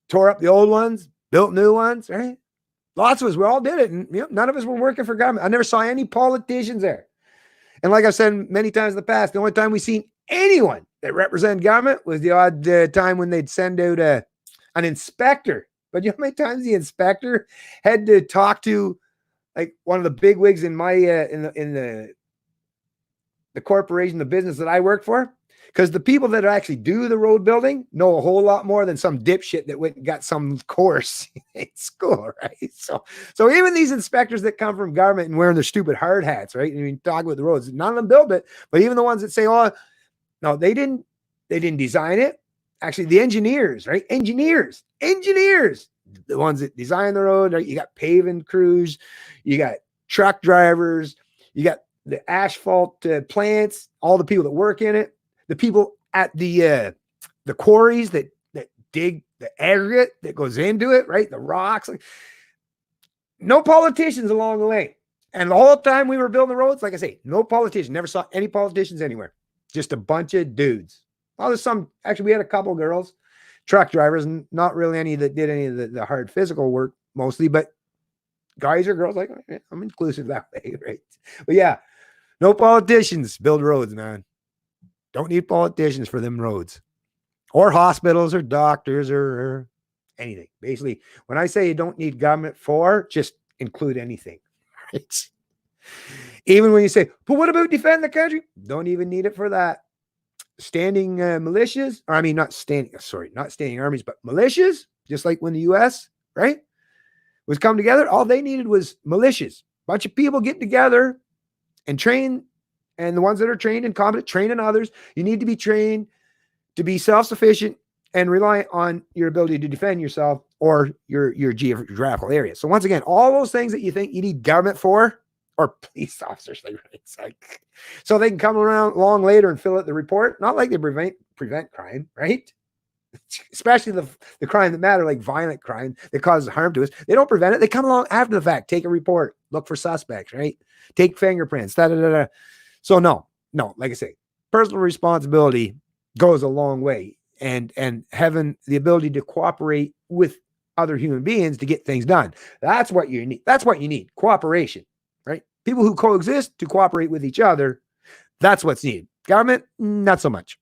tore up the old ones, built new ones, right? Lots of us, we all did it. And none of us were working for government. I never saw any politicians there. And like I've said many times in the past, the only time we seen anyone that represented government was the odd time when they'd send out an inspector. But you know how many times the inspector had to talk to like one of the big wigs in my in the corporation, the business that I work for? Because the people that actually do the road building know a whole lot more than some dipshit that went and got some course in school, right? So even these inspectors that come from government and wearing their stupid hard hats, right? I mean, talk about the roads. None of them build it, but even the ones that say, "Oh, no, they didn't design it." Actually, the engineers, right? Engineers, the ones that design the road. Right? You got paving crews, you got truck drivers, you got the asphalt plants, all the people that work in it. The people at the quarries that dig the aggregate that goes into it, right? The rocks. Like, no politicians along the way. And the whole time we were building the roads, like I say, no politicians. Never saw any politicians anywhere. Just a bunch of dudes. Well, there's some. Actually, we had a couple girls, truck drivers, and not really any that did any of the hard physical work mostly, but guys or girls, like, I'm inclusive that way, right? But yeah, no politicians build roads, man. Don't need politicians for them roads or hospitals or doctors or anything. Basically, when I say you don't need government for, just include anything. Right? Even when you say, but what about defend the country? Don't even need it for that. Standing militias, or I mean, not standing armies, but militias, just like when the U.S., right, was come together, all they needed was militias. Bunch of people getting together and train. And the ones that are trained and competent, training others. You need to be trained to be self-sufficient and rely on your ability to defend yourself or your geographical area. So once again, all those things that you think you need government for, or police officers, like, so they can come along later and fill out the report. Not like they prevent crime, right? Especially the crime that matter, like violent crime that causes harm to us. They don't prevent it. They come along after the fact, take a report, look for suspects, right? Take fingerprints, So no, like I say, personal responsibility goes a long way, and having the ability to cooperate with other human beings to get things done. That's what you need. That's what you need. Cooperation, right? People who coexist to cooperate with each other. That's what's needed. Government, not so much.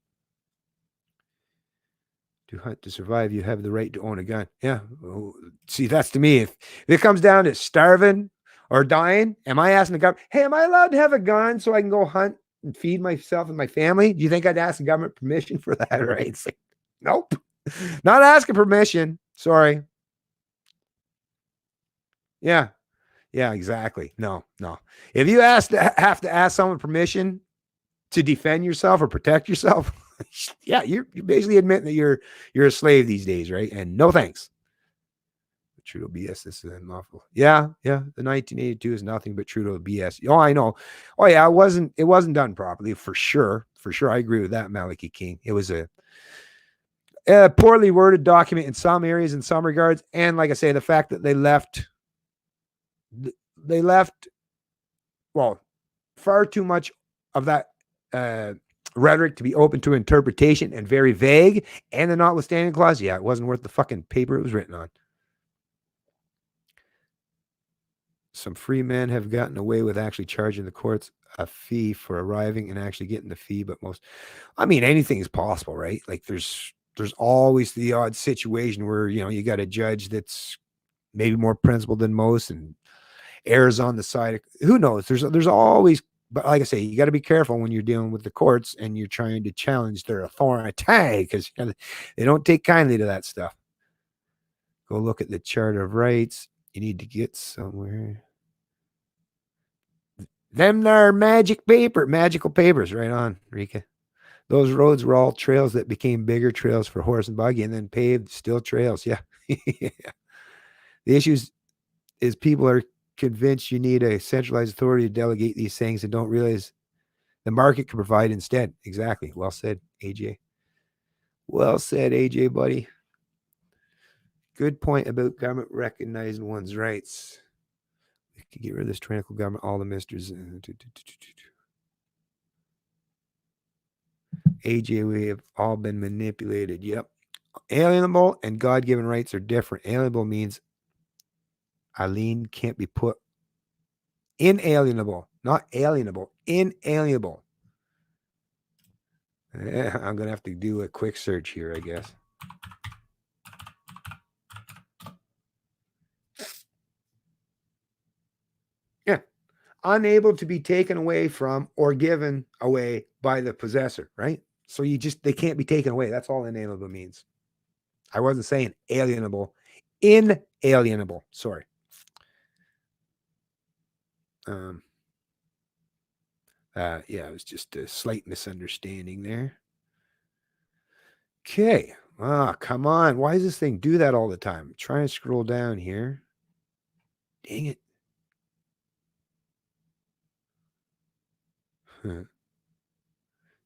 To hunt to survive, you have the right to own a gun. Yeah. See, that's to me. If it comes down to starving or dying, am I asking the government, hey, am I allowed to have a gun so I can go hunt and feed myself and my family? Do you think I'd ask the government permission for that? Right? It's like, nope. Not asking permission. Sorry. Yeah. Yeah, exactly. No, no. If you have to ask someone permission to defend yourself or protect yourself, yeah, you're basically admitting that you're a slave these days, right? And no thanks. Trudeau BS. This is unlawful. Yeah, yeah. The 1982 is nothing but Trudeau BS. Oh, I know. Oh, yeah. It wasn't done properly for sure. For sure, I agree with that, Malachi King. It was a poorly worded document in some areas, in some regards, and like I say, the fact that they left well far too much of that rhetoric to be open to interpretation and very vague, and the notwithstanding clause. Yeah, it wasn't worth the fucking paper it was written on. Some free men have gotten away with actually charging the courts a fee for arriving and actually getting the fee, but I mean, anything is possible, right? Like there's always the odd situation where you got a judge that's maybe more principled than most and errs on the side of, who knows. There's always, but like I say, you got to be careful when you're dealing with the courts and you're trying to challenge their authority, because they don't take kindly to that stuff. Go look at the Charter of Rights. You need to get somewhere. Them are magical papers. Right on, Rika. Those roads were all trails that became bigger trails for horse and buggy and then paved, still trails. Yeah. The issue is people are convinced you need a centralized authority to delegate these things and don't realize the market can provide instead. Exactly. Well said, AJ. Well said, AJ, buddy. Good point about government recognizing one's rights. We can get rid of this tyrannical government, all the misters. AJ, we have all been manipulated. Yep. Alienable and God-given rights are different. Alienable means Eileen can't be put. Inalienable, not alienable. Inalienable. Yeah, I'm going to have to do a quick search here, I guess. Yeah. Unable to be taken away from or given away by the possessor, right? So they can't be taken away. That's all inalienable means. I wasn't saying alienable, inalienable. Sorry. Yeah, it was just a slight misunderstanding there. Okay. Come on. Why does this thing do that all the time? Try and scroll down here. Dang it.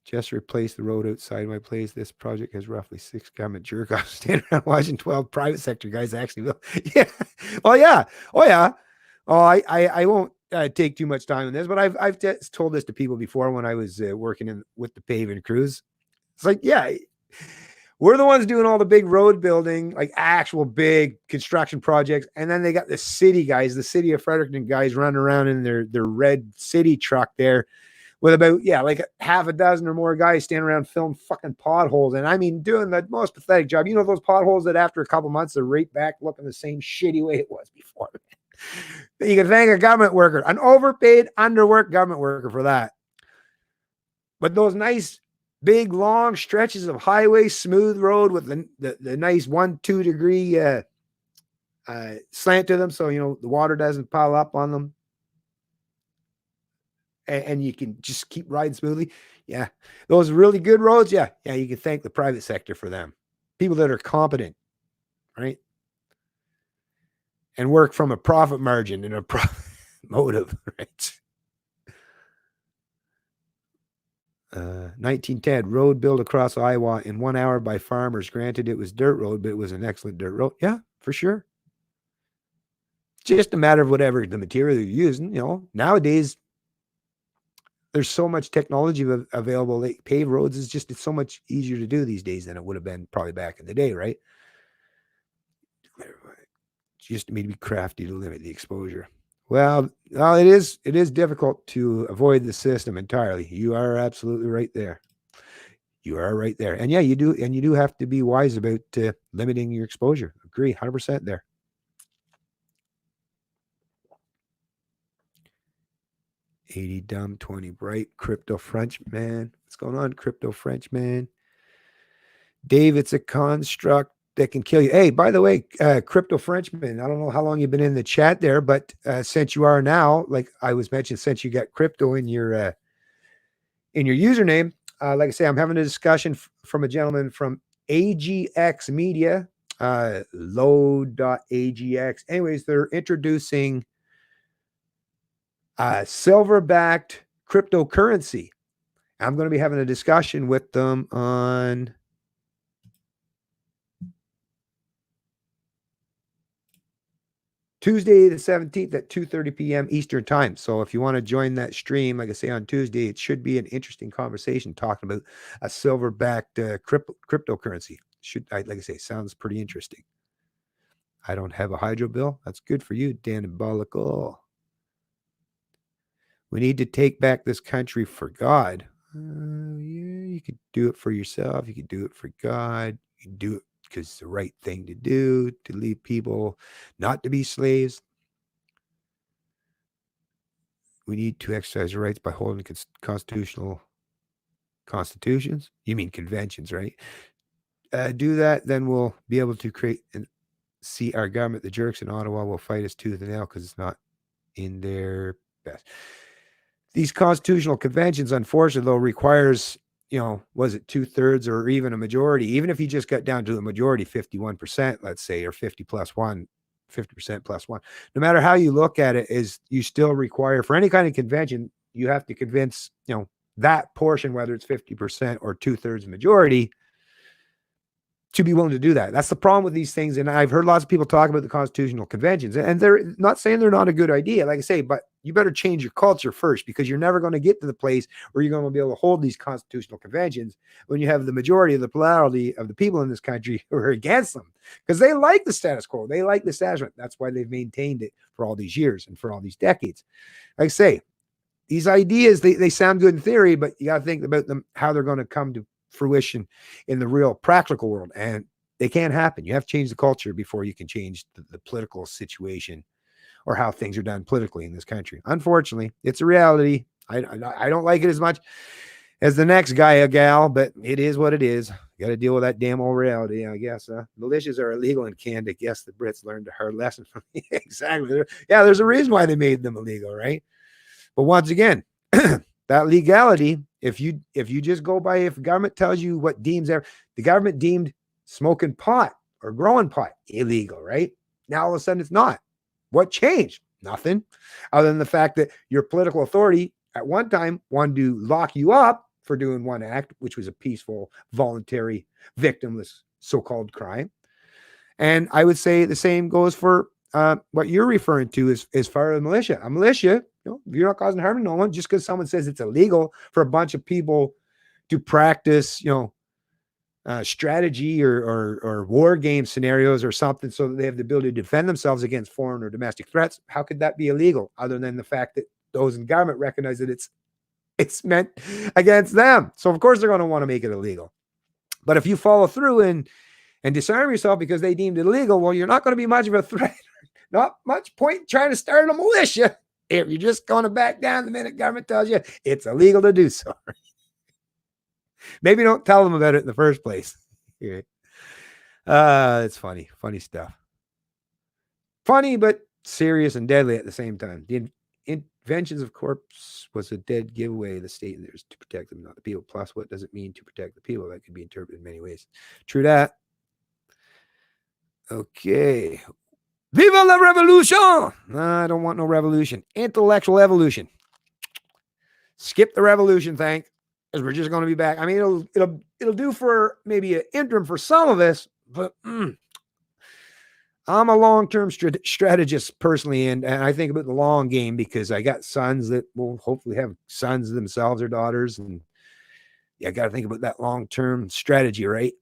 Just replaced the road outside my place. This project has roughly 6 government jerk offs standing around watching 12 private sector guys actually will. Yeah. Oh, yeah. Oh, yeah. Oh, I won't take too much time on this, but I've told this to people before when I was working with the paving crews. It's like, yeah, we're the ones doing all the big road building, like actual big construction projects. And then they got the city guys, the city of Fredericton guys running around in their red city truck there with about, like half a dozen or more guys standing around filling fucking potholes. And I mean, doing the most pathetic job. You know, those potholes that after a couple months, they're right back looking the same shitty way it was before. You can thank a government worker, an overpaid, underworked government worker for that. But those nice, big, long stretches of highway, smooth road with the nice 1-2 degree slant to them, so the water doesn't pile up on them, and you can just keep riding smoothly. Yeah, those really good roads. Yeah, you can thank the private sector for them. People that are competent, right, and work from a profit margin and a profit motive, right? 1910 road built across Iowa in 1 hour by farmers. Granted, it was dirt road, but it was an excellent dirt road. Yeah, for sure. Just a matter of whatever the material you're using. Nowadays there's so much technology available. Like paved roads it's so much easier to do these days than it would have been probably back in the day, right? It's just to me to be crafty to limit the exposure. Well, it is difficult to avoid the system entirely. You are absolutely right there. You are right there. And yeah, you do have to be wise about limiting your exposure. Agree 100% there. $80 dumb, 20 bright. Crypto French man. What's going on, Crypto French man? Dave, it's a construct that can kill you. Hey, by the way, Crypto Frenchman, I don't know how long you've been in the chat there, but since you are now, like I was mentioned, since you got crypto in your username, like I say, I'm having a discussion from a gentleman from AGX Media, load.agx. Anyways, they're introducing silver-backed cryptocurrency. I'm going to be having a discussion with them on Tuesday the 17th at 2:30 p.m. Eastern time. So if you want to join that stream, like I say, on Tuesday, it should be an interesting conversation talking about a silver-backed cryptocurrency. Like I say, sounds pretty interesting. I don't have a hydro bill. That's good for you, Diabolical. We need to take back this country for God. Yeah, you could do it for yourself. You could do it for God. You can do it because it's the right thing to do, to leave people not to be slaves. We need to exercise our rights by holding constitutional constitutions. You mean conventions, right? Do that, then we'll be able to create and see our government. The jerks in Ottawa will fight us tooth and nail because it's not in their best. These constitutional conventions, unfortunately, though, requires, was it 2/3 or even a majority? Even if you just got down to the majority, 51%, let's say, or 50 plus one, 50% plus one. No matter how you look at it, is you still require for any kind of convention, you have to convince, that portion, whether it's 50% or 2/3 majority, to be willing to do that. That's the problem with these things. And I've heard lots of people talk about the constitutional conventions, and they're not saying they're not a good idea, like I say, but you better change your culture first, because you're never going to get to the place where you're going to be able to hold these constitutional conventions when you have the majority of the plurality of the people in this country who are against them, because they like the status quo. They like the establishment. That's why they've maintained it for all these years and for all these decades. Like I say, these ideas, they sound good in theory, but you got to think about them, how they're going to come to fruition in the real practical world, and they can't happen. You have to change the culture before you can change the political situation or how things are done politically in this country. Unfortunately, it's a reality. I don't like it as much as the next guy or gal, but it is what it is. You got to deal with that damn old reality, I guess. Militias are illegal in Canada. Guess the Brits learned a hard lesson from me. Exactly. Yeah, there's a reason why they made them illegal, right? But once again, that legality, if you just go by, if government tells you what deems there, the government deemed smoking pot or growing pot illegal, right? Now all of a sudden it's not. What changed? Nothing, other than the fact that your political authority at one time wanted to lock you up for doing one act, which was a peaceful, voluntary, victimless so-called crime. And I would say the same goes for what you're referring to as far as militia. A militia, if you're not causing harm to no one, just because someone says it's illegal for a bunch of people to practice, strategy or war game scenarios or something, so that they have the ability to defend themselves against foreign or domestic threats. How could that be illegal, other than the fact that those in government recognize that it's meant against them? So of course they're going to want to make it illegal. But if you follow through and disarm yourself because they deemed it illegal, well, you're not going to be much of a threat. Not much point trying to start a militia if you're just going to back down the minute government tells you it's illegal to do so. Maybe don't tell them about it in the first place. It's funny stuff. Funny, but serious and deadly at the same time. The inventions of corpse was a dead giveaway. The state and theirs to protect them, not the people. Plus, what does it mean to protect the people? That could be interpreted in many ways. True that. Okay. Viva la revolution! I don't want no revolution. Intellectual evolution. Skip the revolution, because we're just going to be back. I mean, it'll do for maybe an interim for some of us, but I'm a long-term strategist personally, and I think about the long game, because I got sons that will hopefully have sons themselves or daughters, and I got to think about that long-term strategy, right?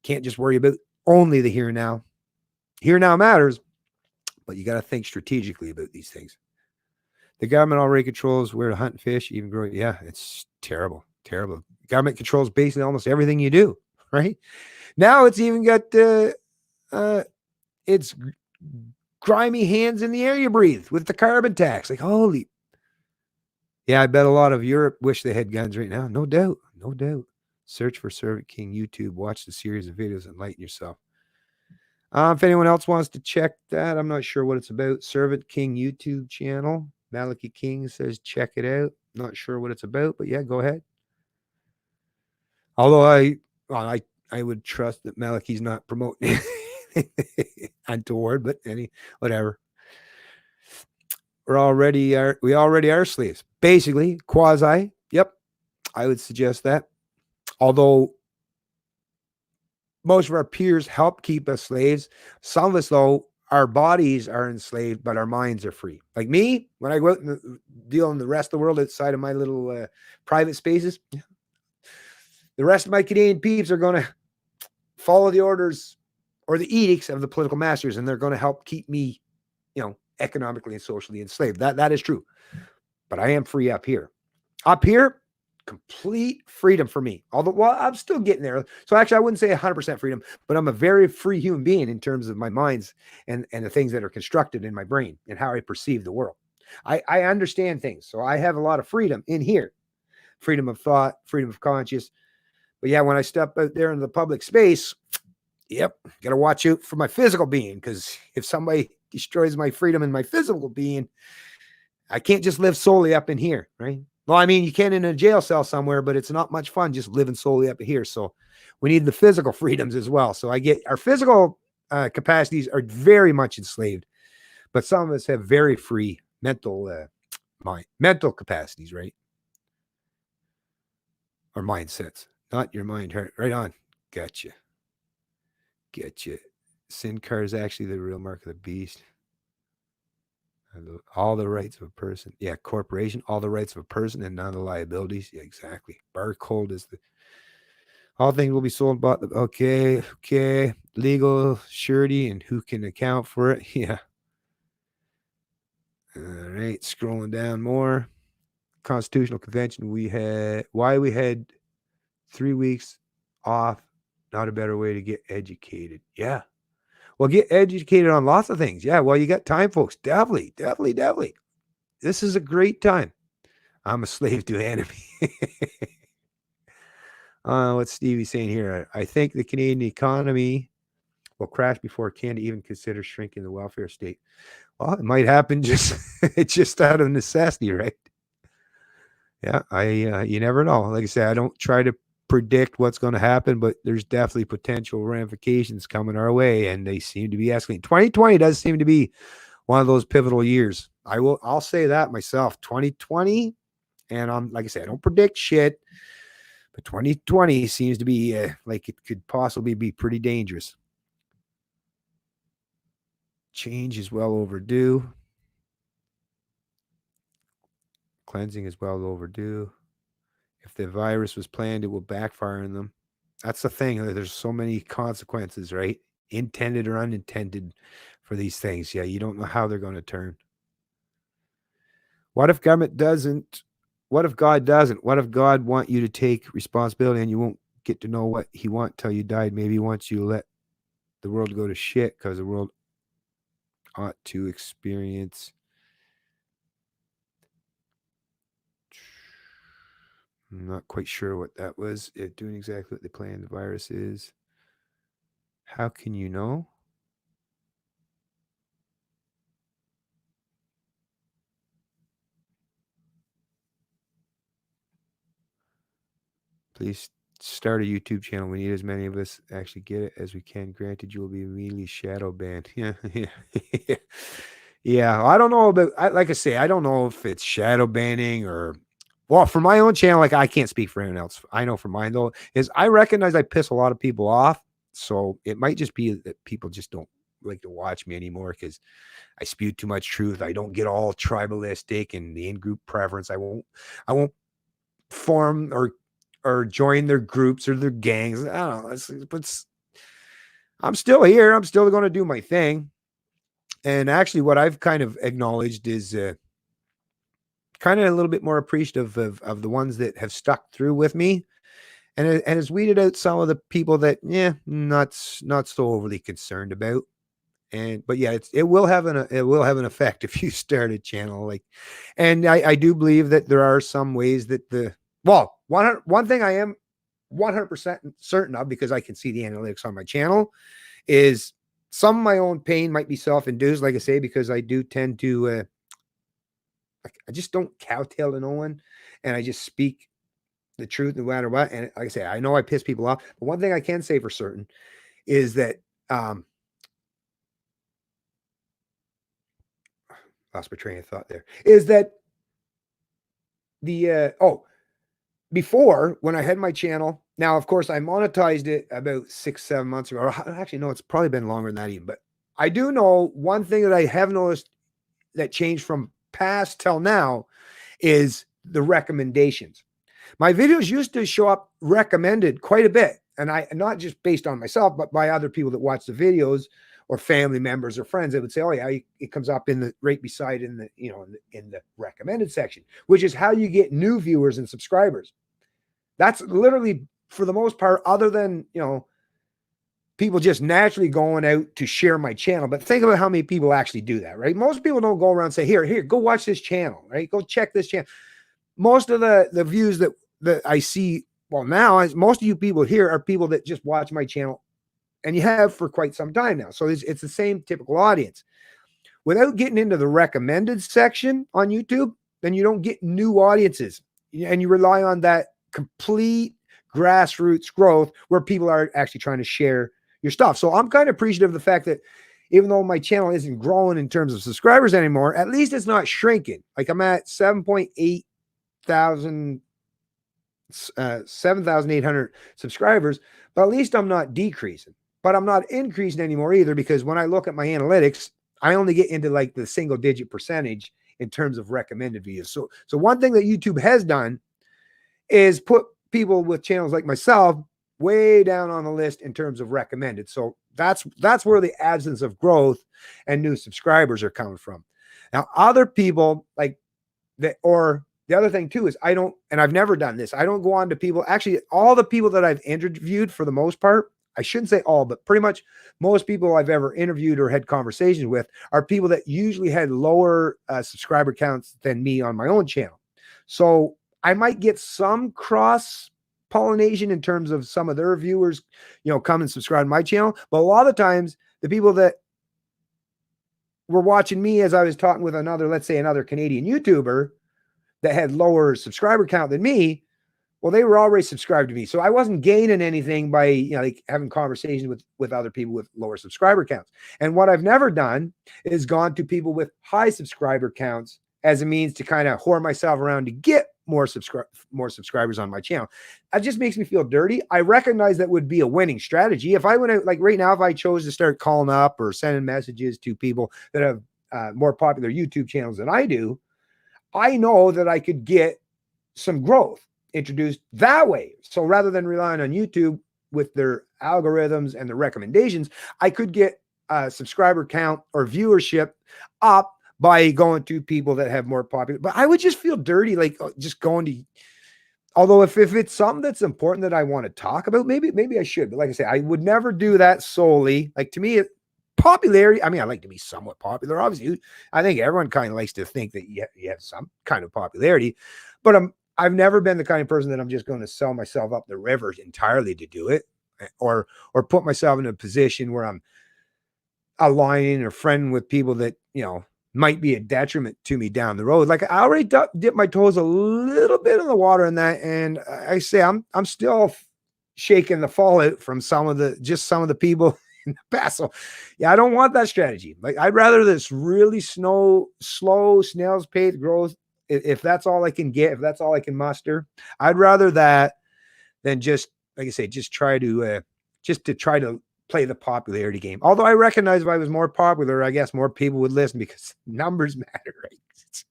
Can't just worry about only the here and now. Here now matters, but you got to think strategically about these things. The government already controls where to hunt and fish, even grow. Yeah, it's terrible. Terrible. Government controls basically almost everything you do, right? Now it's even got it's grimy hands in the air you breathe with the carbon tax. Like, holy. Yeah, I bet a lot of Europe wish they had guns right now. No doubt. No doubt. Search for Servant King YouTube. Watch the series of videos and enlighten yourself. If anyone else wants to check that, I'm not sure what it's about. Servant King YouTube channel. Malachi King says check it out. Not sure what it's about, but yeah, go ahead. Although I would trust that Malachi's not promoting untoward, but whatever. We already are slaves. Basically, quasi. Yep. I would suggest that. Although most of our peers help keep us slaves. Some of us, though, our bodies are enslaved, but our minds are free. Like me, when I go out and deal in the rest of the world outside of my little private spaces, the rest of my Canadian peeps are going to follow the orders or the edicts of the political masters, and they're going to help keep me, economically and socially enslaved. That is true. But I am free up here. Up here, complete freedom for me. Although, well, I'm still getting there. So actually, I wouldn't say 100% freedom, but I'm a very free human being in terms of my minds and the things that are constructed in my brain and how I perceive the world. I understand things. So I have a lot of freedom in here. Freedom of thought, freedom of conscience. But yeah, when I step out there in the public space, got to watch out for my physical being, because if somebody destroys my freedom and my physical being, I can't just live solely up in here, right? Well, I mean, you can in a jail cell somewhere, but it's not much fun just living solely up here. So we need the physical freedoms as well. So I get our physical capacities are very much enslaved, but some of us have very free mental capacities, right? Or mindsets, not your mind. Right on. Gotcha. Sin car is actually the real mark of the beast. All the rights of a person. Yeah, corporation, all the rights of a person and none of the liabilities. Yeah, exactly. Barcode is all things will be sold, bought. Okay. Legal surety and who can account for it. Yeah. All right. Scrolling down more. Constitutional Convention. We had 3 weeks off. Not a better way to get educated. Yeah. Well, get educated on lots of things. Yeah, well, you got time, folks. Definitely. This is a great time. I'm a slave to enemy. What's Stevie saying here? I think the Canadian economy will crash before Canada even considers shrinking the welfare state. Well, it might happen just out of necessity, right? Yeah, you never know. Like I said, I don't try to predict what's going to happen, but there's definitely potential ramifications coming our way, and they seem to be escalating. 2020 does seem to be one of those pivotal years. I'll say that myself. 2020, and I'm like I said, I don't predict shit, but 2020 seems to be like it could possibly be pretty dangerous. Change is well overdue. Cleansing is well overdue. If the virus was planned, it will backfire on them. That's the thing. There's so many consequences, right? Intended or unintended for these things. Yeah, you don't know how they're going to turn. What if government doesn't? What if God doesn't? What if God want you to take responsibility and you won't get to know what he wants till you died? Maybe he wants you to let the world go to shit because the world ought to experience. I'm not quite sure what that was. Doing exactly what they planned. The virus is. How can you know? Please start a YouTube channel. We need as many of us actually get it as we can. Granted, you will be immediately shadow banned. Yeah. I don't know about. Like I say, I don't know if it's shadow banning or. Well, for my own channel, like I can't speak for anyone else. I know for mine though, is I recognize I piss a lot of people off. So it might just be that people just don't like to watch me anymore because I spew too much truth. I don't get all tribalistic and the in-group preference. I won't form or join their groups or their gangs. I don't know. But I'm still here. I'm still going to do my thing. And actually, what I've kind of acknowledged is kind of a little bit more appreciative of the ones that have stuck through with me, and has weeded out some of the people that, not so overly concerned about. But yeah, it will have an effect if you start a channel like, and I do believe that there are some ways that one thing I am 100% certain of, because I can see the analytics on my channel, is some of my own pain might be self-induced, like I say, because I do tend to, I just don't cowtail to no one, and I just speak the truth no matter what. And like I say, I know I piss people off, but one thing I can say for certain is that, lost my train of thought there, is that before, when I had my channel, now, of course, I monetized it about 6-7 months ago. Or actually, no, it's probably been longer than that even. But I do know one thing that I have noticed that changed from past till now is the recommendations. My videos used to show up recommended quite a bit. And not just based on myself, but by other people that watch the videos, or family members or friends that would say, oh yeah, it comes up in the right beside in the, in the recommended section, which is how you get new viewers and subscribers. That's literally, for the most part, other than, people just naturally going out to share my channel. But think about how many people actually do that, right? Most people don't go around and say, here, go watch this channel, right? Go check this channel. Most of the views that I see, well, now, most of you people here are people that just watch my channel, and you have for quite some time now. So it's the same typical audience. Without getting into the recommended section on YouTube, then you don't get new audiences, and you rely on that complete grassroots growth where people are actually trying to share your stuff. So I'm kind of appreciative of the fact that even though my channel isn't growing in terms of subscribers anymore, at least it's not shrinking. Like, I'm at 7,800 subscribers, but at least I'm not decreasing. But I'm not increasing anymore either, because when I look at my analytics, I only get into like the single digit percentage in terms of recommended videos. So one thing that YouTube has done is put people with channels like myself way down on the list in terms of recommended. So that's where the absence of growth and new subscribers are coming from. Now, other people like that, or the other thing too is and I've never done this, I don't go on to people, actually all the people that I've interviewed, for the most part, I shouldn't say all, but pretty much most people I've ever interviewed or had conversations with are people that usually had lower subscriber counts than me on my own channel. So I might get some cross pollination in terms of some of their viewers, come and subscribe to my channel. But a lot of times the people that were watching me as I was talking with let's say another Canadian YouTuber that had lower subscriber count than me, well, they were already subscribed to me. So I wasn't gaining anything by, like having conversations with other people with lower subscriber counts. And what I've never done is gone to people with high subscriber counts as a means to kind of whore myself around to get more subscribers on my channel. That just makes me feel dirty. I recognize that would be a winning strategy. If I went out, like right now, if I chose to start calling up or sending messages to people that have more popular YouTube channels than I do, I know that I could get some growth introduced that way. So rather than relying on YouTube with their algorithms and the recommendations, I could get a subscriber count or viewership up by going to people that have more popular. But I would just feel dirty, like just going to, although if it's something that's important that I want to talk about, maybe I should. But like I say, I would never do that solely. Like, to me, popularity, I mean, I like to be somewhat popular. Obviously, I think everyone kind of likes to think that you have some kind of popularity, but I've never been the kind of person that I'm just going to sell myself up the river entirely to do it, or put myself in a position where I'm aligning or friending with people that, might be a detriment to me down the road. Like, I already dipped my toes a little bit in the water in that. And I say, I'm still shaking the fallout from some of the people in the past. So yeah, I don't want that strategy. Like, I'd rather this really slow snail's pace growth. If that's all I can get, if that's all I can muster, I'd rather that than just, like I say, just try to play the popularity game. Although I recognize if I was more popular, I guess more people would listen, because numbers matter, right?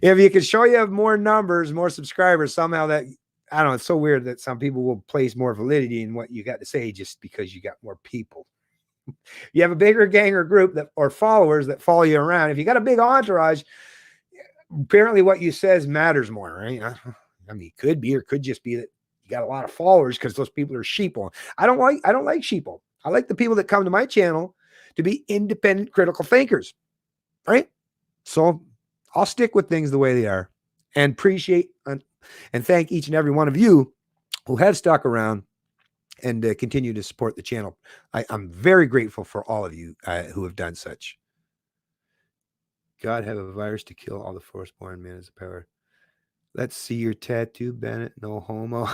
If you can show you have more numbers, more subscribers, somehow that, I don't know, it's so weird that some people will place more validity in what you got to say just because you got more people. You have a bigger gang or group or followers that follow you around. If you got a big entourage, apparently what you says matters more, right? I mean, it could be, or could just be that you got a lot of followers because those people are sheeple. I don't like sheeple. I like the people that come to my channel to be independent, critical thinkers, right? So I'll stick with things the way they are, and appreciate and thank each and every one of you who have stuck around and continue to support the channel. I'm very grateful for all of you who have done such. God have a virus to kill all the firstborn men as a power. Let's see your tattoo, Bennett. No homo.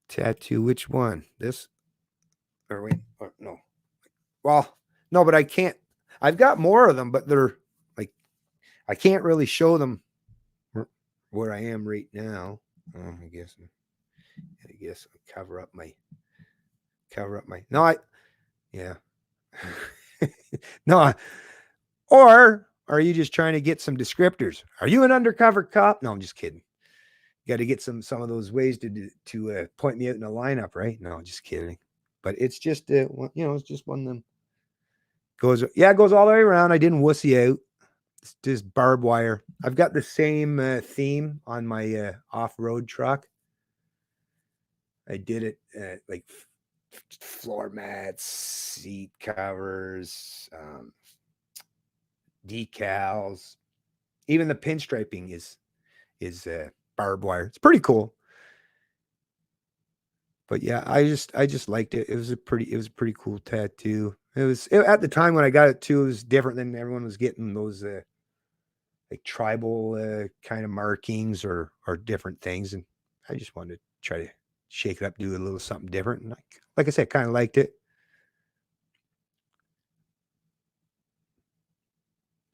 Tattoo, which one? This? Or wait, or no. Well, no, but I can't. I've got more of them, but they're like, I can't really show them where I am right now. I guess I'll cover up my. No, yeah. No, or are you just trying to get some descriptors? Are you an undercover cop? No, I'm just kidding. You got to get some of those ways to point me out in a lineup, right? No, just kidding. But it's just it's just one of them. It goes all the way around. I didn't wussy out. It's just barbed wire. I've got the same theme on my off-road truck. I did it like floor mats, seat covers, decals, even the pinstriping is barbed wire. It's pretty cool. But yeah, I just liked it. It was a pretty cool tattoo. At the time when I got it too, it was different than everyone was getting those like tribal kind of markings or different things, and I just wanted to try to shake it up, do a little something different. And like I said, kind of liked it.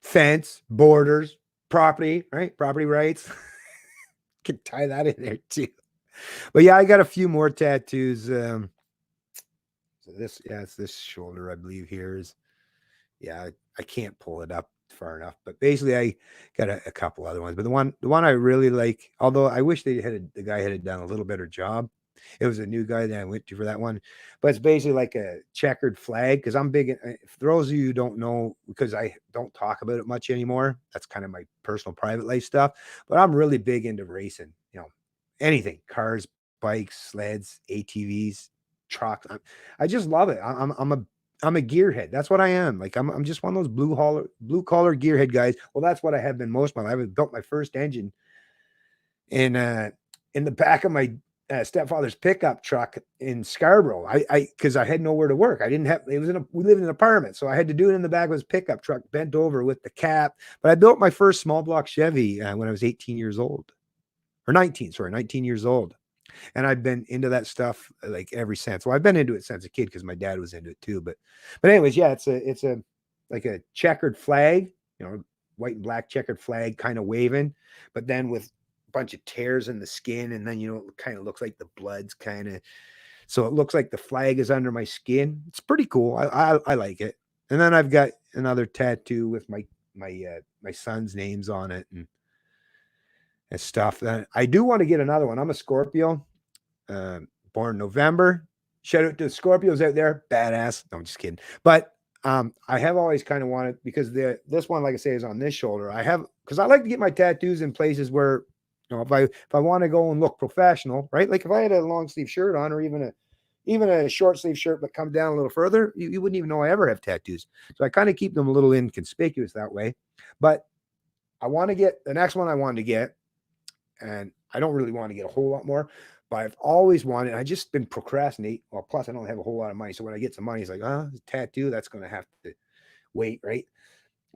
Fence, borders, property, right? Property rights. Could tie that in there too. But yeah, I got a few more tattoos. So it's this shoulder, I believe here is, I can't pull it up far enough, but basically I got a couple other ones. But the one I really like, although I wish the guy had done a little better job. It was a new guy that I went to for that one, but it's basically like a checkered flag. Because I'm big. For those of you who don't know, because I don't talk about it much anymore, that's kind of my personal private life stuff. But I'm really big into racing. Anything, cars, bikes, sleds, ATVs, trucks. I just love it. I'm a gearhead. That's what I am. Like I'm just one of those blue collar gearhead guys. Well, that's what I have been most of my life. I built my first engine in the back of my stepfather's pickup truck in Scarborough. Because I had nowhere to work. I didn't have. We lived in an apartment, so I had to do it in the back of his pickup truck, bent over with the cap. But I built my first small block Chevy when I was 18 years old, or 19. Sorry, 19 years old. And I've been into that stuff like ever since. Well, I've been into it since a kid because my dad was into it too. But anyways, yeah, it's a like a checkered flag, white and black checkered flag kind of waving, but then with a bunch of tears in the skin, and then it kind of looks like the blood's kind of, so it looks like the flag is under my skin. It's pretty cool. I like it. And then I've got another tattoo with my son's names on it and stuff. That I do want to get another one. I'm a Scorpio, born November. Shout out to the Scorpios out there, badass. No, I'm just kidding. But I have always kind of wanted, because this one, like I say, is on this shoulder. Because I like to get my tattoos in places where, if I want to go and look professional, right? Like if I had a long sleeve shirt on, or even a short sleeve shirt, but come down a little further, you wouldn't even know I ever have tattoos. So I kind of keep them a little inconspicuous that way. But I want to get the next one I wanted to get. And I don't really want to get a whole lot more, but I've always wanted, I just been procrastinating. Well, plus I don't have a whole lot of money. So when I get some money, it's like, tattoo, that's going to have to wait. Right.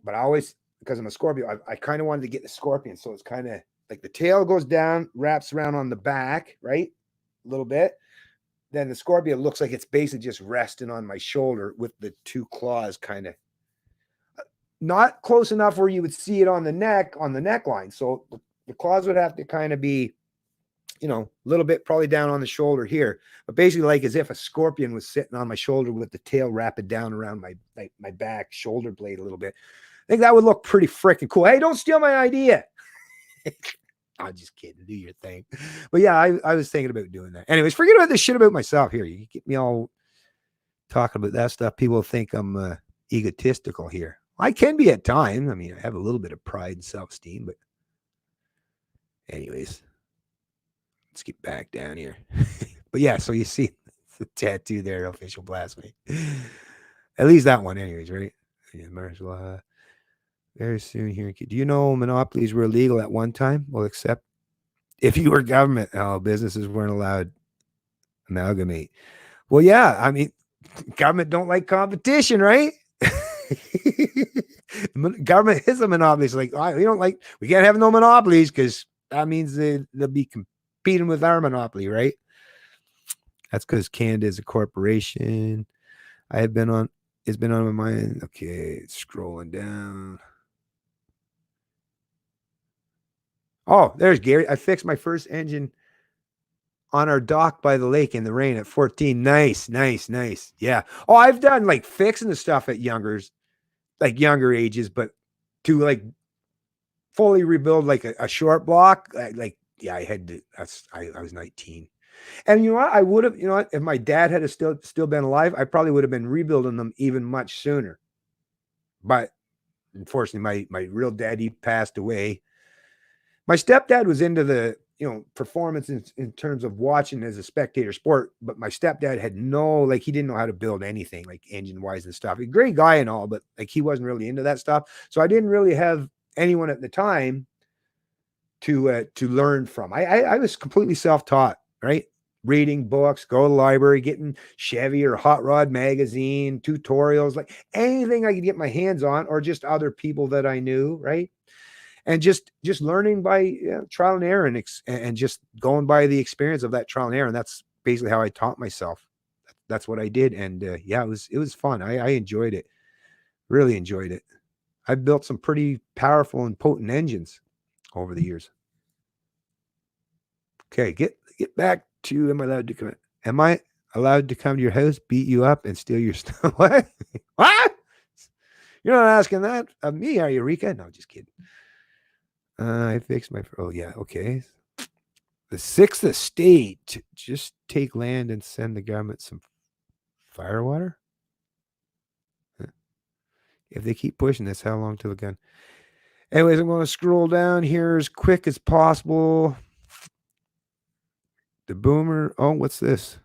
But I always, because I'm a Scorpio, I kind of wanted to get the scorpion. So it's kind of like the tail goes down, wraps around on the back, right? A little bit. Then the scorpion looks like it's basically just resting on my shoulder with the two claws kind of not close enough where you would see it on the neckline. So the claws would have to kind of be, a little bit probably down on the shoulder here, but basically like as if a scorpion was sitting on my shoulder with the tail wrapped down around my back shoulder blade a little bit. I think that would look pretty freaking cool. Hey, don't steal my idea. I'm just kidding. Do your thing. But yeah, I was thinking about doing that. Anyways, forget about this shit about myself here. You get me all talking about that stuff. People think I'm egotistical here. I can be at times. I mean, I have a little bit of pride and self-esteem, but anyways, let's get back down here. But yeah, so you see the tattoo there, official blasphemy. At least that one, anyways, right? Yeah, martial law. Very soon here. Do you know monopolies were illegal at one time? Well, except If you were government, businesses weren't allowed amalgamate. Well, yeah, I mean, government don't like competition, right? Government is a monopoly. It's like, we don't like, we can't have no monopolies because that means they'll be competing with our monopoly, right? That's because Canada is a corporation. I have been on, it's been on my mind. Okay, scrolling down. Oh, there's Gary. I fixed my first engine on our dock by the lake in the rain at 14. Nice, nice, nice. Yeah. Oh, I've done like fixing the stuff at younger ages, but to like fully rebuild like a short block, yeah, I had to. I was 19, and you know what? I would have, you know what? If my dad had still been alive, I probably would have been rebuilding them even much sooner. But unfortunately, my real dad, he passed away. My stepdad was into the performance in terms of watching as a spectator sport, but my stepdad had he didn't know how to build anything like engine wise and stuff. A great guy and all, but like he wasn't really into that stuff. So I didn't really have anyone at the time to learn from. I was completely self-taught, right? Reading books, go to the library, getting Chevy or Hot Rod magazine, tutorials, like anything I could get my hands on, or just other people that I knew, right? And just learning by trial and error, and just going by the experience of that trial and error. And that's basically how I taught myself. That's what I did. And yeah, it was fun. I enjoyed it. Really enjoyed it. I built some pretty powerful and potent engines over the years. Okay, get back to, am I allowed to come? Am I allowed to come to your house, beat you up, and steal your stuff? What? What? You're not asking that of me, are you, Rika? No, just kidding. I fixed my. Oh yeah, okay. The sixth estate, just take land and send the government some firewater. If they keep pushing this, how long till the gun? Anyways, I'm going to scroll down here as quick as possible. The boomer. Oh, what's this?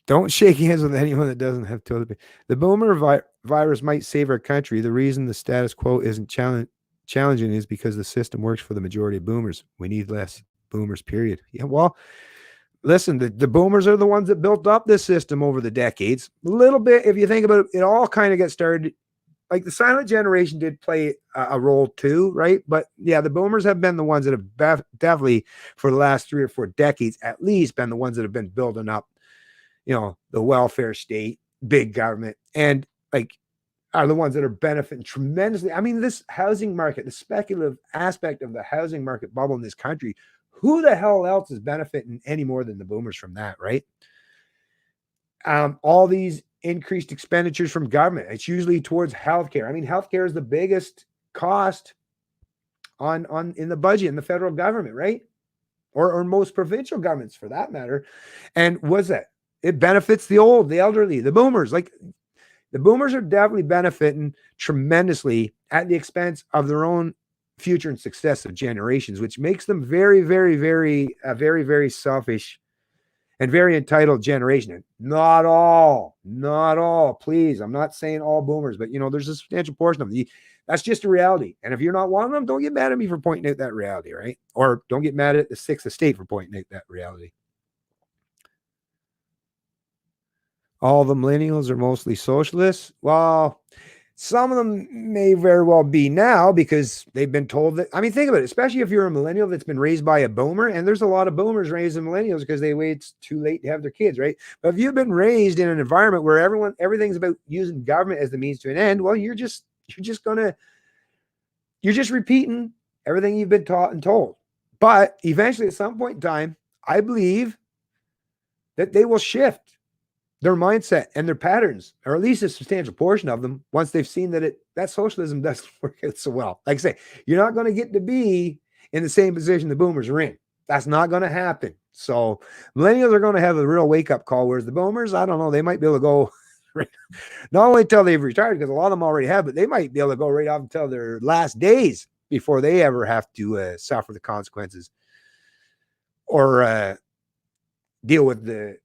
Don't shake hands with anyone that doesn't have toilet paper. The boomer virus might save our country. The reason the status quo isn't challenging is because the system works for the majority of boomers. We need less boomers, period. Yeah, well, listen, the boomers are the ones that built up this system over the decades. A little bit, if you think about it, it all kind of got started. Like the silent generation did play a role too, right? But yeah, the boomers have been the ones that have definitely, for the last 3 or 4 decades at least, been the ones that have been building up the welfare state, big government, and like are the ones that are benefiting tremendously. I mean, this housing market, the speculative aspect of the housing market bubble in this country, who the hell else is benefiting any more than the boomers from that, right? All these increased expenditures from government, it's usually towards healthcare. I mean, healthcare is the biggest cost on in the budget in the federal government, right? Or most provincial governments for that matter. And what's that? It benefits the elderly, the boomers. Like the boomers are definitely benefiting tremendously at the expense of their own future and successive generations, which makes them very, very, very, very, very selfish and very entitled generation. And not all, please. I'm not saying all boomers, but there's a substantial portion of them. That's just a reality. And if you're not one of them, don't get mad at me for pointing out that reality, right? Or don't get mad at the sixth estate for pointing out that reality. All the millennials are mostly socialists. Well, some of them may very well be now because they've been told that. I mean, think about it, especially if you're a millennial that's been raised by a boomer, and there's a lot of boomers raising millennials because they wait too late to have their kids, right? But if you've been raised in an environment where everything's about using government as the means to an end, well, you're just repeating everything you've been taught and told. But eventually, at some point in time, I believe that they will shift their mindset and their patterns, or at least a substantial portion of them, once they've seen that socialism doesn't work out so well. Like I say, you're not going to get to be in the same position the boomers are in. That's not going to happen. So millennials are going to have a real wake-up call, whereas the boomers, I don't know, they might be able to go not only until they've retired, because a lot of them already have, but they might be able to go right off until their last days before they ever have to suffer the consequences or deal with the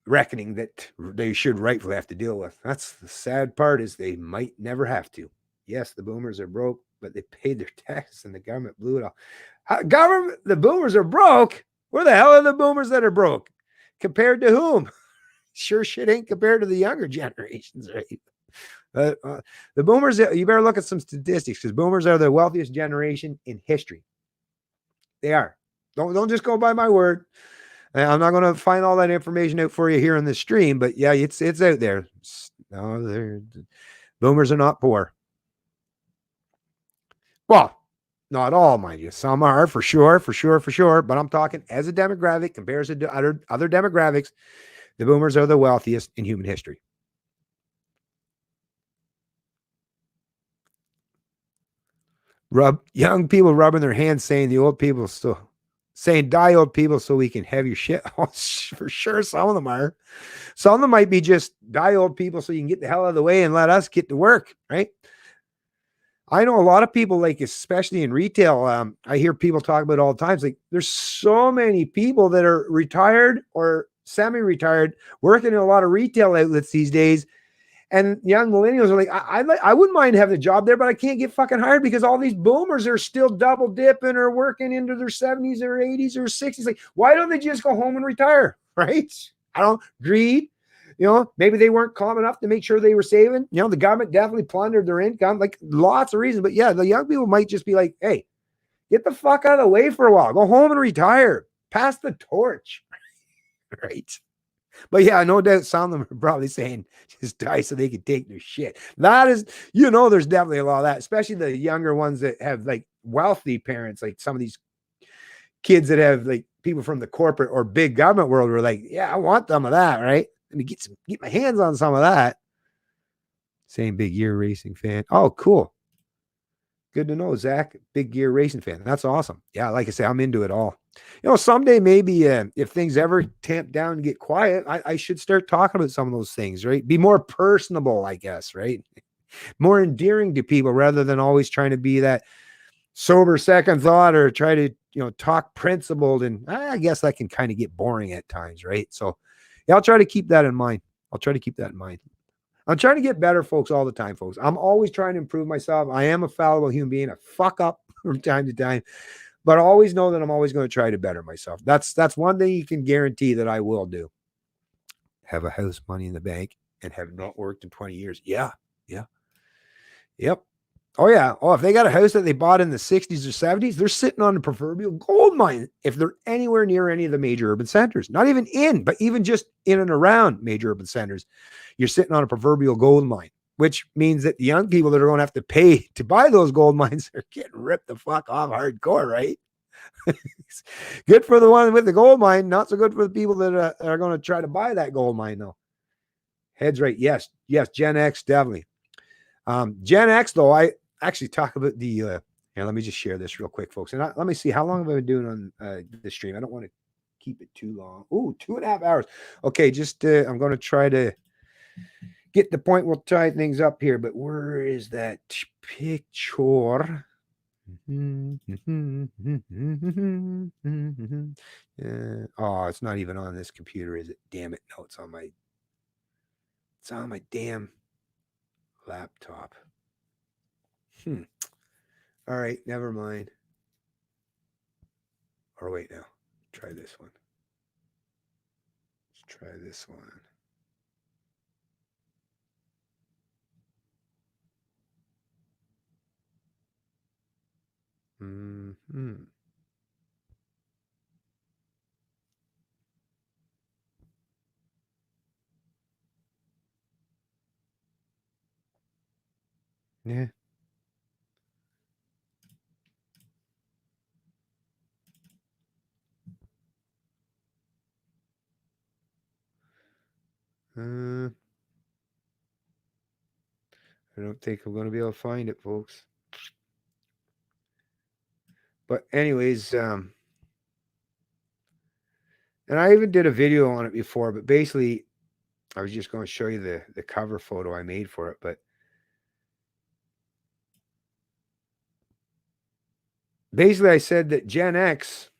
reckoning that they should rightfully have to deal with. That's the sad part, is they might never have to. Yes, the boomers are broke, but they paid their taxes and the government blew it all. Government, the boomers are broke. Where the hell are the boomers that are broke? Compared to whom? Sure shit ain't compared to the younger generations, right? The boomers, you better look at some statistics because boomers are the wealthiest generation in history. They are. Don't just go by my word. I'm not going to find all that information out for you here on the stream, but yeah, it's out there. No, boomers are not poor. Well, not all, mind you. Some are for sure. But I'm talking as a demographic, comparison to other demographics, the boomers are the wealthiest in human history. Young people rubbing their hands saying the old people still saying die old people so we can have your shit. Oh, for sure, some of them are. Some of them might be just die old people so you can get the hell out of the way and let us get to work, right? I know a lot of people, like especially in retail, I hear people talk about it all the time. It's like there's so many people that are retired or semi-retired working in a lot of retail outlets these days. And young millennials are like, I wouldn't mind having a job there, but I can't get fucking hired because all these boomers are still double dipping or working into their 70s or 80s or 60s. Like, why don't they just go home and retire? Right? I don't greed. Maybe they weren't calm enough to make sure they were saving. The government definitely plundered their income, like lots of reasons. But yeah, the young people might just be like, hey, get the fuck out of the way for a while. Go home and retire. Pass the torch. Right? But yeah, no doubt some of them are probably saying just die so they can take their shit. That is, there's definitely a lot of that, especially the younger ones that have like wealthy parents, like some of these kids that have like people from the corporate or big government world were like, yeah, I want some of that, right? Let me get my hands on some of that. Same Big Gear Racing fan. Oh, cool. Good to know, Zach. Big Gear Racing fan. That's awesome. Yeah, like I say, I'm into it all. Someday maybe if things ever tamp down and get quiet, I should start talking about some of those things, right? Be more personable, I guess, right? More endearing to people rather than always trying to be that sober second thought or try to, talk principled. And I guess that can kind of get boring at times, right? So yeah, I'll try to keep that in mind. I'm trying to get better, folks, all the time, folks. I'm always trying to improve myself. I am a fallible human being. I fuck up from time to time. But I always know that I'm always going to try to better myself. That's one thing you can guarantee that I will do. Have a house, money in the bank, and have not worked in 20 years. Yeah. Yep. Oh, yeah. Oh, if they got a house that they bought in the 60s or 70s, they're sitting on a proverbial gold mine if they're anywhere near any of the major urban centers. Not even in, but even just in and around major urban centers, you're sitting on a proverbial gold mine, which means that the young people that are going to have to pay to buy those gold mines are getting ripped the fuck off hardcore, right? Good for the one with the gold mine, not so good for the people that are going to try to buy that gold mine, though. Heads right. Yes, Gen X, definitely. Gen X, though, I actually talk about the, here, let me just share this real quick, folks. And let me see, how long have I been doing on the stream? I don't want to keep it too long. Ooh, 2.5 hours. Okay, just, I'm going to try to get the point. We'll tie things up here, but where is that picture? Oh, it's not even on this computer, is it? Damn it. No, it's on my damn laptop. All right, never mind. Or wait, now. Try this one. Let's try this one. Yeah. I don't think I'm going to be able to find it, folks. But anyways, and I even did a video on it before, but basically I was just going to show you the cover photo I made for it. But basically I said that Gen X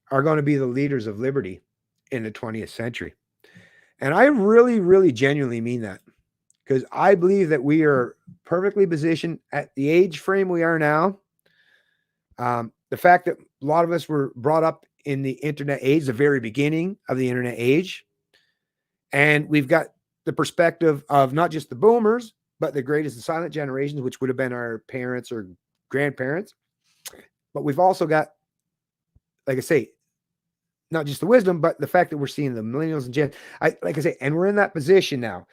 are going to be the leaders of liberty in the 20th century. And I really, really genuinely mean that, because I believe that we are perfectly positioned at the age frame we are now. the fact that a lot of us were brought up in the internet age, the very beginning of the internet age. And we've got the perspective of not just the boomers, but the greatest and silent generations, which would have been our parents or grandparents. But we've also got, like I say, not just the wisdom, but the fact that we're seeing the millennials and like I say, and we're in that position now.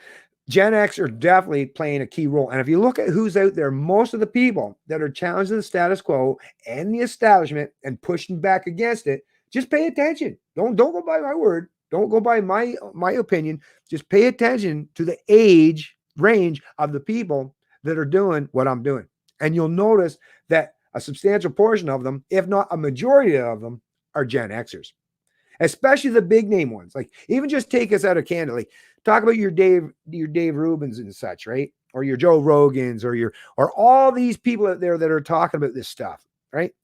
Gen X are definitely playing a key role. And if you look at who's out there, most of the people that are challenging the status quo and the establishment and pushing back against it, just pay attention. Don't go by my word. Don't go by my opinion. Just pay attention to the age range of the people that are doing what I'm doing. And you'll notice that a substantial portion of them, if not a majority of them, are Gen Xers, especially the big name ones. Like even just take us out of Canada. Like talk about your Dave Rubins and such, right? Or your Joe Rogans or all these people out there that are talking about this stuff, right?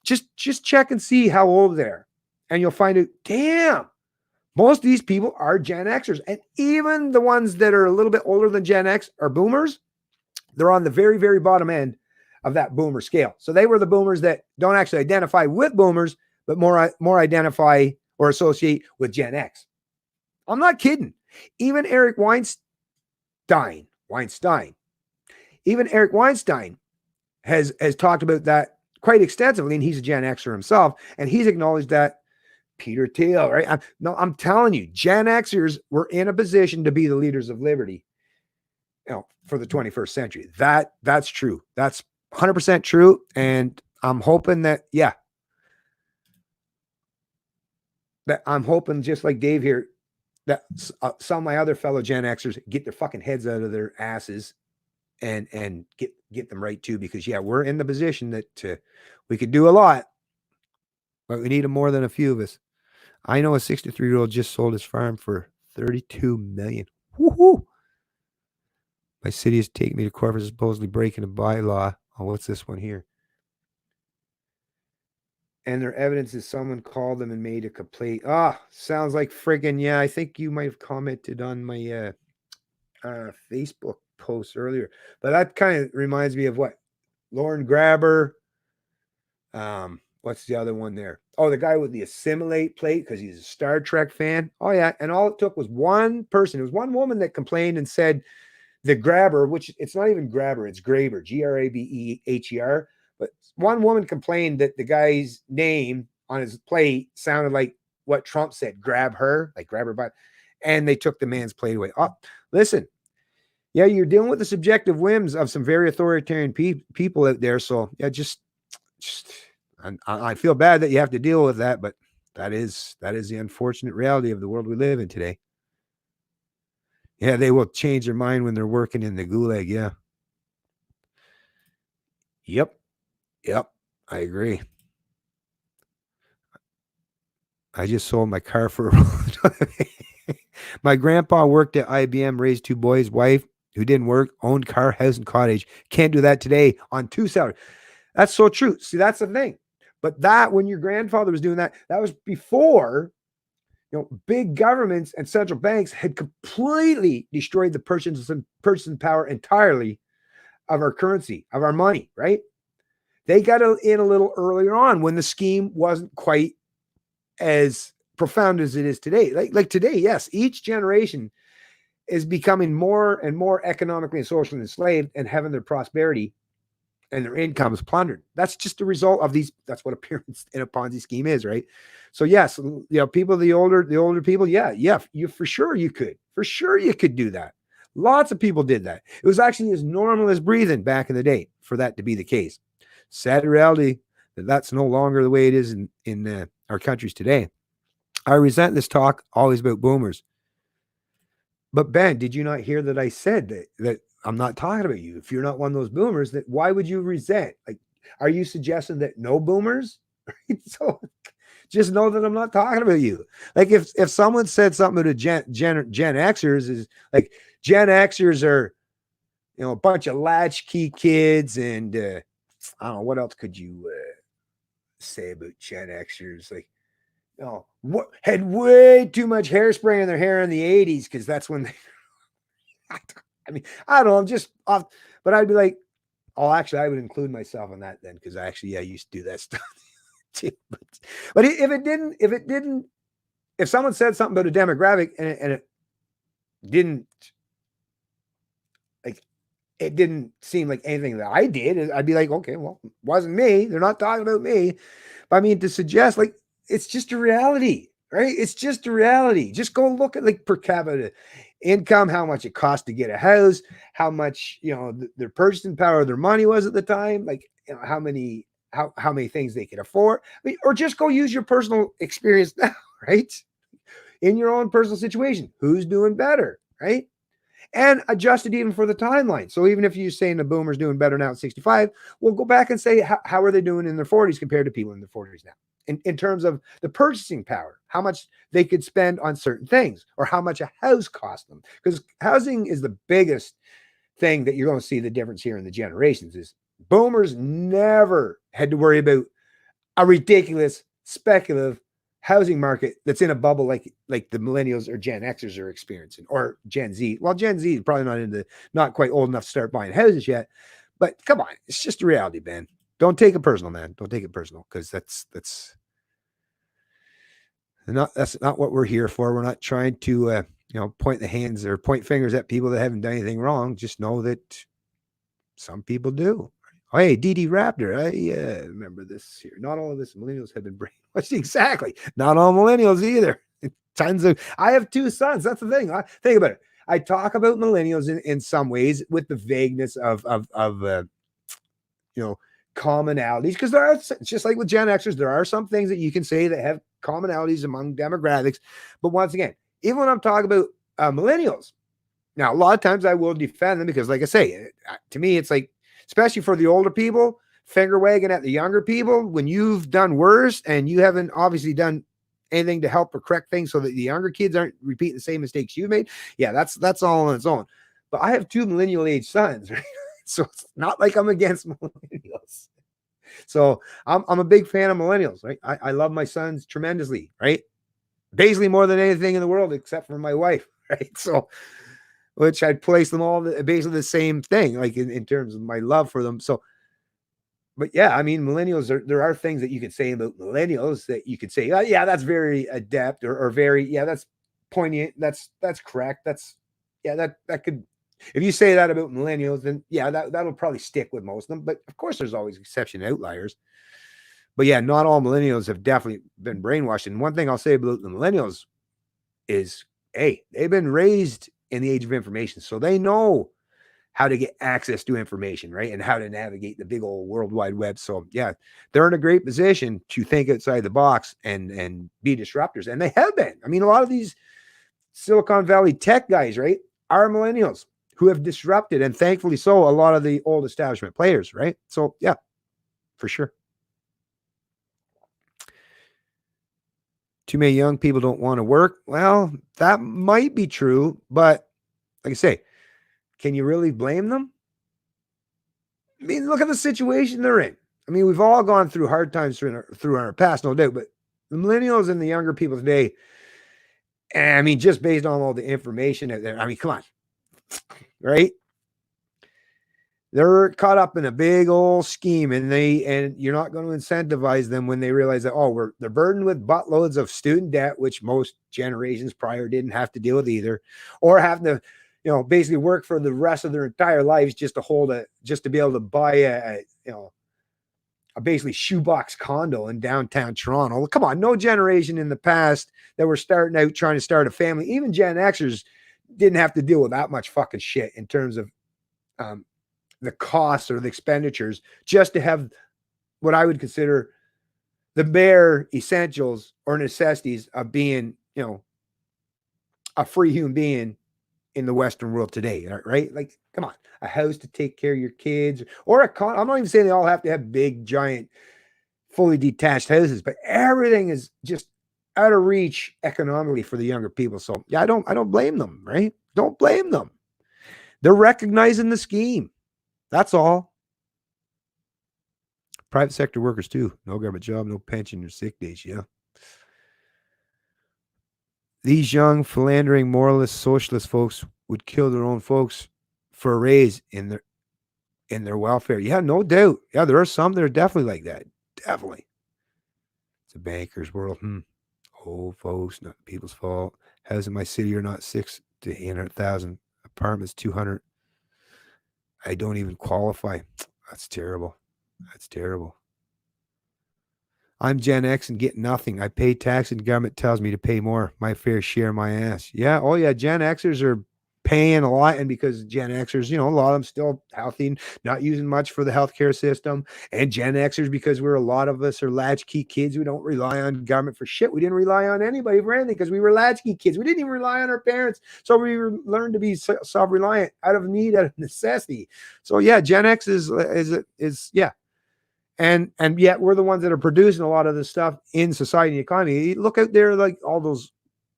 Just check and see how old they're. And you'll find out, damn, most of these people are Gen Xers. And even the ones that are a little bit older than Gen X are boomers. They're on the very, very bottom end of that boomer scale. So they were the boomers that don't actually identify with boomers, but more identify or associate with Gen X. I'm not kidding. Even Eric Weinstein, has talked about that quite extensively, and he's a Gen Xer himself, and he's acknowledged that. Peter Thiel, right? I'm telling you, Gen Xers were in a position to be the leaders of liberty, for the 21st century. That's true. That's 100% true, and I'm hoping that, I'm hoping just like Dave here, that some of my other fellow Gen Xers get their fucking heads out of their asses and get them right too, because we're in the position that we could do a lot, but we need more than a few of us. I know a 63-year-old just sold his farm for $32 million. Woohoo! My city is taking me to court for supposedly breaking a bylaw. Oh, what's this one here? And their evidence is someone called them and made a complaint. Sounds like friggin', I think you might have commented on my Facebook post earlier. But that kind of reminds me of what? Lauren Grabber. What's the other one there? Oh, the guy with the Assimilate plate because he's a Star Trek fan. Oh, yeah. And all it took was one person. It was one woman that complained and said the Grabber, which it's not even Grabber, it's Graber, Grabeher. But one woman complained that the guy's name on his plate sounded like what Trump said, grab her, like grab her butt. And they took the man's plate away. Oh, listen. Yeah, you're dealing with the subjective whims of some very authoritarian people out there. So, just I feel bad that you have to deal with that, but that is the unfortunate reality of the world we live in today. Yeah, they will change their mind when they're working in the gulag. Yeah. Yep. I agree. I just sold my car for my grandpa worked at IBM, raised two boys, wife who didn't work, owned car, house, and cottage. Can't do that today on 2 salaries. That's so true. See, that's the thing. But that when your grandfather was doing that, that was before, big governments and central banks had completely destroyed the purchasing power entirely of our currency, of our money, right? They got in a little earlier on when the scheme wasn't quite as profound as it is today. Like today, yes, each generation is becoming more and more economically and socially enslaved and having their prosperity and their income is plundered. That's just a result of these. That's what a pyramid in a Ponzi scheme is, right? So yes, people, the older people, you for sure you could do that. Lots of people did that. It was actually as normal as breathing back in the day for that to be the case. Sad reality that that's no longer the way it is in our countries today. I resent this talk always about boomers. But Ben, did you not hear that I said that I'm not talking about you? If you're not one of those boomers, that why would you resent? Like, are you suggesting that no boomers? So just know that I'm not talking about you. Like if someone said something to Gen Xers is like Gen Xers are, a bunch of latchkey kids and I don't know, what else could you say about Gen Xers? Like, what had way too much hairspray in their hair in the 80s because that's when they. I mean, I don't know. I'm just off, but I'd be like, actually, I would include myself in that then because I used to do that stuff. too. But if someone said something about a demographic and it didn't like, it didn't seem like anything that I did, I'd be like, okay, well, it wasn't me. They're not talking about me. But I mean, to suggest like it's just a reality, right? It's just a reality. Just go look at like per capita income, how much it cost to get a house, how much, their purchasing power of their money was at the time, like, how many things they could afford. I mean, or just go use your personal experience now, right? In your own personal situation, who's doing better, right? And adjust it even for the timeline. So even if you're saying the boomers doing better now at 65, we'll go back and say, how are they doing in their 40s compared to people in their 40s now? In terms of the purchasing power, how much they could spend on certain things, or how much a house cost them. Because housing is the biggest thing that you're going to see the difference here in the generations. Is boomers never had to worry about a ridiculous speculative housing market that's in a bubble like the millennials or Gen Xers are experiencing, or Gen Z. Well, Gen Z is probably not quite old enough to start buying houses yet, but come on, it's just a reality, man. Don't take it personal, man. Don't take it personal, because that's not what we're here for. We're not trying to point the hands or point fingers at people that haven't done anything wrong. Just know that some people do. Oh, hey, DD Raptor, I remember this here. Not all of this millennials have been brainwashed. Exactly. Not all millennials either. I have 2 sons. That's the thing. Think about it. I talk about millennials in some ways with the vagueness of commonalities, because there are, just like with Gen Xers, there are some things that you can say that have commonalities among demographics. But once again, even when I'm talking about millennials, now a lot of times I will defend them, because like I say, to me, it's like, especially for the older people, finger wagging at the younger people when you've done worse and you haven't obviously done anything to help or correct things so that the younger kids aren't repeating the same mistakes you made. Yeah, that's all on its own. But I have 2 millennial age sons, right? So it's not like I'm against millennials. So I'm a big fan of millennials, right? I love my sons tremendously, right? Basically more than anything in the world, except for my wife, right? So, which I'd place them all basically the same thing, like in terms of my love for them. So, but yeah, I mean, millennials, there are things that you could say about millennials that you could say, oh, yeah, that's very adept, or very, yeah, that's poignant. That's correct. That could, if you say that about millennials, then yeah, that'll probably stick with most of them. But of course, there's always exception outliers. But yeah, not all millennials have definitely been brainwashed. And one thing I'll say about the millennials is, hey, they've been raised in the age of information, so they know how to get access to information, right? And how to navigate the big old World Wide Web. So yeah, they're in a great position to think outside the box and be disruptors. And they have been. I mean, a lot of these Silicon Valley tech guys, right, are millennials who have disrupted, and thankfully so, a lot of the old establishment players, right? So yeah, for sure. Too many young people don't want to work. Well, that might be true, but like I say, can you really blame them? I mean, look at the situation they're in. I mean, we've all gone through hard times through our past, no doubt, but the millennials and the younger people today, I mean, just based on all the information out there, I mean, come on, right? They're caught up in a big old scheme, and you're not going to incentivize them when they realize that, they're burdened with buttloads of student debt, which most generations prior didn't have to deal with either, or having to, basically work for the rest of their entire lives just to be able to buy a basically shoebox condo in downtown Toronto. Come on, no generation in the past that were starting out trying to start a family, even Gen Xers, didn't have to deal with that much fucking shit in terms of the costs or the expenditures just to have what I would consider the bare essentials or necessities of being, a free human being in the Western world today, right? Like, come on, a house to take care of your kids, or I'm not even saying they all have to have big, giant, fully detached houses, but everything is just out of reach economically for the younger people. So yeah, I don't blame them, right? Don't blame them. They're recognizing the scheme. That's all. Private sector workers too. No government job, no pension or sick days. Yeah. These young, philandering, moralist, socialist folks would kill their own folks for a raise in their welfare. Yeah, no doubt. Yeah, there are some that are definitely like that. Definitely. the banker's world. Oh, folks, not the people's fault. Houses in my city are not 6 to 800,000. Apartments 200. I don't even qualify. That's terrible. That's terrible. I'm Gen X and get nothing. I pay tax and the government tells me to pay more. My fair share, my ass. Yeah. Oh, yeah. Gen Xers are paying a lot. And because Gen Xers, a lot of them still healthy and not using much for the healthcare system. And Gen Xers, because a lot of us are latchkey kids. We don't rely on government for shit. We didn't rely on anybody for anything because we were latchkey kids. We didn't even rely on our parents. So we learned to be self-reliant out of need, out of necessity. So yeah, Gen X is yeah. And yet we're the ones that are producing a lot of this stuff in society and economy. Look out there, like all those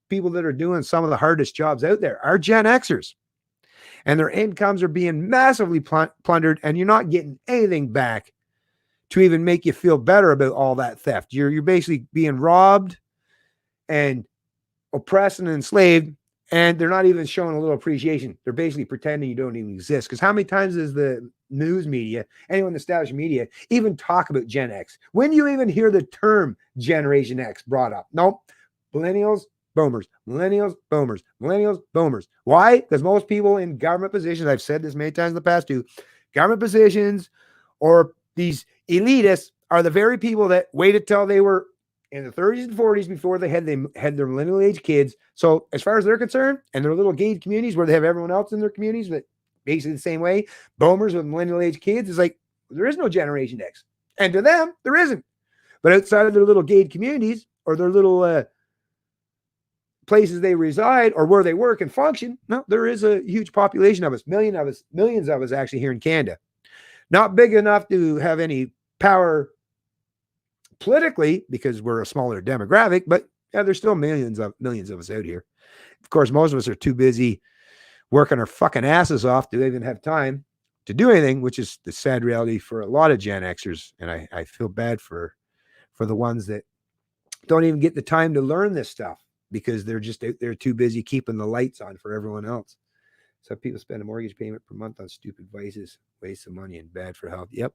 people that are doing some of the hardest jobs out there are Gen Xers. And their incomes are being massively plundered, and you're not getting anything back to even make you feel better about all that theft. You're basically being robbed and oppressed and enslaved, and they're not even showing a little appreciation. They're basically pretending you don't even exist. Because how many times does the news media, anyone in the established media, even talk about Gen X? When do you even hear the term Generation X brought up? Nope. Millennials, boomers, millennials, boomers, millennials, boomers. Why? Because most people in government positions, I've said this many times in the past too, government positions or these elitists are the very people that waited till they were in the 30s and 40s before they had their millennial age kids. So as far as they're concerned, and their little gated communities where they have everyone else in their communities, but basically the same way, boomers with millennial age kids is like, there is no Generation X. And to them, there isn't. But outside of their little gated communities or their little places they reside or where they work and function, no, there is a huge population of us, millions of us actually here in Canada. Not big enough to have any power politically because we're a smaller demographic, but yeah, there's still millions of us out here. Of course, most of us are too busy working our fucking asses off to even have time to do anything, which is the sad reality for a lot of Gen Xers. And I feel bad for the ones that don't even get the time to learn this stuff because they're just out there too busy keeping the lights on for everyone else. So people spend a mortgage payment per month on stupid vices, waste of money, and bad for health. Yep.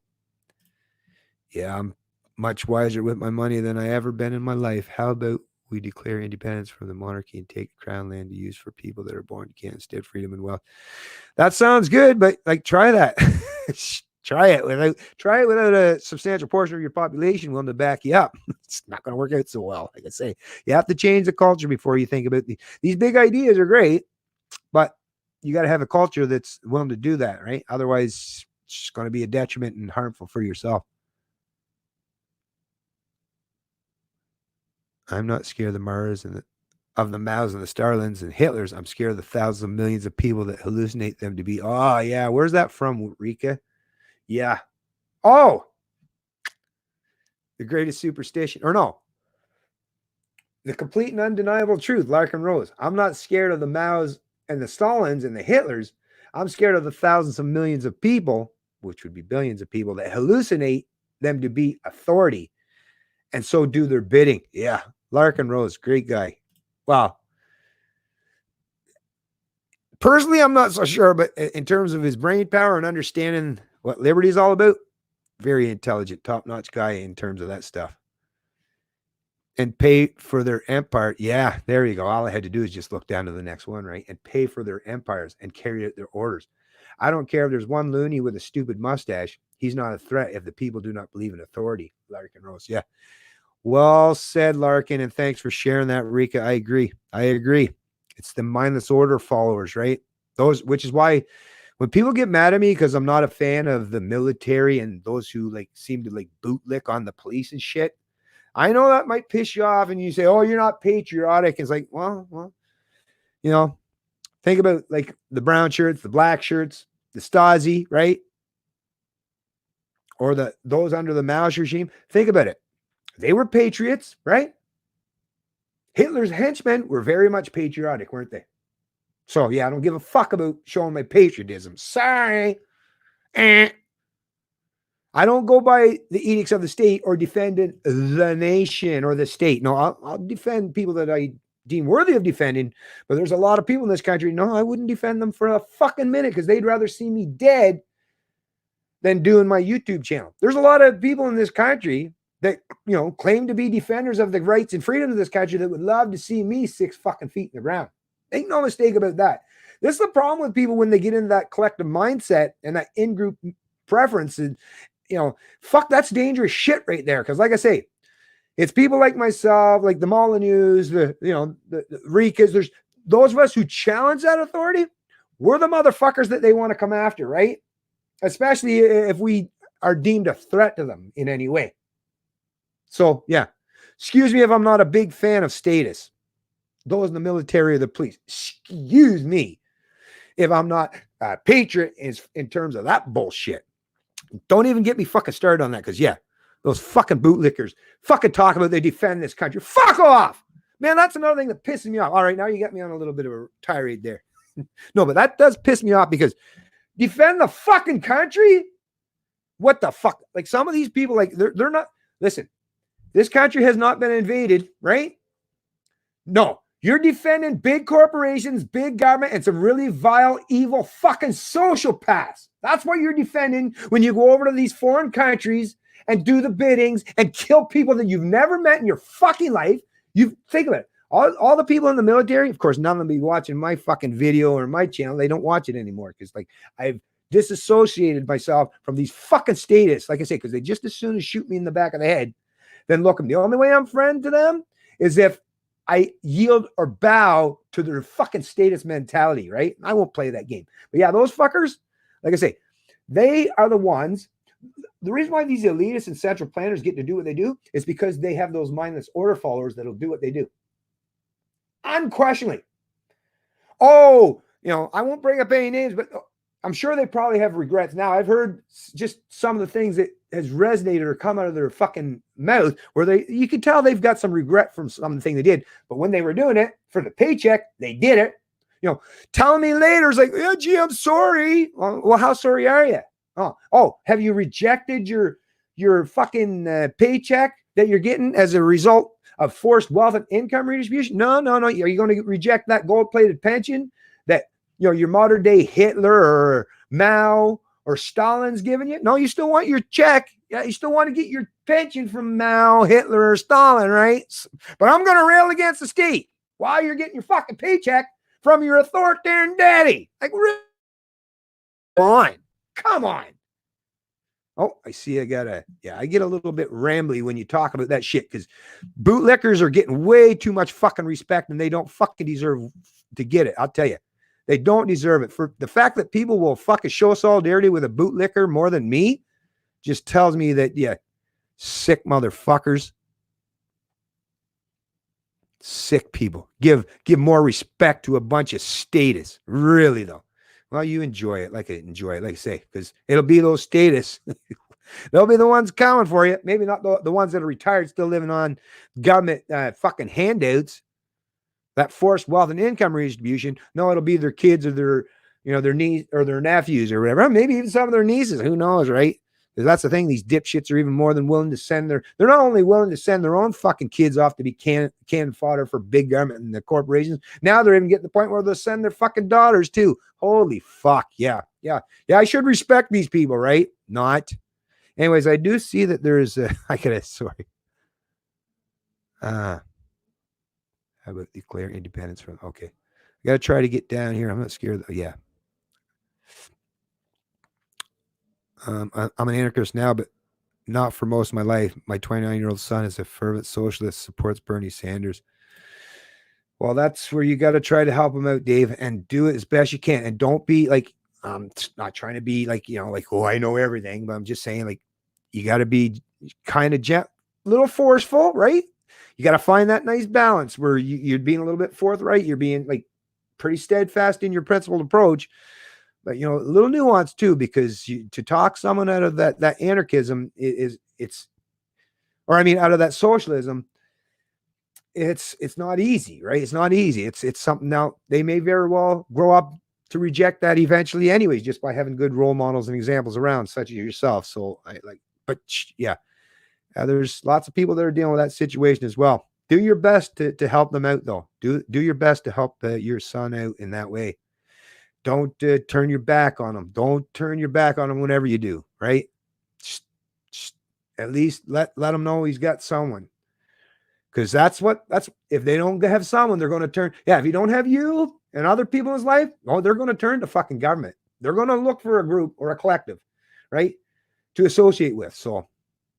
Yeah, I'm much wiser with my money than I ever been in my life. How about we declare independence from the monarchy and take crown land to use for people that are born to Canada, instead freedom and wealth? That sounds good, but like try that. Try it without a substantial portion of your population willing to back you up. It's not going to work out so well. Like I say, you have to change the culture before you think about these big ideas are great, but you got to have a culture that's willing to do that, right? Otherwise, it's just going to be a detriment and harmful for yourself. I'm not scared of the Mars and of the Maos and the Stalins and Hitlers. I'm scared of the thousands of millions of people that hallucinate them to be. Oh, yeah. Where's that from, Rika? Yeah. Oh, the greatest superstition. Or no. The complete and undeniable truth, Larkin Rose. I'm not scared of the Maos and the Stalins and the Hitlers. I'm scared of the thousands of millions of people, which would be billions of people, that hallucinate them to be authority and so do their bidding. Yeah. Larkin Rose, great guy. Wow. Personally, I'm not so sure, but in terms of his brain power and understanding what liberty is all about, very intelligent, top-notch guy in terms of that stuff. And pay for their empire. Yeah, there you go. All I had to do is just look down to the next one, right? And pay for their empires and carry out their orders. I don't care if there's one loony with a stupid mustache. He's not a threat if the people do not believe in authority. Larkin Rose. Yeah. Well said, Larkin, and thanks for sharing that, Rika. I agree. It's the mindless order followers, right? Those, which is why when people get mad at me because I'm not a fan of the military and those who like seem to like bootlick on the police and shit, I know that might piss you off, and you say, "Oh, you're not patriotic." It's like, well, think about like the brown shirts, the black shirts, the Stasi, right? Or those under the Mao regime. Think about it. They were patriots, right? Hitler's henchmen were very much patriotic, weren't they? So, yeah, I don't give a fuck about showing my patriotism. Sorry. I don't go by the edicts of the state or defending the nation or the state. No, I'll defend people that I deem worthy of defending, but there's a lot of people in this country, no, I wouldn't defend them for a fucking minute because they'd rather see me dead than doing my YouTube channel. There's a lot of people in this country that, you know, claim to be defenders of the rights and freedoms of this country that would love to see me 6 fucking feet in the ground. Ain't no mistake about that. This is the problem with people when they get into that collective mindset and that in-group preference. And, you know, fuck, that's dangerous shit right there. Because like I say, it's people like myself, like the Molyneux, the Rikas, there's those of us who challenge that authority. We're the motherfuckers that they want to come after, right? Especially if we are deemed a threat to them in any way. So, yeah. Excuse me if I'm not a big fan of status. Those in the military or the police. Excuse me if I'm not a patriot in terms of that bullshit. Don't even get me fucking started on that, because, yeah, those fucking bootlickers fucking talk about they defend this country. Fuck off! Man, that's another thing that pisses me off. All right, now you got me on a little bit of a tirade there. No, but that does piss me off, because defend the fucking country? What the fuck? Like, some of these people, like, they're not... Listen, this country has not been invaded, right? No. You're defending big corporations, big government, and some really vile, evil fucking sociopaths. That's what you're defending when you go over to these foreign countries and do the biddings and kill people that you've never met in your fucking life. You think of it. All the people in the military, of course, none of them be watching my fucking video or my channel. They don't watch it anymore because, like, I've disassociated myself from these fucking statists, like I say, because they just as soon as shoot me in the back of the head, then look, the only way I'm friend to them is if I yield or bow to their fucking status mentality, right? I won't play that game. But yeah, those fuckers, like I say, they are the ones. The reason why these elitists and central planners get to do what they do is because they have those mindless order followers that'll do what they do. Unquestionably. Oh, you know, I won't bring up any names, but I'm sure they probably have regrets now. I've heard just some of the things that has resonated or come out of their fucking mouth where you can tell they've got some regret from something they did. But when they were doing it for the paycheck, they did it. You know, telling me later, it's like, yeah, gee, I'm sorry. Well, how sorry are you? Oh, have you rejected your fucking paycheck that you're getting as a result of forced wealth and income redistribution? No. Are you going to reject that gold-plated pension that, you know, your modern day Hitler or Mao or Stalin's giving you? No, you still want your check. Yeah, you still want to get your pension from Mao, Hitler, or Stalin, right? But I'm going to rail against the state while you're getting your fucking paycheck from your authoritarian daddy. Like, really? Come on. Oh, I see. I get a little bit rambly when you talk about that shit, because bootlickers are getting way too much fucking respect and they don't fucking deserve to get it. I'll tell you. They don't deserve it. For the fact that people will fucking show solidarity with a bootlicker more than me just tells me that, yeah, sick motherfuckers. Sick people. Give more respect to a bunch of statists. Really, though. Well, you enjoy it like I enjoy it, like I say, because it'll be those statists. They'll be the ones coming for you. Maybe not the ones that are retired, still living on government fucking handouts. That forced wealth and income redistribution. No, it'll be their kids or their niece or their nephews or whatever. Maybe even some of their nieces. Who knows, right? Because that's the thing. These dipshits are even more than willing to send they're not only willing to send their own fucking kids off to be canned fodder for big government and the corporations. Now they're even getting to the point where they'll send their fucking daughters too. Holy fuck. Yeah. I should respect these people, right? Not. Anyways, I do see that there's sorry. How about declare independence from? Okay. I got to try to get down here. I'm not scared. Yeah. I'm an anarchist now, but not for most of my life. My 29-year-old son is a fervent socialist, supports Bernie Sanders. Well, that's where you got to try to help him out, Dave, and do it as best you can. And don't be like, I'm not trying to be like, you know, like, oh, I know everything, but I'm just saying, like, you got to be kind of a little forceful, right? You got to find that nice balance where you're being a little bit forthright. You're being like pretty steadfast in your principled approach, but, you know, a little nuance too, because to talk someone out of that anarchism out of that socialism, it's not easy, right? It's not easy. It's something. Now they may very well grow up to reject that eventually anyways, just by having good role models and examples around, such as yourself. So there's lots of people that are dealing with that situation as well. Do your best to help them out, though. Do your best to help your son out in that way. Don't turn your back on them. Don't turn your back on them whenever you do, right? At least let them know he's got someone. Because that's if they don't have someone, they're going to turn. Yeah, if you don't have you and other people in his life, they're going to turn to fucking government. They're going to look for a group or a collective, right, to associate with. So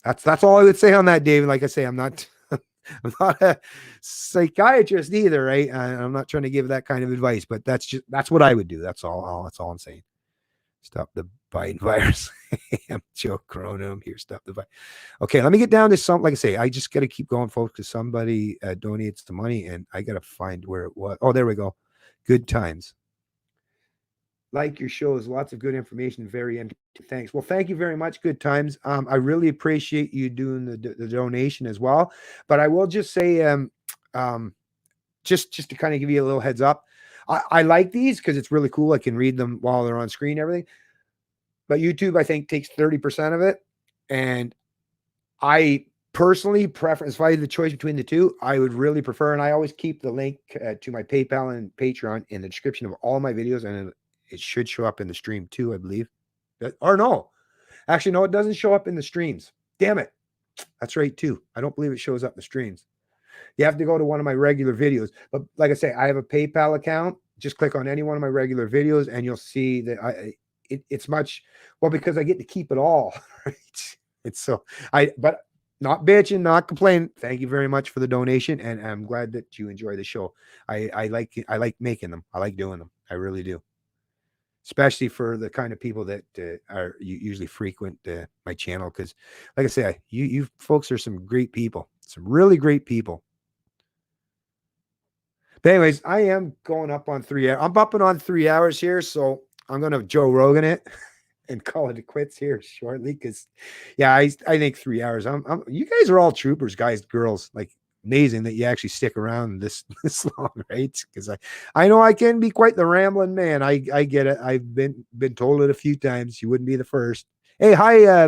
that's all I would say on that, David. Like I say, I'm not a psychiatrist either, right? I'm not trying to give that kind of advice, but that's what I would do. That's all I'm saying. Stop the Biden virus. I'm Joe Corona. I'm here. Stop the virus. Okay, let me get down to some. Like I say, I just got to keep going, folks, because somebody donates the money, and I got to find where it was. Oh, there we go. Good times. Like your shows, lots of good information. Very interesting. Thanks. Well, thank you very much. Good times. I really appreciate you doing the donation as well. But I will just say, just to kind of give you a little heads up, I like these because it's really cool. I can read them while they're on screen, everything. But YouTube, I think, takes 30% of it. And I personally prefer, if I had the choice between the two, I would really prefer, and I always keep the link to my PayPal and Patreon in the description of all my videos, and it should show up in the stream too, I believe. Or no. Actually, no, it doesn't show up in the streams. Damn it. That's right, too. I don't believe it shows up in the streams. You have to go to one of my regular videos. But like I say, I have a PayPal account. Just click on any one of my regular videos and you'll see that it's much, well, because I get to keep it all. Right? It's so, but not bitching, not complaining. Thank you very much for the donation. And I'm glad that you enjoy the show. I like making them. I like doing them. I really do. Especially for the kind of people that are usually frequent my channel. Because like I say, you folks are some great people, some really great people. But anyways, I am going up on 3 hours. I'm bumping on 3 hours here, so I'm going to Joe Rogan it and call it quits here shortly. Because, yeah, I think 3 hours. You guys are all troopers, guys, girls. Like, amazing that you actually stick around this long, right? Because I know I can be quite the rambling man. I get it. I've been told it a few times. You wouldn't be the first. Hey, hi.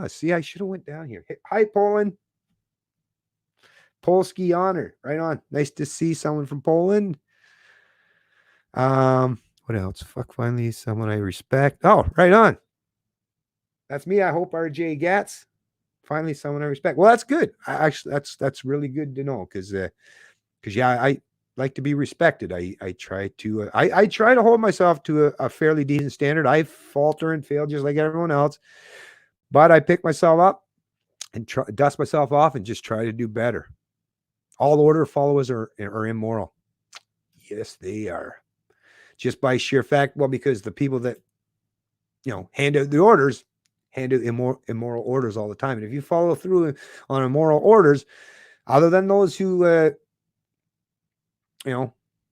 See, I should have went down here. Hey, hi, Poland. Polski honor, right on. Nice to see someone from Poland. What else? Fuck, finally someone I respect. Oh, right on. That's me. I hope RJ Gats. Finally someone I respect. Well, that's good. Actually, that's really good to know because yeah, I like to be respected. I try to I try to hold myself to a fairly decent standard. I falter and fail just like everyone else, but I pick myself up and dust myself off and just try to do better. All order followers are immoral. Yes, they are. Just by sheer fact, well, because the people that, hand out the orders, hand out immoral orders all the time. And if you follow through on immoral orders, other than those who, well,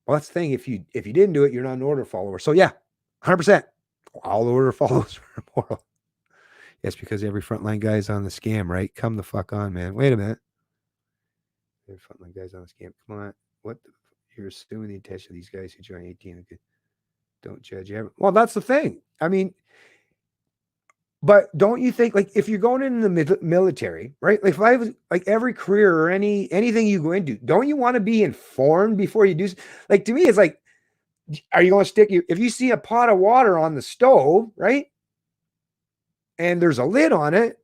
that's the thing. If you didn't do it, you're not an order follower. So yeah, 100%. All order followers are immoral. Yes, because every frontline guy is on the scam, right? Come the fuck on, man. Wait a minute. Every frontline guy's on the scam. Come on. What? You're assuming the intention of these guys who join 18. Okay. Don't judge everyone. Well, that's the thing. I mean, but don't you think, like, if you're going in the military, right? Like, if I was like every career or anything you go into, don't you want to be informed before you do? Like, to me, it's like, are you going to stick if you see a pot of water on the stove, right? And there's a lid on it,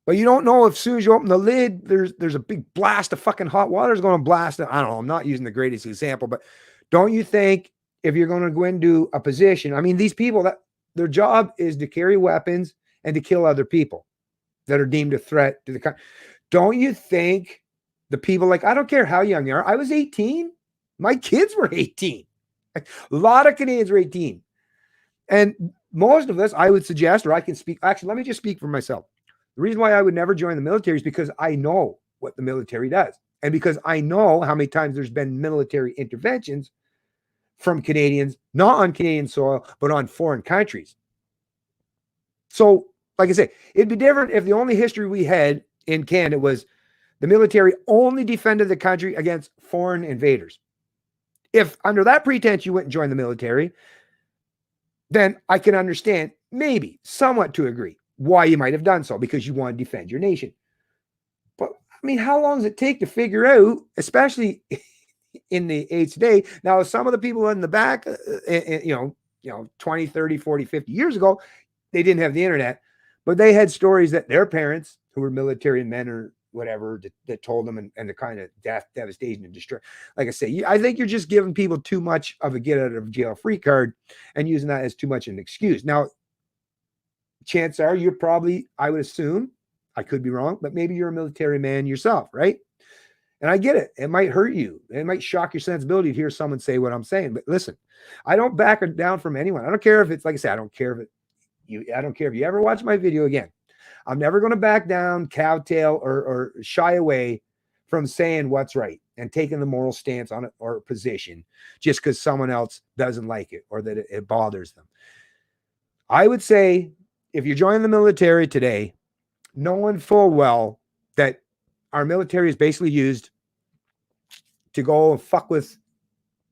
but you don't know if as soon as you open the lid, there's a big blast of fucking hot water is going to blast it. I don't know. I'm not using the greatest example, but don't you think if you're going to go into a position, I mean, these people that their job is to carry weapons and to kill other people that are deemed a threat to the country. Don't you think the people, like, I don't care how young you are. I was 18. My kids were 18. A lot of Canadians were 18. And most of us, I would suggest, or I can speak. Actually, let me just speak for myself. The reason why I would never join the military is because I know what the military does. And because I know how many times there's been military interventions from Canadians, not on Canadian soil, but on foreign countries. So, like I say, it'd be different if the only history we had in Canada was the military only defended the country against foreign invaders. If under that pretense you went and joined the military, then I can understand, maybe, somewhat to agree, why you might have done so, because you want to defend your nation. But, I mean, how long does it take to figure out, especially in the age today? Now, some of the people in the back, 20, 30, 40, 50 years ago, they didn't have the internet. But they had stories that their parents, who were military men or whatever, that told them, and the kind of death, devastation, and destruction. Like I say, I think you're just giving people too much of a get out of jail free card and using that as too much an excuse. Now, chances are you're probably, I would assume, I could be wrong, but maybe you're a military man yourself, right? And I get it. It might hurt you. It might shock your sensibility to hear someone say what I'm saying. But listen, I don't back down from anyone. I don't care if it's, like I said, I don't care if I don't care if you ever watch my video again. I'm never going to back down, cowtail, or shy away from saying what's right and taking the moral stance on it or position just because someone else doesn't like it or that it bothers them. I would say if you're joining the military today, knowing full well that our military is basically used to go and fuck with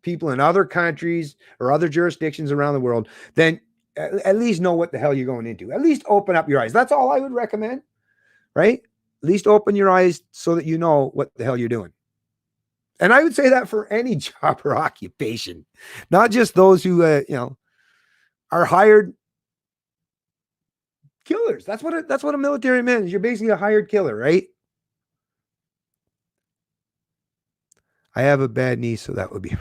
people in other countries or other jurisdictions around the world, then at least know what the hell you're going into. At least open up your eyes. That's all I would recommend, right? At least open your eyes so that you know what the hell you're doing. And I would say that for any job or occupation, not just those who, are hired killers. That's what a military man is. You're basically a hired killer, right? I have a bad knee, so that would be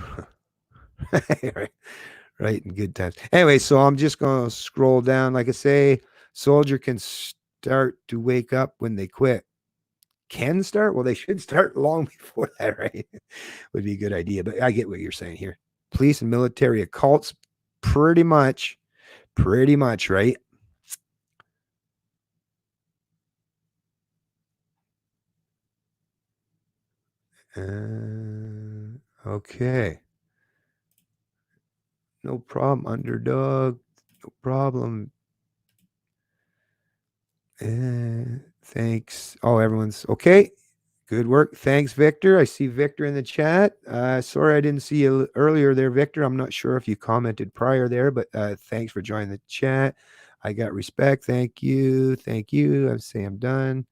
right in good times. Anyway, so I'm just going to scroll down. Like I say, soldier can start to wake up when they quit. Can start? Well, they should start long before that, right? Would be a good idea. But I get what you're saying here. Police and military occults, pretty much, right? Okay. No problem, underdog. No problem. Thanks. Oh, everyone's okay. Good work. Thanks, Victor. I see Victor in the chat. Sorry I didn't see you earlier there, Victor. I'm not sure if you commented prior there, but thanks for joining the chat. I got respect. Thank you. Thank you. I'm saying I'm done.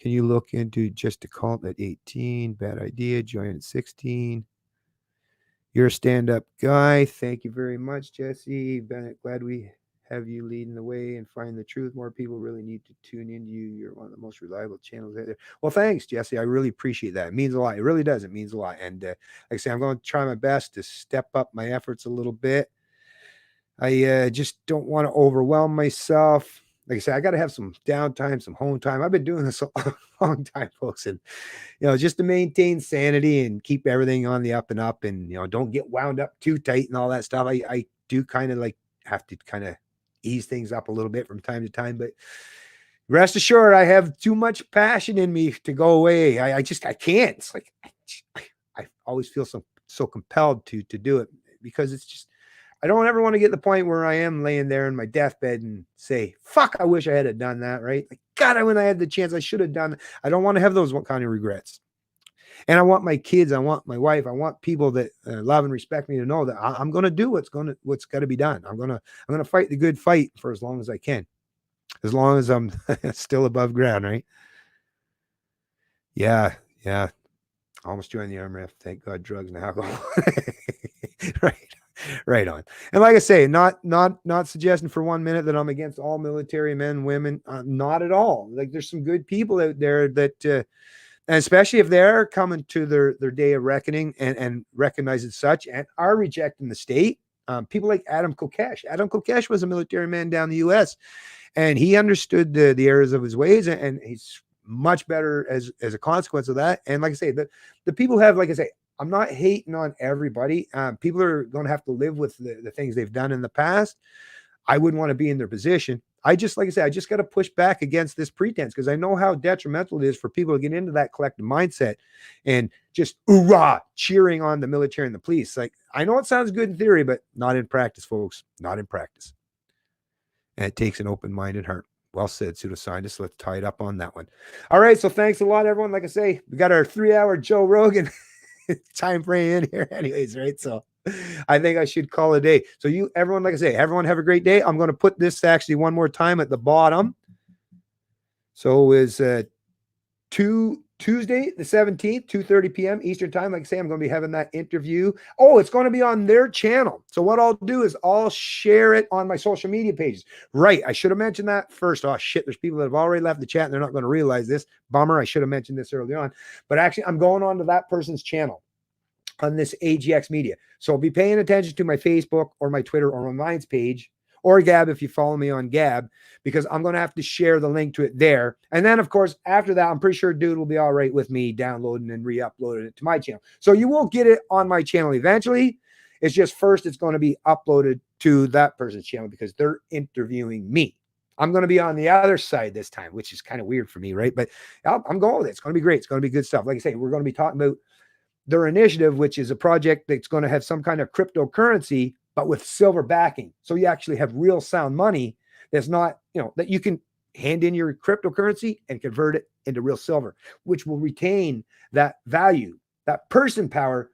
Can you look into just a cult at 18? Bad idea. Join at 16. You're a stand-up guy. Thank you very much, Jesse. Bennett, glad we have you leading the way and find the truth. More people really need to tune into you. You're one of the most reliable channels out there. Well, thanks, Jesse. I really appreciate that. It means a lot. It really does. It means a lot. And like I say, I'm going to try my best to step up my efforts a little bit. I just don't want to overwhelm myself. Like I said, I got to have some downtime, some home time. I've been doing this a long time, folks. And, just to maintain sanity and keep everything on the up and up and, don't get wound up too tight and all that stuff. I do kind of have to kind of ease things up a little bit from time to time, but rest assured, I have too much passion in me to go away. I can't. It's like, I always feel so compelled to do it because it's just, I don't ever want to get to the point where I am laying there in my deathbed and say, fuck, I wish I had done that, right? Like, God, when I had the chance, I should have done it. I don't want to have those kind of regrets. And I want my kids, I want my wife, I want people that love and respect me to know that I'm going to do what's got to be done. I'm going to fight the good fight for as long as I can, as long as I'm still above ground, right? Yeah. Almost joined the RMF. Thank God, drugs and alcohol. Right on. And like I say, not suggesting for 1 minute that I'm against all military men, women. Not at all. Like there's some good people out there that, and especially if they're coming to their day of reckoning and recognize it such and are rejecting the state. People like Adam Kokesh. Adam Kokesh was a military man down in the U.S. and he understood the errors of his ways, and he's much better as a consequence of that. And like I say, the people have, like I say, I'm not hating on everybody. People are going to have to live with the things they've done in the past. I wouldn't want to be in their position. Like I said, I just got to push back against this pretense because I know how detrimental it is for people to get into that collective mindset and just hoorah, cheering on the military and the police. Like, I know it sounds good in theory, but not in practice, folks. Not in practice. And it takes an open-minded heart. Well said, pseudoscientist. Let's tie it up on that one. All right, so thanks a lot, everyone. Like I say, we got our 3-hour Joe Rogan time frame in here anyways, right? So I think I should call it a day. So everyone, like I say, everyone have a great day. I'm going to put this actually one more time at the bottom. So is 2 Tuesday, the 17th, 2:30 p.m. Eastern time. Like I say, I'm going to be having that interview. Oh, it's going to be on their channel. So what I'll do is I'll share it on my social media pages. Right. I should have mentioned that first. Oh, shit. There's people that have already left the chat and they're not going to realize this. Bummer. I should have mentioned this early on. But actually, I'm going on to that person's channel on this AGX Media. So I'll be paying attention to my Facebook or my Twitter or my Minds page, or Gab if you follow me on Gab, because I'm going to have to share the link to it there. And then, of course, after that, I'm pretty sure Dude will be all right with me downloading and re-uploading it to my channel. So you will get it on my channel eventually. It's just first it's going to be uploaded to that person's channel because they're interviewing me. I'm going to be on the other side this time, which is kind of weird for me, right? But I'm going with it. It's going to be great. It's going to be good stuff. Like I say, we're going to be talking about their initiative, which is a project that's going to have some kind of cryptocurrency, but with silver backing. So you actually have real sound money that's not, that you can hand in your cryptocurrency and convert it into real silver, which will retain that value, that person power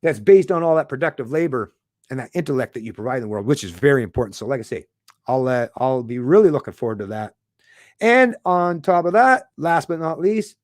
that's based on all that productive labor and that intellect that you provide in the world, which is very important. So like I say, I'll be really looking forward to that. And on top of that, last but not least,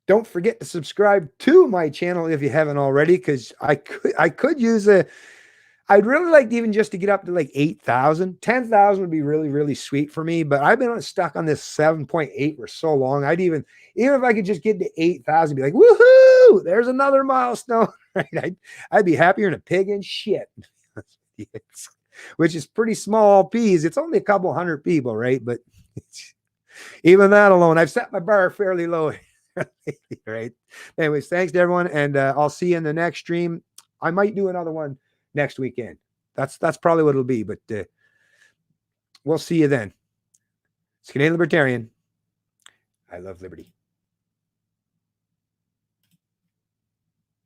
don't forget to subscribe to my channel if you haven't already, because I could use I'd really like even just to get up to like 8,000. 10,000 would be really, really sweet for me, but I've been stuck on this 7.8 for so long. Even if I could just get to 8,000, be like, woohoo, there's another milestone, right? I'd be happier than a pig in shit, which is pretty small peas. It's only a couple hundred people, right? But even that alone, I've set my bar fairly low. Right. Anyways, thanks to everyone, and I'll see you in the next stream. I might do another one next weekend. That's probably what it'll be, but we'll see you then. It's Canadian Libertarian. I love liberty.